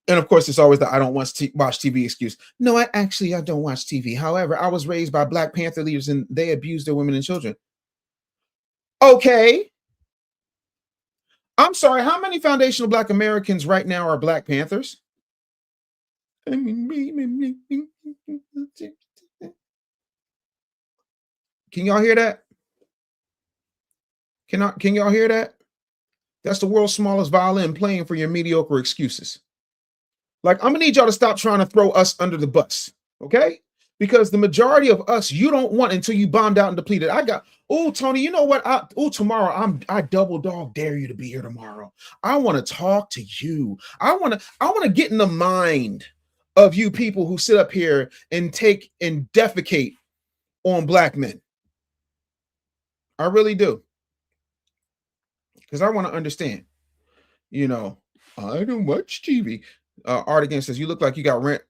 Speaker 2: And of course, it's always the I don't watch TV excuse. No, I don't watch TV. However, I was raised by Black Panther leaders and they abused their women and children. Okay. I'm sorry. How many foundational Black Americans right now are Black Panthers? Can y'all hear that? Can y'all hear that? That's the world's smallest violin playing for your mediocre excuses. Like, I'm gonna need y'all to stop trying to throw us under the bus, okay? Because the majority of us you don't want until you bombed out and depleted. Tony, you know what? Tomorrow I double dog dare you to be here tomorrow. I want to talk to you. I want to get in the mind of you people who sit up here and take and defecate on black men. I really do. Because I want to understand. You know, I don't watch TV. Art again says, you look like you got rent.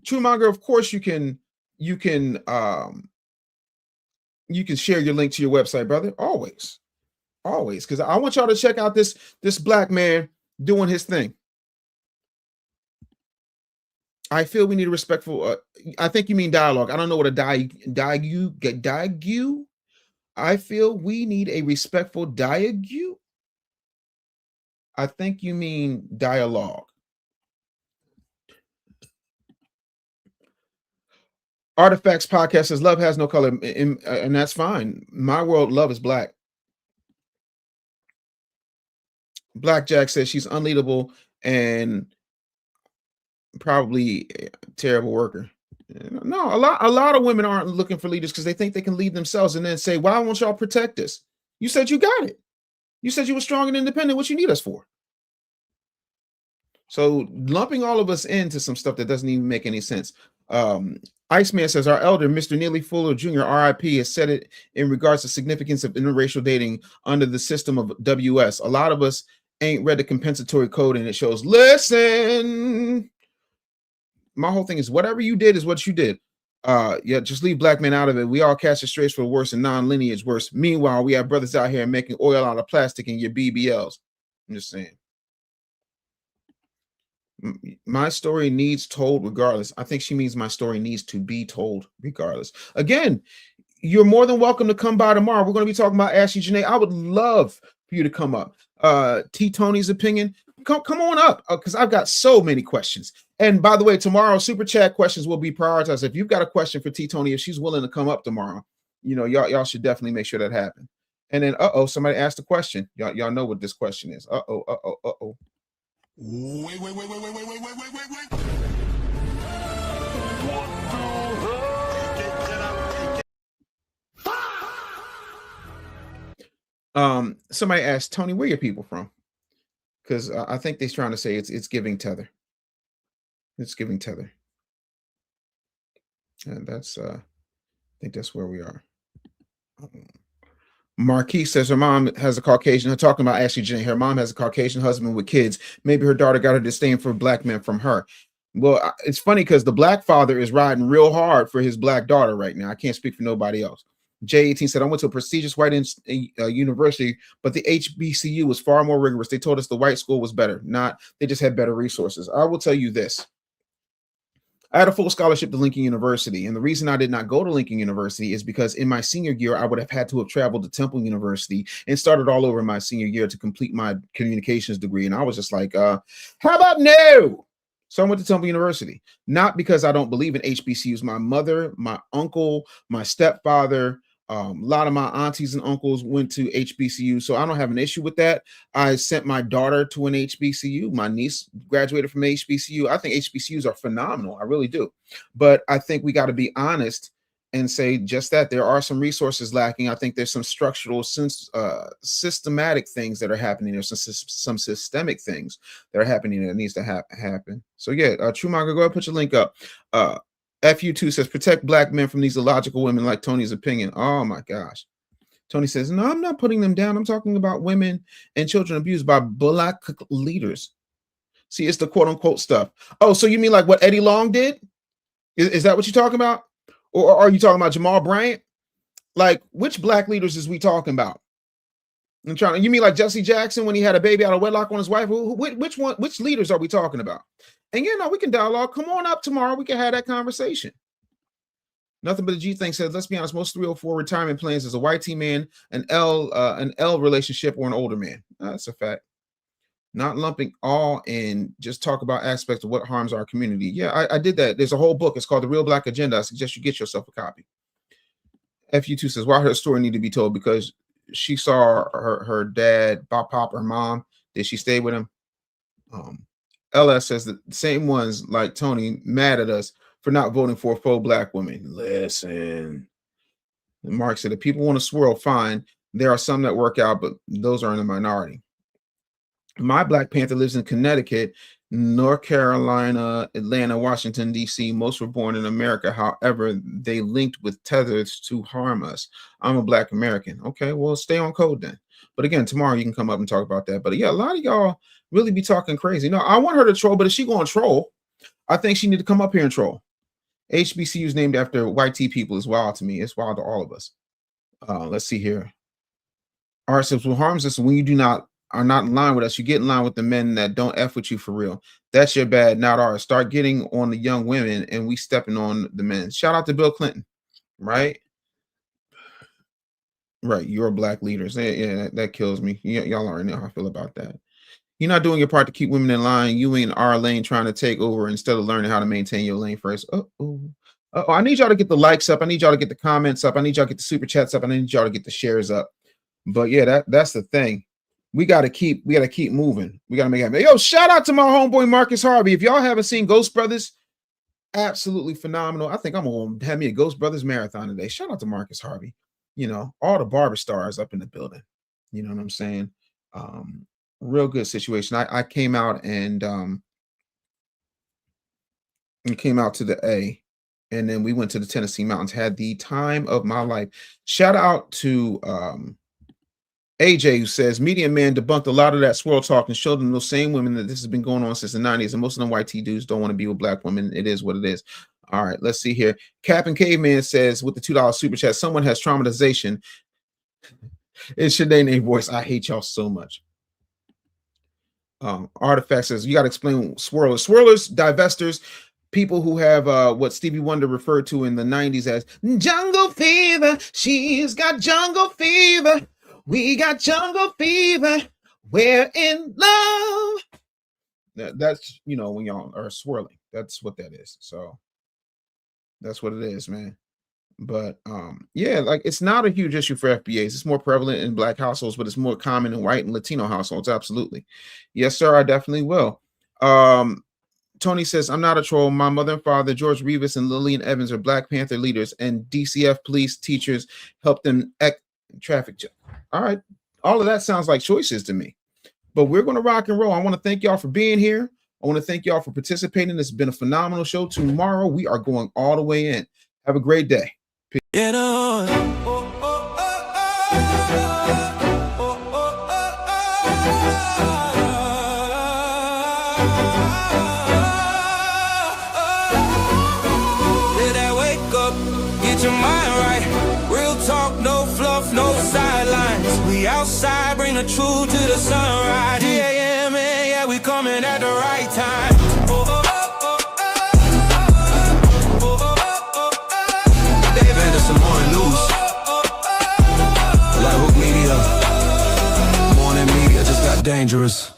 Speaker 2: Truemonger, of course you can share your link to your website, brother. Always. Because I want y'all to check out this black man doing his thing. I feel we need a respectful. I think you mean dialogue. I don't know what a dialogue. I feel we need a respectful dialogue. I think you mean dialogue. Artifacts podcast says love has no color, and that's fine. My world, love is black. Blackjack says she's unleadable and probably a terrible worker. No, a lot of women aren't looking for leaders because they think they can lead themselves and then say, why won't y'all protect us? You said you got it. You said you were strong and independent. What you need us for? So lumping all of us into some stuff that doesn't even make any sense. Iceman says our elder, Mr. Neely Fuller Jr., RIP, has said it in regards to significance of interracial dating under the system of WS. A lot of us ain't read the compensatory code and it shows, listen. My whole thing is whatever you did is what you did. Yeah, just leave black men out of it. We all cast it straight for the worse and non-lineage worse. Meanwhile, we have brothers out here making oil out of plastic in your BBLs. I'm just saying. My story needs told regardless. I think she means my story needs to be told regardless. Again, you're more than welcome to come by tomorrow. We're going to be talking about Ashley Jana. I would love for you to come up. T. Tony's opinion. Come on up because I've got so many questions. And by the way, tomorrow super chat questions will be prioritized. If you've got a question for T. Tony, if she's willing to come up tomorrow, you know, y'all should definitely make sure that happens. And then, somebody asked a question. Y'all know what this question is.
Speaker 1: Wait.
Speaker 2: Somebody asked Tony, where your people from? Because I think they're trying to say it's giving tether. It's giving tether. And that's I think that's where we are. Marquis says her mom has a Caucasian. Her talking about Ashley Jane. Her mom has a Caucasian husband with kids. Maybe her daughter got her disdain for black men from her. Well, it's funny because the black father is riding real hard for his black daughter right now. I can't speak for nobody else. J18 said, I went to a prestigious white university, but the HBCU was far more rigorous. They told us the white school was better. They just had better resources. I will tell you this. I had a full scholarship to Lincoln University, and the reason I did not go to Lincoln University is because in my senior year, I would have had to have traveled to Temple University and started all over my senior year to complete my communications degree. And I was just like, how about no? So I went to Temple University, not because I don't believe in HBCUs. My mother, my uncle, my stepfather, a lot of my aunties and uncles went to HBCU, so I don't have an issue with that. I sent my daughter to an HBCU. My niece graduated from HBCU. I think HBCUs are phenomenal. I really do. But I think we got to be honest and say just that there are some resources lacking. I think there's some structural, systematic things that are happening. There's some systemic things that are happening that needs to happen. So yeah, Truemonger, go ahead and put your link up. FU2 says, protect black men from these illogical women like Tony's opinion. Oh my gosh. Tony says, no, I'm not putting them down. I'm talking about women and children abused by black leaders. See, it's the quote unquote stuff. Oh, so you mean like what Eddie Long did? Is that what you're talking about? Or are you talking about Jamal Bryant? Like, which black leaders is we talking about? You mean like Jesse Jackson when he had a baby out of wedlock on his wife? Which leaders are we talking about? And we can dialogue. Come on up tomorrow. We can have that conversation. Nothing but a G thing says, let's be honest, most 304 retirement plans is a white T man, an L relationship, or an older man. That's a fact. Not lumping all in, just talk about aspects of what harms our community. Yeah, I did that. There's a whole book. It's called The Real Black Agenda. I suggest you get yourself a copy. FU2 says, why her story need to be told? Because she saw her dad, pop, her mom. Did she stay with him? LS says the same ones like Tony mad at us for not voting for a faux black woman. Listen. And Mark said, if people want to swirl, fine. There are some that work out, but those are in the minority. My Black Panther lives in Connecticut, North Carolina, Atlanta, Washington, D.C. Most were born in America. However, they linked with tethers to harm us. I'm a Black American. Okay, well, stay on code then. But again, tomorrow you can come up and talk about that. But yeah, a lot of y'all really be talking crazy. No, I want her to troll, but if she going to troll, I think she need to come up here and troll. HBCU is named after white T people is wild to me. It's wild to all of us. Let's see here. Art says, what harms us when you are not in line with us, you get in line with the men that don't F with you for real. That's your bad, not ours. Start getting on the young women and we stepping on the men. Shout out to Bill Clinton, right? Right, you're Black leaders. Yeah, that kills me. Y'all already know how I feel about that. You're not doing your part to keep women in line. You in our lane trying to take over instead of learning how to maintain your lane first. I need y'all to get the likes up. I need y'all to get the comments up. I need y'all to get the super chats up. I need y'all to get the shares up. But yeah, that's the thing. We gotta keep moving. We gotta make it. Yo, shout out to my homeboy Marcus Harvey. If y'all haven't seen Ghost Brothers, absolutely phenomenal. I think I'm gonna have me a Ghost Brothers marathon today. Shout out to Marcus Harvey. You know, all the barber stars up in the building. You know what I'm saying? Real good situation. I came out and came out to the A, and then we went to the Tennessee mountains. Had the time of my life. Shout out to AJ, who says media man debunked a lot of that swirl talk and showed them those same women that this has been going on since the 90s, and most of them white T dudes don't want to be with Black women. It is what it is. All right, let's see here. Captain Caveman says with the $2 super chat, someone has traumatization. It's Shanae voice. I hate y'all so much. Artifact says you got to explain swirlers. Swirlers, divestors, people who have what Stevie Wonder referred to in the 90s as jungle fever. She's got jungle fever. We got jungle fever. We're in love. That's, you know, when y'all are swirling. That's what that is. So that's what it is, man. But yeah, like it's not a huge issue for FBAs. It's more prevalent in Black households, but it's more common in white and Latino households. Absolutely. Yes, sir. I definitely will. Tony says, I'm not a troll. My mother and father, George Revis and Lillian Evans, are Black Panther leaders, and DCF police teachers help them traffic check. All right. All of that sounds like choices to me. But we're going to rock and roll. I want to thank y'all for being here. I want to thank y'all for participating. This has been a phenomenal show. Tomorrow, we are going all the way in. Have a great day.
Speaker 1: Get on. Let that wake up, get your mind right. Real talk, no fluff, no sidelines. We outside, bring the truth to the sunrise. Yeah, man, yeah, we coming at the right time. Some more news. Like Hook Media. Morning media just got dangerous.